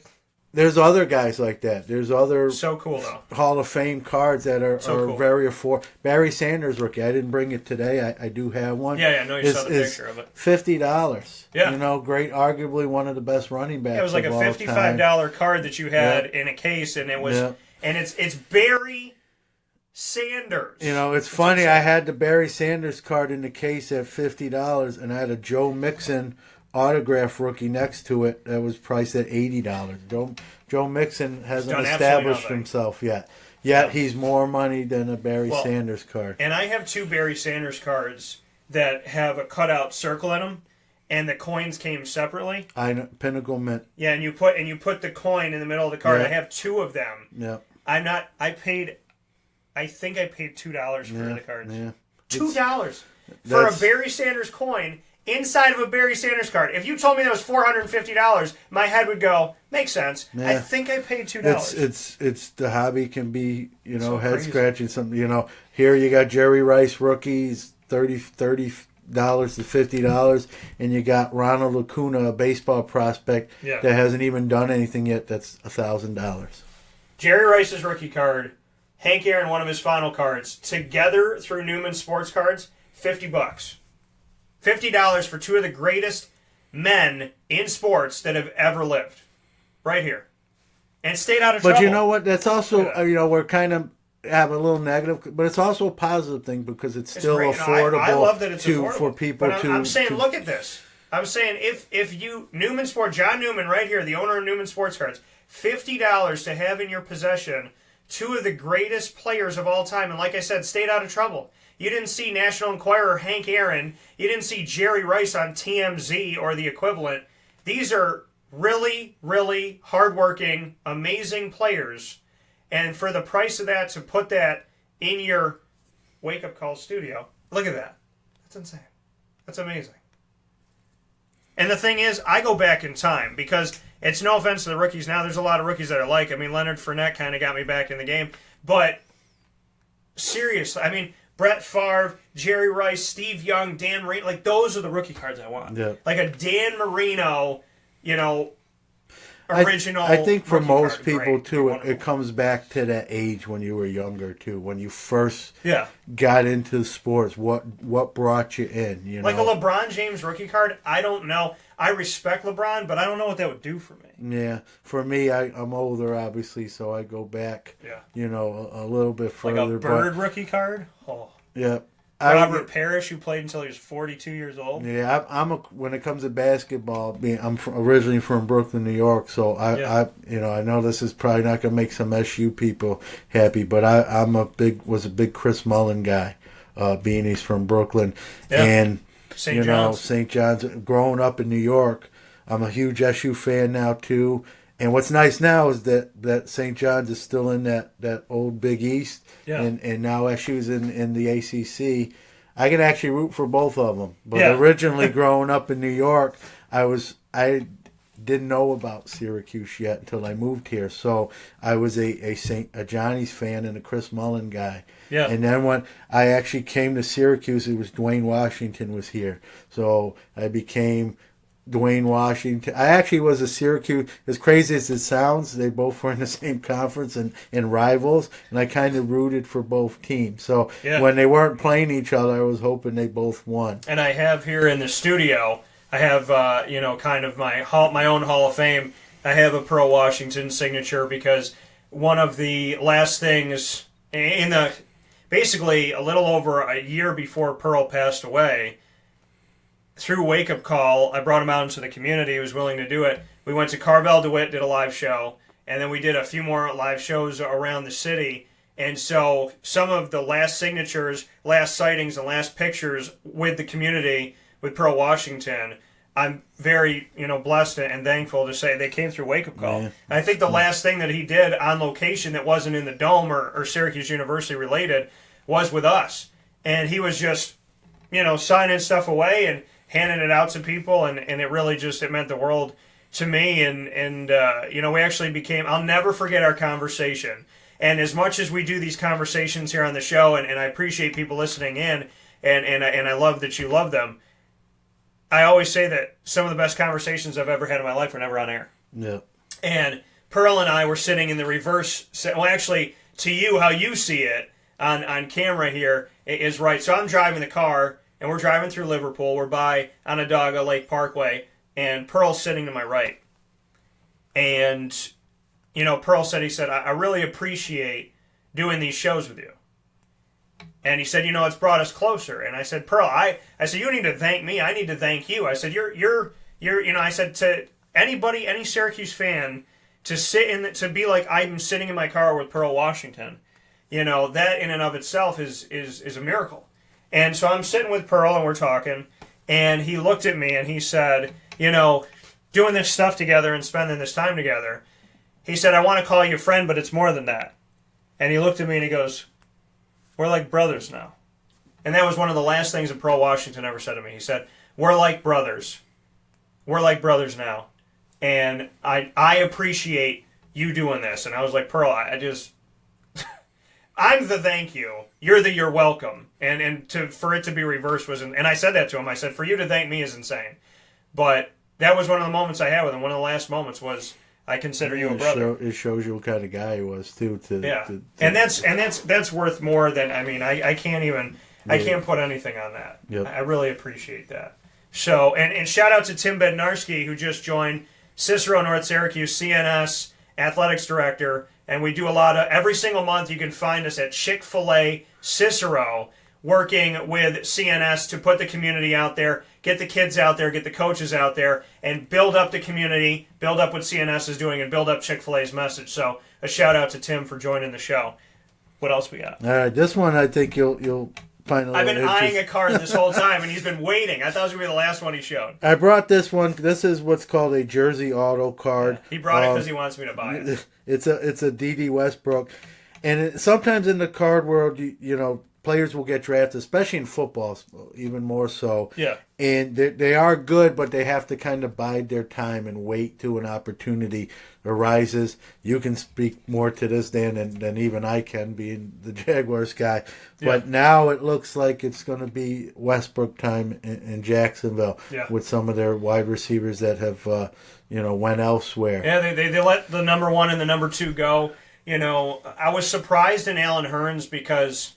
there's other guys like that. There's other so cool though Hall of Fame cards that are cool. very affordable. Barry Sanders rookie. I didn't bring it today. I do have one. Yeah, I know you saw the picture of it. $50. Yeah, great. Arguably one of the best running backs. It was like a $55 card that you had in a case, and it was, and it's Barry Sanders. It's funny. I had the Barry Sanders card in the case at $50, and I had a Joe Mixon autograph rookie next to it that was priced at $80. Joe Mixon hasn't established himself yet. Yet he's more money than a Barry Sanders card. And I have two Barry Sanders cards that have a cutout circle in them, and the coins came separately. I know, Pinnacle Mint. Yeah, and you put the coin in the middle of the card. Yeah. I have two of them. Yeah. I think I paid $2 for the cards. Yeah. $2 for a Barry Sanders coin inside of a Barry Sanders card. If you told me that was $450, my head would go, makes sense. Yeah. I think I paid $2. It's the hobby can be, so head scratching something. Here you got Jerry Rice rookies, $30 to $50, and you got Ronald Acuna, a baseball prospect that hasn't even done anything yet. That's $1,000. Jerry Rice's rookie card. Hank Aaron, one of his final cards, together through Newman Sports Cards, $50. $50 for two of the greatest men in sports that have ever lived. Right here. And stayed out of trouble. But you know what? That's also, we're kind of have a little negative, but it's also a positive thing because it's still affordable. I love that it's affordable. For people but I'm saying, look at this. I'm saying if you, John Newman right here, the owner of Newman Sports Cards, $50 to have in your possession two of the greatest players of all time, and like I said, stayed out of trouble. You didn't see National Enquirer Hank Aaron. You didn't see Jerry Rice on TMZ or the equivalent. These are really, really hardworking, amazing players. And for the price of that, to put that in your wake-up call studio, look at that. That's insane. That's amazing. And the thing is, I go back in time because it's no offense to the rookies now. There's a lot of rookies that I like. I mean, Leonard Fournette kind of got me back in the game. But seriously, Brett Favre, Jerry Rice, Steve Young, Dan Marino, those are the rookie cards I want. Yeah. Like a Dan Marino, original. I think for most people, too, it comes back to that age when you were younger, too. When you first got into sports, what brought you in, Like a LeBron James rookie card, I don't know. I respect LeBron, but I don't know what that would do for me. Yeah. For me, I'm older, obviously, so I go back, a little bit further. Like a Bird rookie card? Oh. Yeah. Robert Parrish, who played until he was 42 years old. Yeah, when it comes to basketball, I'm originally from Brooklyn, New York, so I know this is probably not going to make some SU people happy, but was a big Chris Mullin guy, being he's from Brooklyn, and St. John's. St. John's. Growing up in New York, I'm a huge SU fan now too. And what's nice now is that St. John's is still in that old Big East, and now SU's in the ACC. I can actually root for both of them. But originally, growing up in New York, I didn't know about Syracuse yet until I moved here. So I was a Johnny's fan and a Chris Mullin guy. Yeah. And then when I actually came to Syracuse, it was Dwayne Washington was here. So I became Dwayne Washington. I actually was a Syracuse, as crazy as it sounds, they both were in the same conference and rivals, and I kind of rooted for both teams. So when they weren't playing each other, I was hoping they both won. And I have here in the studio, I have, kind of my own Hall of Fame. I have a Pearl Washington signature because one of the last things basically a little over a year before Pearl passed away, through Wake Up Call, I brought him out into the community. He was willing to do it. We went to Carvel DeWitt, did a live show, and then we did a few more live shows around the city. And so some of the last signatures, last sightings, and last pictures with the community, with Pearl Washington, I'm very, blessed and thankful to say they came through Wake Up Call. Yeah. And I think the last thing that he did on location that wasn't in the Dome or Syracuse University related was with us. And he was just, signing stuff away and handing it out to people, and it really just, it meant the world to me. And we actually became, I'll never forget our conversation. And as much as we do these conversations here on the show, and I appreciate people listening in, and I love that you love them, I always say that some of the best conversations I've ever had in my life were never on air. Yeah. And Pearl and I were sitting in the reverse, well, actually, to you, how you see it on camera here is right. So I'm driving the car, and we're driving through Liverpool. We're by Onondaga Lake Parkway, and Pearl's sitting to my right. And, Pearl said, I really appreciate doing these shows with you. And he said, it's brought us closer. And I said, Pearl, I said, you need to thank me. I need to thank you. I said, you're I said to anybody, any Syracuse fan, to be like I'm sitting in my car with Pearl Washington, that in and of itself is a miracle. And so I'm sitting with Pearl and we're talking, and he looked at me and he said, doing this stuff together and spending this time together, he said, I want to call you a friend, but it's more than that. And he looked at me and he goes, we're like brothers now. And that was one of the last things that Pearl Washington ever said to me. He said, we're like brothers. We're like brothers now. And I appreciate you doing this. And I was like, Pearl, I'm the thank you. You're the you're welcome. And for it to be reversed wasn't. And I said that to him. I said, for you to thank me is insane. But that was one of the moments I had with him. One of the last moments was, I consider you a brother. It shows you what kind of guy he was too. And that's worth more than I can't even I can't put anything on that. Yep. I really appreciate that. So and shout out to Tim Bednarski, who just joined Cicero North Syracuse CNS athletics director, and we do a lot of every single month. You can find us at Chick-fil-A Cicero, working with CNS to put the community out there, get the kids out there, get the coaches out there, and build up the community, build up what CNS is doing, and build up Chick-fil-A's message. So a shout-out to Tim for joining the show. What else we got? All right, this one I think you'll find a little I've been eyeing a card this whole time, and he's been waiting. I thought it was going to be the last one he showed. I brought this one. This is what's called a Jersey Auto card. He brought it because he wants me to buy it. It's a D.D. Westbrook. And sometimes in the card world, players will get drafted, especially in football, even more so. Yeah. And they are good, but they have to kind of bide their time and wait till an opportunity arises. You can speak more to this, Dan, than even I can, being the Jaguars guy. But now it looks like it's going to be Westbrook time in Jacksonville with some of their wide receivers that have, went elsewhere. Yeah, they let the number 1 and the number 2 go. I was surprised in Allen Hurns because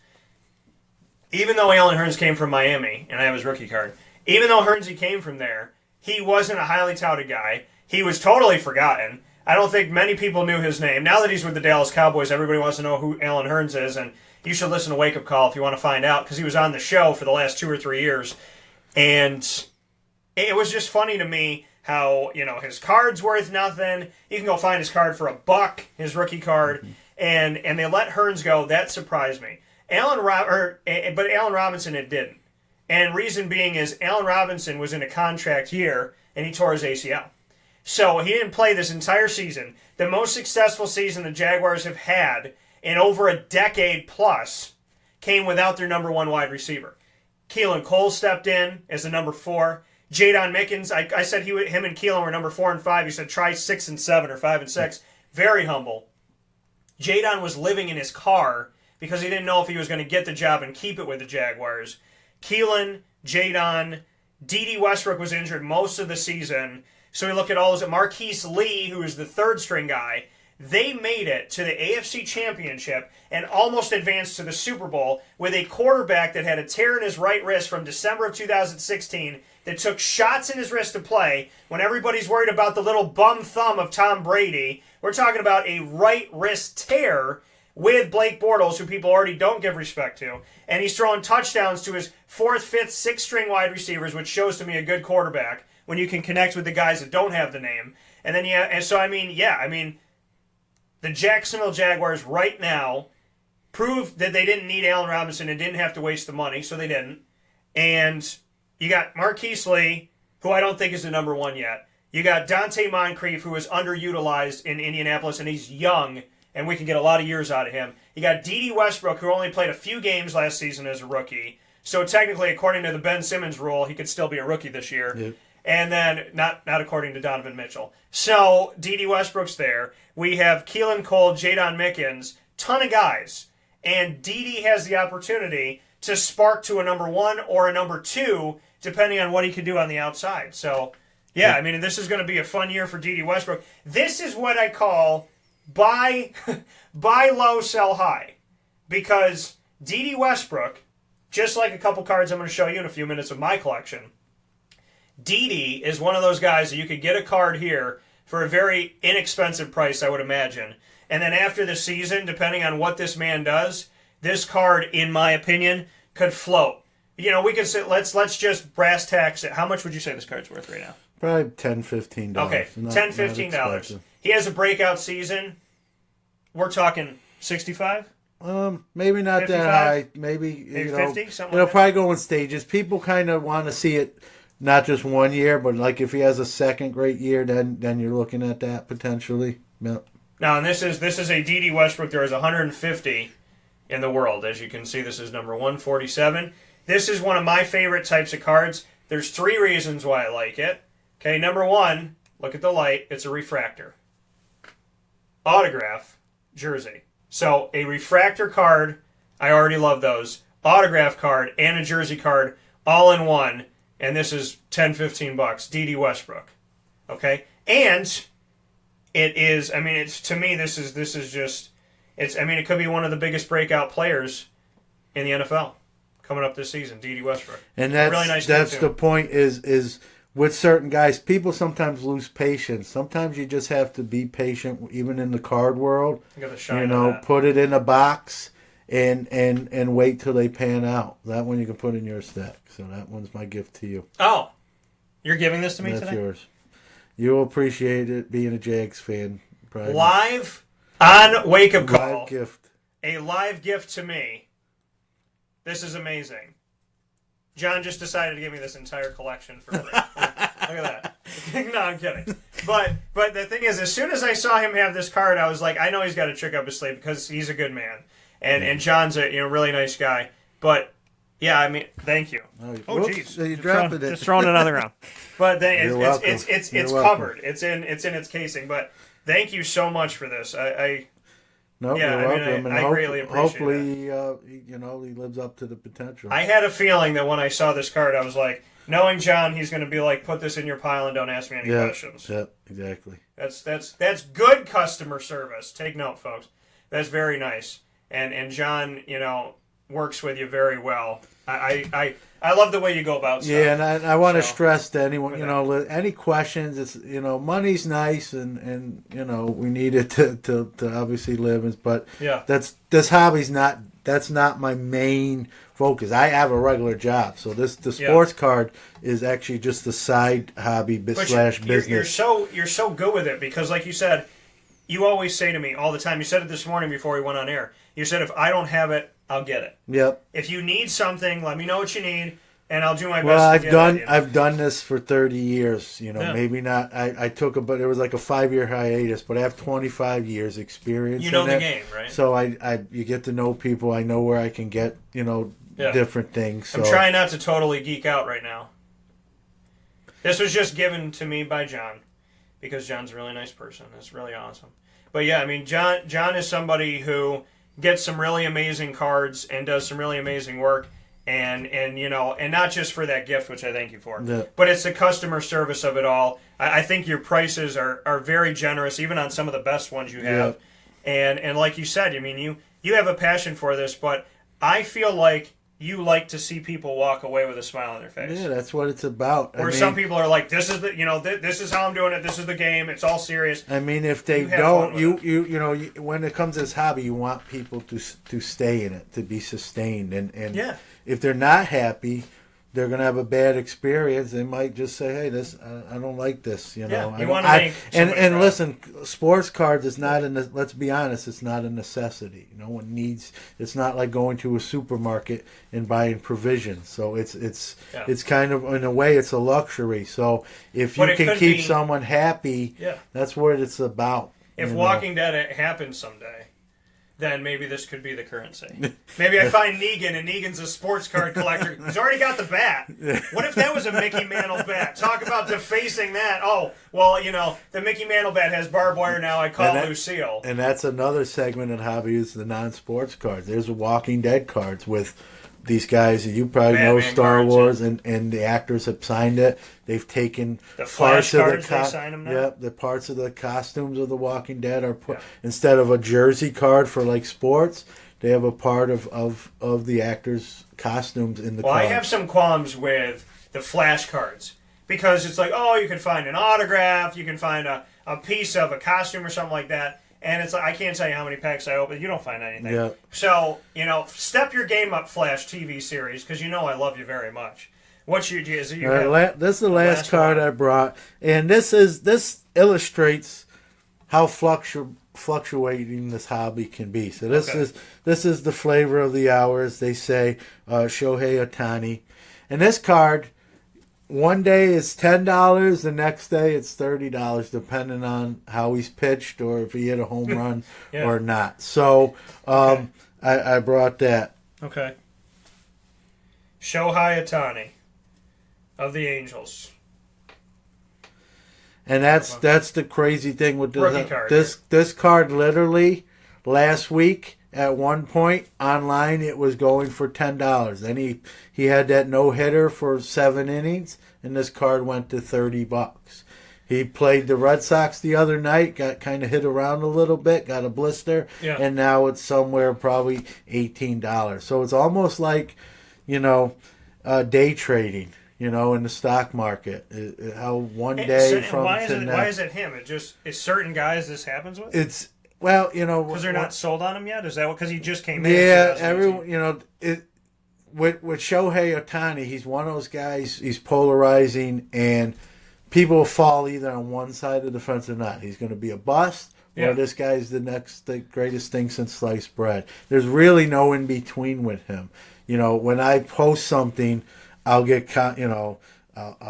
even though Allen Hurns came from Miami, and I have his rookie card, even though Hurnsy came from there, he wasn't a highly touted guy. He was totally forgotten. I don't think many people knew his name. Now that he's with the Dallas Cowboys, everybody wants to know who Allen Hurns is, and you should listen to Wake Up Call if you want to find out, because he was on the show for the last 2 or 3 years. And it was just funny to me how, his card's worth nothing. You can go find his card for $1, his rookie card, and they let Hurns go. That surprised me. But Allen Robinson, it didn't. And reason being is Allen Robinson was in a contract year, and he tore his ACL. So he didn't play this entire season. The most successful season the Jaguars have had in over a decade plus came without their number 1 wide receiver. Keelan Cole stepped in as the number 4. Jadon Mickens, I said him and Keelan were number 4 and 5. He said try 6 and 7 or 5 and 6. Very humble. Jadon was living in his car because he didn't know if he was going to get the job and keep it with the Jaguars. Keelan, Jadon, D.D. Westbrook was injured most of the season. So we look at all those. Marquise Lee, who is the 3rd-string guy, they made it to the AFC Championship and almost advanced to the Super Bowl with a quarterback that had a tear in his right wrist from December of 2016 that took shots in his wrist to play when everybody's worried about the little bum thumb of Tom Brady. We're talking about a right wrist tear with Blake Bortles, who people already don't give respect to, and he's throwing touchdowns to his 4th, 5th, 6th string wide receivers, which shows to me a good quarterback when you can connect with the guys that don't have the name. And then the Jacksonville Jaguars right now proved that they didn't need Allen Robinson and didn't have to waste the money, so they didn't. And you got Marquise Lee, who I don't think is the number one yet. You got Dante Moncrief, who is underutilized in Indianapolis, and he's young, and we can get a lot of years out of him. You got D.D. Westbrook, who only played a few games last season as a rookie. So technically, according to the Ben Simmons rule, he could still be a rookie this year. Yep. And then, not according to Donovan Mitchell. So, D.D. Westbrook's there. We have Keelan Cole, Jadon Mickens, ton of guys. And D.D. has the opportunity to spark to a number 1 or a number 2, depending on what he can do on the outside. So, yeah, I mean, this is going to be a fun year for D.D. Westbrook. This is what I call buy low, sell high. Because D.D. Westbrook, just like a couple cards I'm going to show you in a few minutes of my collection, D.D. is one of those guys that you could get a card here for a very inexpensive price, I would imagine. And then after the season, depending on what this man does, this card, in my opinion, could float. You know, we could say, let's just brass tacks it. How much would you say this card's worth right now? Probably $10, $15. Okay, $10, $15. He has a breakout season. We're talking 65? Maybe not 55? That high. Maybe 50? Something it'll like probably go in stages. People kind of want to see it not just one year, but like if he has a second great year, then you're looking at that potentially. Yep. Now, and this is a D.D. Westbrook. There is 150 in the world. As you can see, this is number 147. This is one of my favorite types of cards. There's 3 reasons why I like it. Okay, number 1, look at the light. It's a refractor. Autograph, jersey. So a refractor card, I already love those. Autograph card and a jersey card all in one. And this is $10-15. D.D. Westbrook. Okay? And it is, I mean, it's, to me, this is just, it's, I mean, it could be one of the biggest breakout players in the NFL coming up this season, D.D. Westbrook. And that's really nice that's the point is with certain guys, people sometimes lose patience. Sometimes you just have to be patient, even in the card world. You know, put it in a box and wait till they pan out. That one you can put in your stack. So that one's my gift to you. Oh, you're giving this to me today? That's yours. You'll appreciate it being a Jags fan. Probably. Live on Wake Up Call. Live gift. A live gift to me. This is amazing. John just decided to give me this entire collection for free. Look at that. No, I'm kidding. But the thing is, as soon as I saw him have this card, I was like, I know he's got a trick up his sleeve because he's a good man. And John's a really nice guy. But yeah, I mean, thank you. Oh, jeez, you dropped it. Just throwing another round. But it's welcome. covered. It's in its casing. But thank you so much for this. No, yeah, you're welcome. I greatly appreciate it. Hopefully, he lives up to the potential. I had a feeling that when I saw this card, I was like, knowing John, he's going to be like, put this in your pile and don't ask me any questions. Yeah, exactly. That's good customer service. Take note, folks. That's very nice. And John, works with you very well. I love the way you go about stuff. Yeah, and I want to stress to anyone, any questions, it's, money's nice and we need it to obviously live, but this hobby's that's not my main focus. I have a regular job, so the sports card is actually just a side hobby slash business. You're so good with it because, like you said, you always say to me all the time, you said it this morning before we went on air, you said, if I don't have it, I'll get it. Yep. If you need something, let me know what you need, and I'll do my best to get it. I've done this for 30 years. Maybe not. I took but it was like a 5-year hiatus, but I have 25 years experience. You know the game, right? So you get to know people. I know where I can get different things. So. I'm trying not to totally geek out right now. This was just given to me by John because John's a really nice person. It's really awesome. But yeah, I mean, John is somebody who gets some really amazing cards and does some really amazing work, and not just for that gift, which I thank you for, but it's the customer service of it all. I think your prices are very generous, even on some of the best ones you have, and like you said, I mean, you have a passion for this, but I feel like you like to see people walk away with a smile on their face. Yeah, that's what it's about. Or some people are like, this is the, this is how I'm doing it. This is the game. It's all serious. I mean, if they don't, when it comes to this hobby, you want people to stay in it, to be sustained, and if they're not happy, they're going to have a bad experience. They might just say, "Hey, this I don't like this." You know, you want to make and listen, sports cards is not let's be honest, it's not a necessity. No one needs. It's not like going to a supermarket and buying provisions. So it's kind of, in a way, it's a luxury. So if you can keep someone happy, that's what it's about. If Walking Dead happens someday, then maybe this could be the currency. Maybe I find Negan, and Negan's a sports card collector. He's already got the bat. What if that was a Mickey Mantle bat? Talk about defacing that. Oh, well, the Mickey Mantle bat has barbed wire now. I call Lucille. And that's another segment in hobby, is the non-sports cards. There's Walking Dead cards with these guys, you probably know Star Wars, and the actors have signed it. They've taken the Flash cards. They sign them now. Yep, the parts of the costumes of the Walking Dead are put instead of a jersey card for like sports. They have a part of the actors' costumes in the. Well, cards. I have some qualms with the Flash cards because it's like, oh, you can find an autograph, you can find a piece of a costume or something like that. And it's like, I can't tell you how many packs I open. You don't find anything. Yeah. So, step your game up, Flash TV series, because I love you very much. What's your... This is the last card I brought. And this illustrates how fluctuating this hobby can be. So this is the flavor of the hour, as they say, Shohei Ohtani. And this card, one day it's $10, the next day it's $30, depending on how he's pitched or if he hit a home run or not. So I brought that. Okay. Shohei Ohtani of the Angels. And that's the crazy thing with this card. Literally, last week at one point online, it was going for $10. Then he had that no hitter for 7 innings, and this card went to $30. He played the Red Sox the other night, got kind of hit around a little bit, got a blister, and now it's somewhere probably $18. So it's almost like, day trading. In the stock market, how one day why is it him? It's certain guys this happens with. It's because they're not sold on him yet. Is that because he just came in? Yeah, everyone. With Shohei Ohtani, he's one of those guys. He's polarizing, and people fall either on one side of the fence or not. He's going to be a bust, or this guy's the greatest thing since sliced bread. There's really no in between with him. When I post something, I'll get, I'll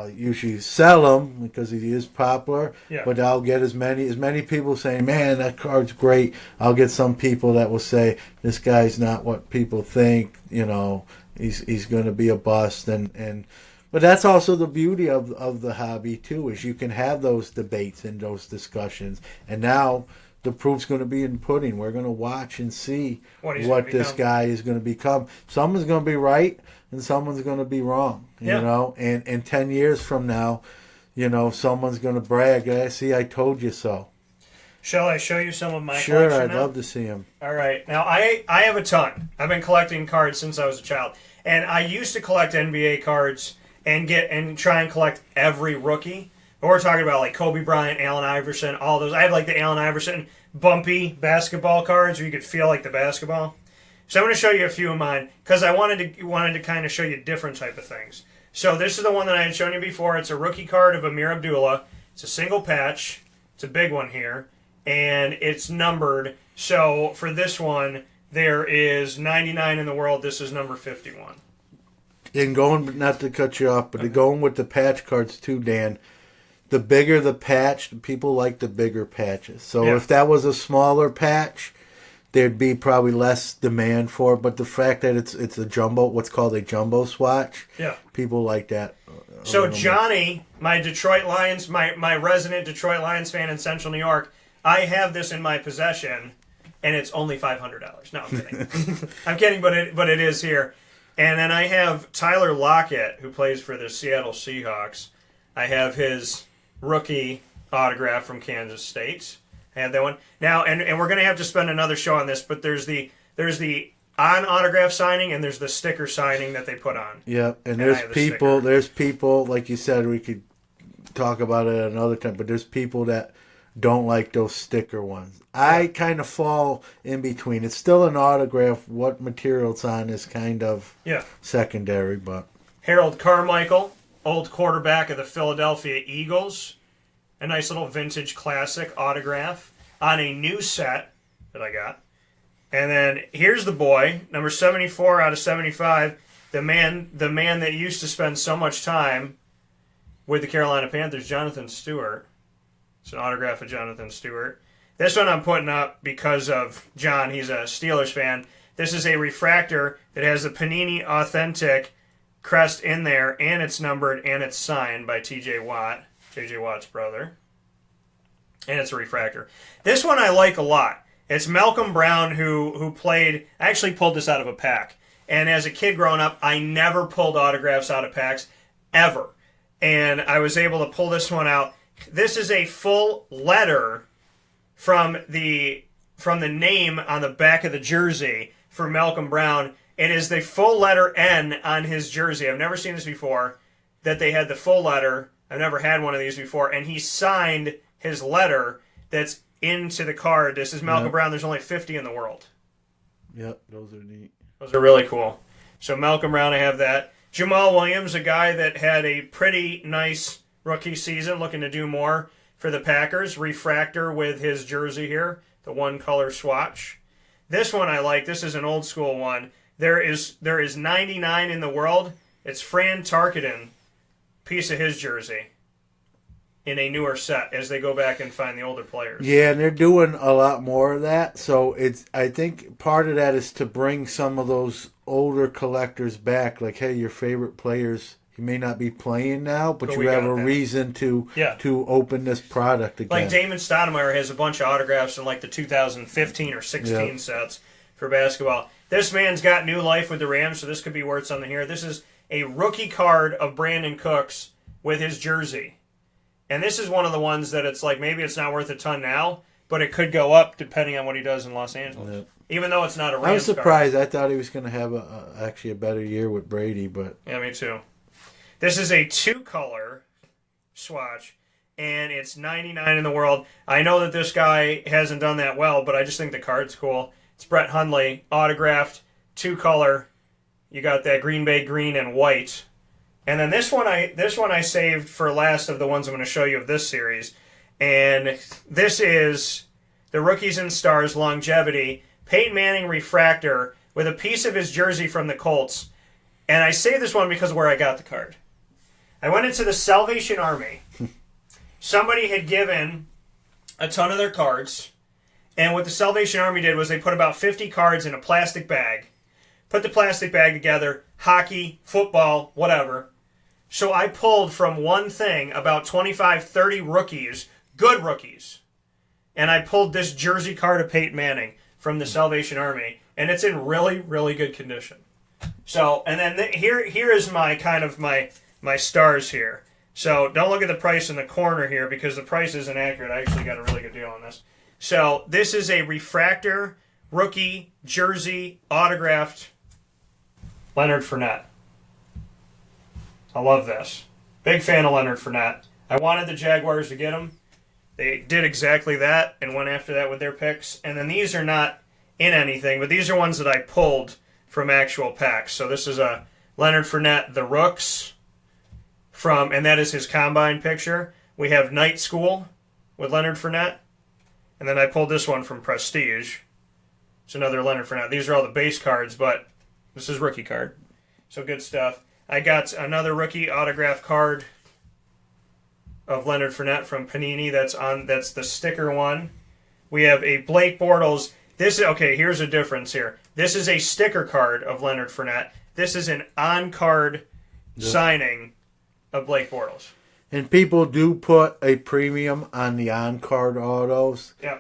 usually sell him because he is popular, but I'll get as many people saying, man, that card's great. I'll get some people that will say, this guy's not what people think, he's going to be a bust. But that's also the beauty of the hobby, too, is you can have those debates and those discussions. And now the proof's going to be in pudding. We're going to watch and see what this guy is going to become. Someone's going to be right, and someone's going to be wrong, and 10 years from now, someone's going to brag, I told you so. Shall I show you some of my collection? Sure, I'd love to see them. All right. Now, I have a ton. I've been collecting cards since I was a child, and I used to collect NBA cards and try and collect every rookie. But we're talking about like Kobe Bryant, Allen Iverson, all those. I had like the Allen Iverson bumpy basketball cards where you could feel like the basketball. So I'm going to show you a few of mine because I wanted to kind of show you different type of things. So this is the one that I had shown you before. It's a rookie card of Amir Abdullah. It's a single patch. It's a big one here, and it's numbered. So for this one, there is 99 in the world. This is number 51. And going, not to cut you off, but going with the patch cards too, Dan. The bigger the patch, people like the bigger patches. So if that was a smaller patch, there'd be probably less demand for it. But the fact that it's a jumbo, what's called a jumbo swatch, people like that. So Johnny, my Detroit Lions, my resident Detroit Lions fan in Central New York, I have this in my possession, and it's only $500. No, I'm kidding. I'm kidding, but it is here. And then I have Tyler Lockett, who plays for the Seattle Seahawks. I have his rookie autograph from Kansas State. I have that one. Now, and we're going to have to spend another show on this, but there's the on autograph signing, and there's the sticker signing that they put on. Yeah, and I there's have the people. sticker. There's people like you said. We could talk about it at another time, but there's people that don't like those sticker ones. I kind of fall in between. It's still an autograph. What material it's on is kind of secondary, but Harold Carmichael, old quarterback of the Philadelphia Eagles. A nice little vintage classic autograph on a new set that I got. And then here's the boy, number 74 out of 75, the man that used to spend so much time with the Carolina Panthers, Jonathan Stewart. It's an autograph of Jonathan Stewart. This one I'm putting up because of John. He's a Steelers fan. This is a refractor that has the Panini Authentic crest in there, and it's numbered, and it's signed by T.J. Watt, J.J. Watt's brother. And it's a refractor. This one I like a lot. It's Malcolm Brown who played... I actually pulled this out of a pack. And as a kid growing up, I never pulled autographs out of packs, ever. And I was able to pull this one out. This is a full letter from the name on the back of the jersey for Malcolm Brown. It is the full letter N on his jersey. I've never seen this before, that they had the full letter. I've never had one of these before. And he signed his letter that's into the card. This is Malcolm Brown. There's only 50 in the world. Yep, those are neat. Those are really cool. So Malcolm Brown, I have that. Jamal Williams, a guy that had a pretty nice rookie season, looking to do more for the Packers. Refractor with his jersey here, the one-color swatch. This one I like. This is an old-school one. There is 99 in the world. It's Fran Tarkenton, piece of his jersey, in a newer set as they go back and find the older players. Yeah, and they're doing a lot more of that. So I think part of that is to bring some of those older collectors back. Like, hey, your favorite players, he may not be playing now, but you have a reason to open this product again. Like Damon Stoudemire has a bunch of autographs in like the 2015 or 16 sets for basketball. This man's got new life with the Rams, so this could be worth something here. This is a rookie card of Brandon Cooks with his jersey. And this is one of the ones that it's like, maybe it's not worth a ton now, but it could go up depending on what he does in Los Angeles. Yep. Even though it's not a Rams I was surprised. card. I thought he was going to have actually a better year with Brady, but yeah, me too. This is a 2-color swatch, and it's 99 in the world. I know that this guy hasn't done that well, but I just think the card's cool. It's Brett Hundley, autographed, 2-color. You got that Green Bay green and white. And then this one I saved for last of the ones I'm going to show you of this series. And this is the Rookies and Stars Longevity Peyton Manning refractor with a piece of his jersey from the Colts. And I saved this one because of where I got the card. I went into the Salvation Army. Somebody had given a ton of their cards. And what the Salvation Army did was they put about 50 cards in a plastic bag. Put the plastic bag together, hockey, football, whatever. So I pulled from one thing about 25, 30 rookies, good rookies. And I pulled this jersey card of Peyton Manning from the Salvation Army. And it's in really, really good condition. So, and then here is my kind of my stars here. So don't look at the price in the corner here because the price isn't accurate. I actually got a really good deal on this. So this is a refractor, rookie, jersey, autographed Leonard Fournette. I love this. Big fan of Leonard Fournette. I wanted the Jaguars to get him. They did exactly that and went after that with their picks. And then these are not in anything, but these are ones that I pulled from actual packs. So this is a Leonard Fournette, the Rooks, and that is his combine picture. We have Night School with Leonard Fournette. And then I pulled this one from Prestige. It's another Leonard Fournette. These are all the base cards, but this is rookie card. So good stuff. I got another rookie autograph card of Leonard Fournette from Panini. That's the sticker one. We have a Blake Bortles. Here's a difference here. This is a sticker card of Leonard Fournette. This is an on-card signing of Blake Bortles. And people do put a premium on the on-card autos. Yeah.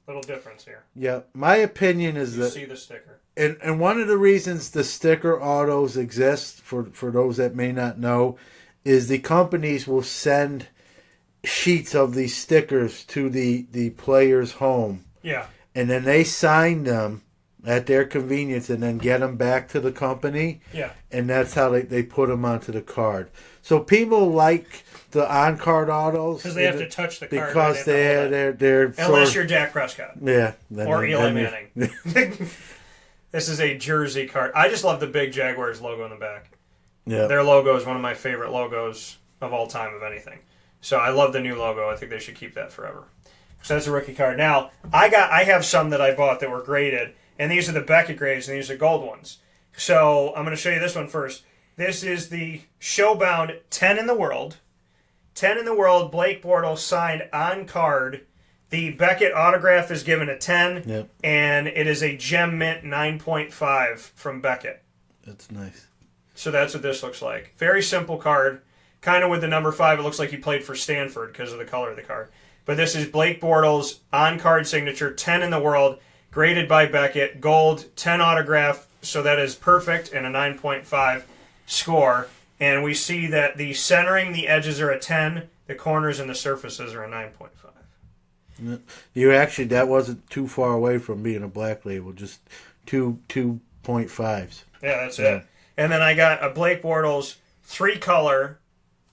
Little difference here. Yeah. My opinion is you that... see the sticker. And one of the reasons the sticker autos exist, for those that may not know, is the companies will send sheets of these stickers to the player's home. Yeah. And then they sign them at their convenience and then get them back to the company. Yeah. And that's how they put them onto the card. So people like the on-card autos. Because they have to touch the card. Because they're unless you're Dak Prescott. Yeah. Or Eli Manning. This is a jersey card. I just love the big Jaguars logo in the back. Yeah. Their logo is one of my favorite logos of all time of anything. So I love the new logo. I think they should keep that forever. So that's a rookie card. Now, I have some that I bought that were graded, and these are the Beckett grades, and these are gold ones. So I'm going to show you this one first. This is the Showbound 10 in the world. 10 in the world, Blake Bortles signed on card. The Beckett autograph is given a 10, Yep. and it is a Gem Mint 9.5 from Beckett. That's nice. So that's what this looks like. Very simple card. Kind of with the number 5, it looks like he played for Stanford because of the color of the card. But this is Blake Bortles' on-card signature, 10 in the world, graded by Beckett, gold, 10 autograph, so that is perfect, and a 9.5 score. And we see that the centering, the edges are a 10, the corners and the surfaces are a 9.5. You actually, that wasn't too far away from being a black label, just 2.5s. Yeah, that's it. And then I got a Blake Bortles 3-color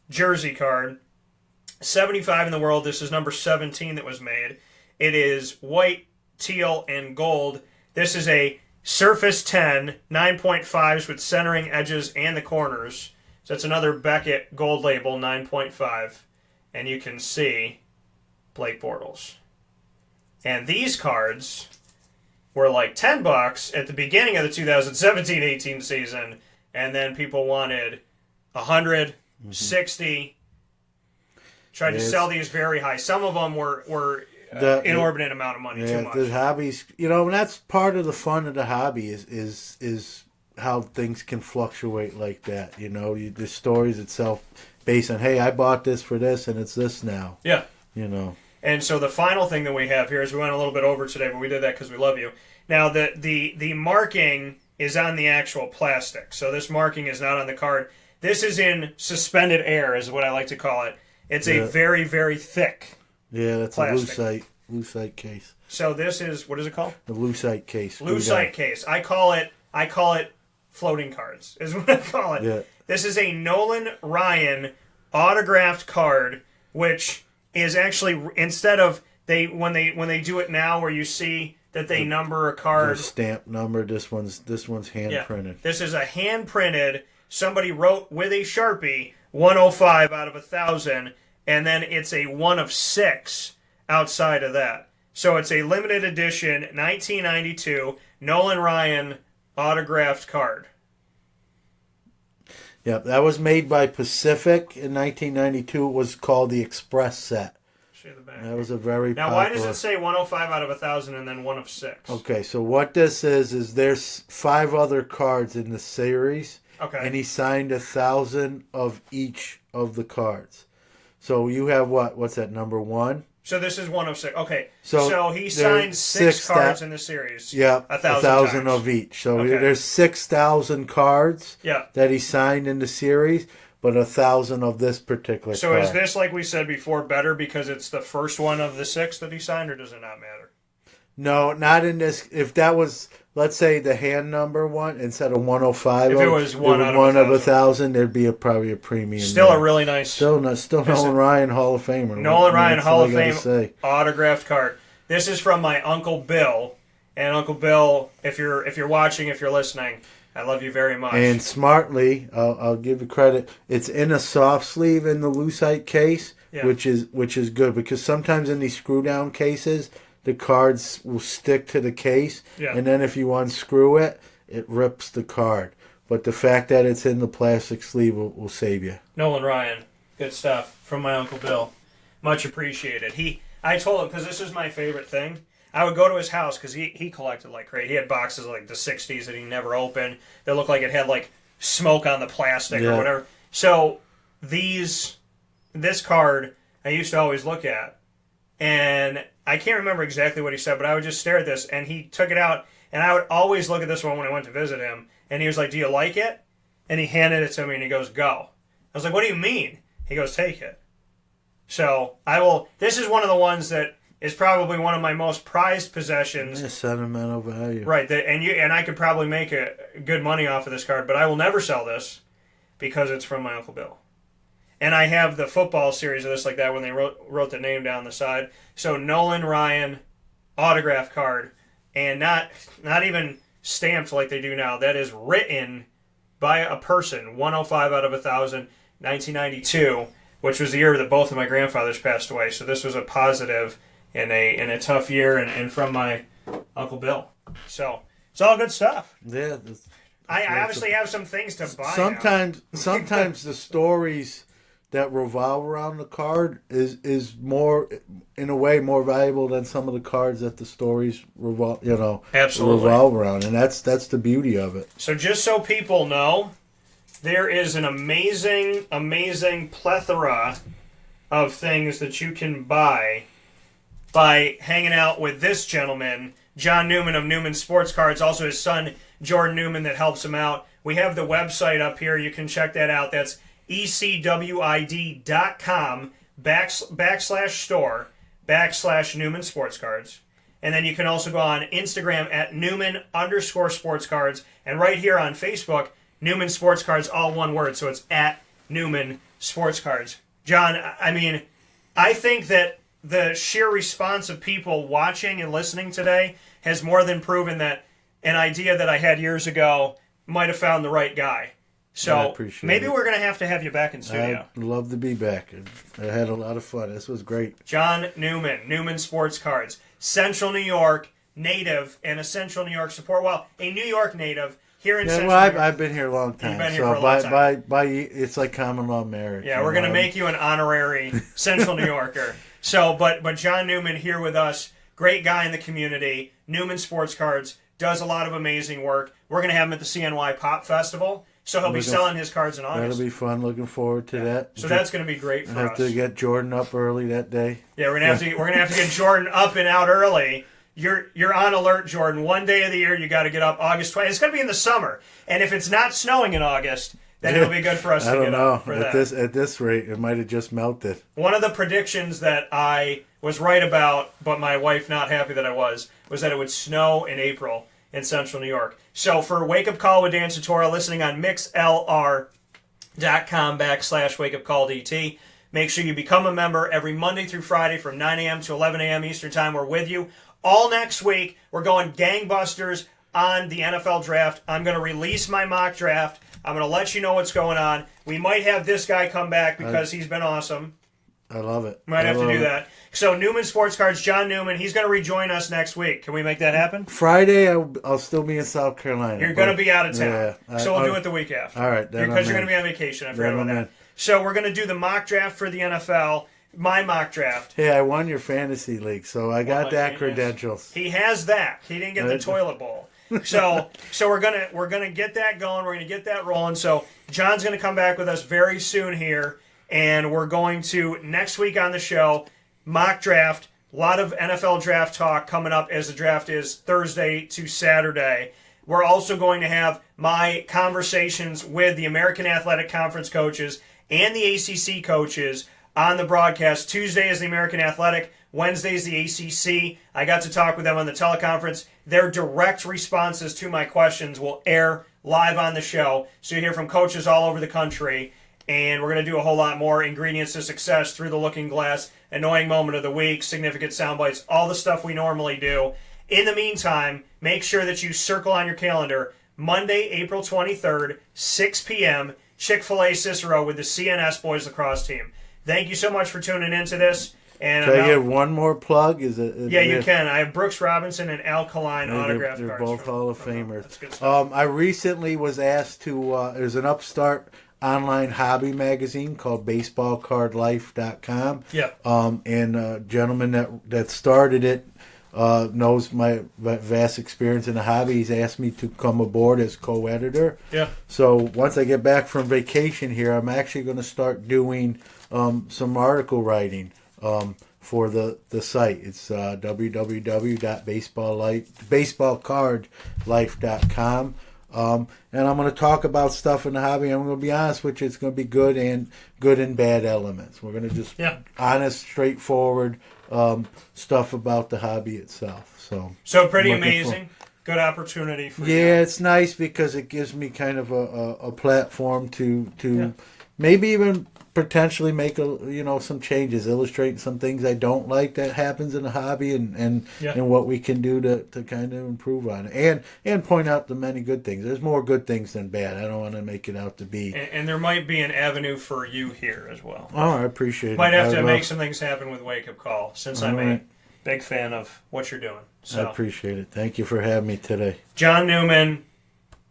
jersey card, 75 in the world. This is number 17 that was made. It is white, teal, and gold. This is a Surface 10, 9.5s with centering edges and the corners. So that's another Beckett gold label, 9.5. And you can see Blake Bortles. And these cards were like $10 at the beginning of the 2017-18 season, and then people wanted 100, 60. Tried to sell these very high. Some of them were inordinate amount of money, too much. The hobbies, and that's part of the fun of the hobby is how things can fluctuate like that. The stories itself based on, hey, I bought this for this, and it's this now. Yeah. And so the final thing that we have here is we went a little bit over today, but we did that because we love you. Now, the marking is on the actual plastic. So this marking is not on the card. This is in suspended air is what I like to call it. It's a very, very thick that's plastic. A lucite case. So this is, what is it called? The lucite case. Lucite case. I call it floating cards is what I call it. Yeah. This is a Nolan Ryan autographed card, which is actually, instead of when they do it now where you see that they number a card. The stamp number. This one's hand printed. This is a hand printed. Somebody wrote with a Sharpie 105 out of 1,000, and then it's a 1 of 6 outside of that. So it's a limited edition 1992 Nolan Ryan autographed card. Yep, that was made by Pacific in 1992. It was called the Express Set. That was a very now, popular. why does it say 105 out of 1,000 and then 1 of 6? Okay, so what this is there's 5 other cards in the series. Okay. And he signed 1,000 of each of the cards. So you have what's that, number 1? So this is 1 of 6. Okay. So he signed 6 cards in the series. Yeah, 1,000 of each. So Okay. there's 6,000 cards that he signed in the series, but 1,000 of this particular So card. is this, like we said before, better because it's the first one of the 6 that he signed, or does it not matter? No, not in this. If that was, let's say, the hand number one instead of 105, If it was one out of 1,000, there'd be probably a premium. Still there. a really nice. Still Nolan Ryan Hall of Famer. Nolan Ryan That's Hall all of I gotta Fame say. autographed card. This is from my Uncle Bill, and Uncle Bill, if you're watching, if you're listening, I love you very much. And smartly, I'll give you credit. It's in a soft sleeve in the lucite case, which is good because sometimes in these screw down cases, the cards will stick to the case, and then if you unscrew it, it rips the card. But the fact that it's in the plastic sleeve will save you. Nolan Ryan, good stuff from my Uncle Bill. Much appreciated. I told him, because this is my favorite thing, I would go to his house because he collected like crazy. He had boxes like the 60s that he never opened that looked like it had like smoke on the plastic or whatever. So this card I used to always look at, and I can't remember exactly what he said, but I would just stare at this, and he took it out, and I would always look at this one when I went to visit him, and he was like, "Do you like it?" And he handed it to me, and he goes, "Go." I was like, "What do you mean?" He goes, "Take it." So this is one of the ones that is probably one of my most prized possessions. Yeah, sentimental value. Right, and I could probably make good money off of this card, but I will never sell this because it's from my Uncle Bill. And I have the football series of this like that when they wrote the name down the side. So Nolan Ryan autograph card, and not even stamped like they do now. That is written by a person, 105 out of 1,000, 1992, which was the year that both of my grandfathers passed away. So this was a positive in a tough year, and from my Uncle Bill. So it's all good stuff. Yeah. I obviously have some things to buy. Sometimes the stories that revolve around the card is more, in a way, more valuable than some of the cards that the stories revolve around, and that's the beauty of it. So just so people know, there is an amazing plethora of things that you can buy by hanging out with this gentleman, John Newman of Newman Sports Cards, also his son Jordan Newman that helps him out. We have the website up here. You can check that out. That's ecwid.com/store/Newman Sports Cards. And then you can also go on Instagram at Newman_Sports Cards. And right here on Facebook, Newman Sports Cards, all one word. So it's at Newman Sports Cards. John, I mean, I think that the sheer response of people watching and listening today has more than proven that an idea that I had years ago might have found the right guy. So maybe we're going to have you back in studio. I'd love to be back. I had a lot of fun. This was great. John Newman, Newman Sports Cards, Central New York native and a Central New York support. Well, a New York native here in Central New York. I've been here a long time. You've been here for a long time. By it's like common law marriage. Yeah, we're going to make you an honorary Central New Yorker. So, but John Newman here with us, great guy in the community. Newman Sports Cards does a lot of amazing work. We're going to have him at the CNY Pop Festival. So he'll be selling his cards in August. That'll be fun. Looking forward to that. So that's going to be great for us. Have to get Jordan up early that day. Yeah, we're going to have to get Jordan up and out early. You're on alert, Jordan. One day of the year you got to get up August 20th. It's going to be in the summer, and if it's not snowing in August, then it'll be good for us to get up for that. At this rate, it might have just melted. One of the predictions that I was right about, but my wife not happy that I was that it would snow in April in Central New York. So for Wake Up Call with Dan Tortora, listening on mixlr.com/wakeupcalldt, make sure you become a member every Monday through Friday from 9 a.m. to 11 a.m. Eastern Time. We're with you all next week. We're going gangbusters on the NFL draft. I'm going to release my mock draft. I'm going to let you know what's going on. We might have this guy come back because he's been awesome. I love it. Might have to do that. So Newman Sports Cards, John Newman, he's going to rejoin us next week. Can we make that happen? Friday, I'll still be in South Carolina. You're going to be out of town. Yeah, so we'll do it the week after. All right. Because you're going to be on vacation. I forgot about that. So we're going to do the mock draft for the NFL, my mock draft. Hey, I won your fantasy league, so I got that credentials. He has that. He didn't get the toilet bowl. So we're gonna get that going. We're gonna get that rolling. So John's gonna come back with us very soon here, and we're going to next week on the show mock draft. A lot of NFL draft talk coming up as the draft is Thursday to Saturday. We're also going to have my conversations with the American Athletic Conference coaches and the ACC coaches on the broadcast. Tuesday is the American Athletic. Wednesday is the ACC. I got to talk with them on the teleconference. Their direct responses to my questions will air live on the show. So you hear from coaches all over the country. And we're going to do a whole lot more. Ingredients to Success, Through the Looking Glass, Annoying Moment of the Week, Significant Sound Bites, all the stuff we normally do. In the meantime, make sure that you circle on your calendar Monday, April 23rd, 6 p.m., Chick-fil-A Cicero with the CNS Boys Lacrosse team. Thank you so much for tuning into this. And can I get one more plug? Yeah, you can. I have Brooks Robinson and Al Kaline autographed they're cards. They're both Hall of Famers. I recently was asked to, there's an upstart online hobby magazine called baseballcardlife.com. Yeah. And a gentleman that started it knows my vast experience in the hobby. He's asked me to come aboard as co-editor. Yeah. So once I get back from vacation here, I'm actually going to start doing some article writing for the site. It's www.baseballcardlife.com. And I'm going to talk about stuff in the hobby. I'm going to be honest with you. It's going to be good and bad elements. We're going to just honest, straightforward stuff about the hobby itself. So pretty amazing. Good opportunity for you. Yeah, it's nice because it gives me kind of a platform to maybe even potentially make some changes, illustrate some things I don't like that happens in the hobby, and what we can do to kind of improve on it, and point out the many good things. There's more good things than bad. I don't want to make it out to be. And there might be an avenue for you here as well. Oh, I appreciate it. Might have to make some things happen with Wake Up Call, since I'm a big fan of what you're doing. So. I appreciate it. Thank you for having me today. John Newman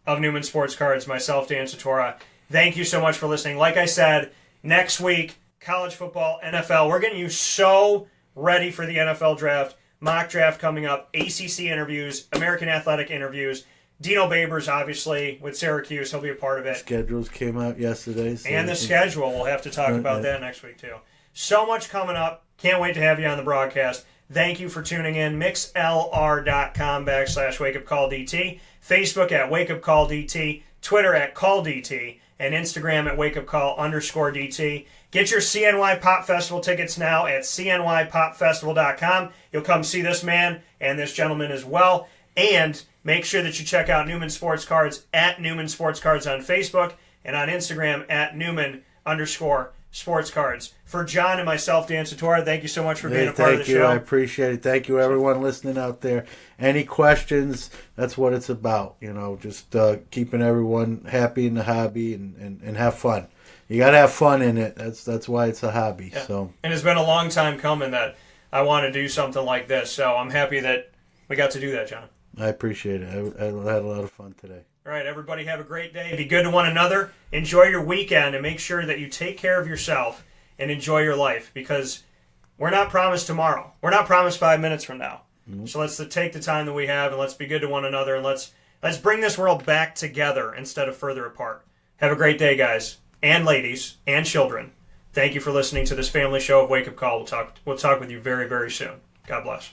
of Newman Sports Cards, myself, Dan Tortora. Thank you so much for listening. Like I said, next week, college football, NFL. We're getting you so ready for the NFL draft. Mock draft coming up. ACC interviews, American Athletic interviews. Dino Babers, obviously, with Syracuse. He'll be a part of it. Schedules came out yesterday. So and the schedule. We'll have to talk about that next week, too. So much coming up. Can't wait to have you on the broadcast. Thank you for tuning in. mixlr.com/wakeupcalldt. Facebook at wakeupcalldt. Twitter at calldt. And Instagram at wakeupcall_DT. Get your CNY Pop Festival tickets now at cnypopfestival.com. You'll come see this man and this gentleman as well. And make sure that you check out Newman Sports Cards at Newman Sports Cards on Facebook and on Instagram at Newman_Sports Cards. For John and myself, Dan Tortora, thank you so much for being a part of the show. I appreciate it. Thank you, everyone listening out there. Any questions, that's what it's about. Just keeping everyone happy in the hobby and have fun. You got to have fun in it. That's why it's a hobby. Yeah. So. And it's been a long time coming that I want to do something like this. So I'm happy that we got to do that, John. I appreciate it. I had a lot of fun today. All right, everybody have a great day. Be good to one another. Enjoy your weekend and make sure that you take care of yourself and enjoy your life, because we're not promised tomorrow. We're not promised 5 minutes from now. Mm-hmm. So let's take the time that we have and let's be good to one another, and let's bring this world back together instead of further apart. Have a great day, guys and ladies and children. Thank you for listening to this family show of Wake Up Call. We'll talk with you very, very soon. God bless.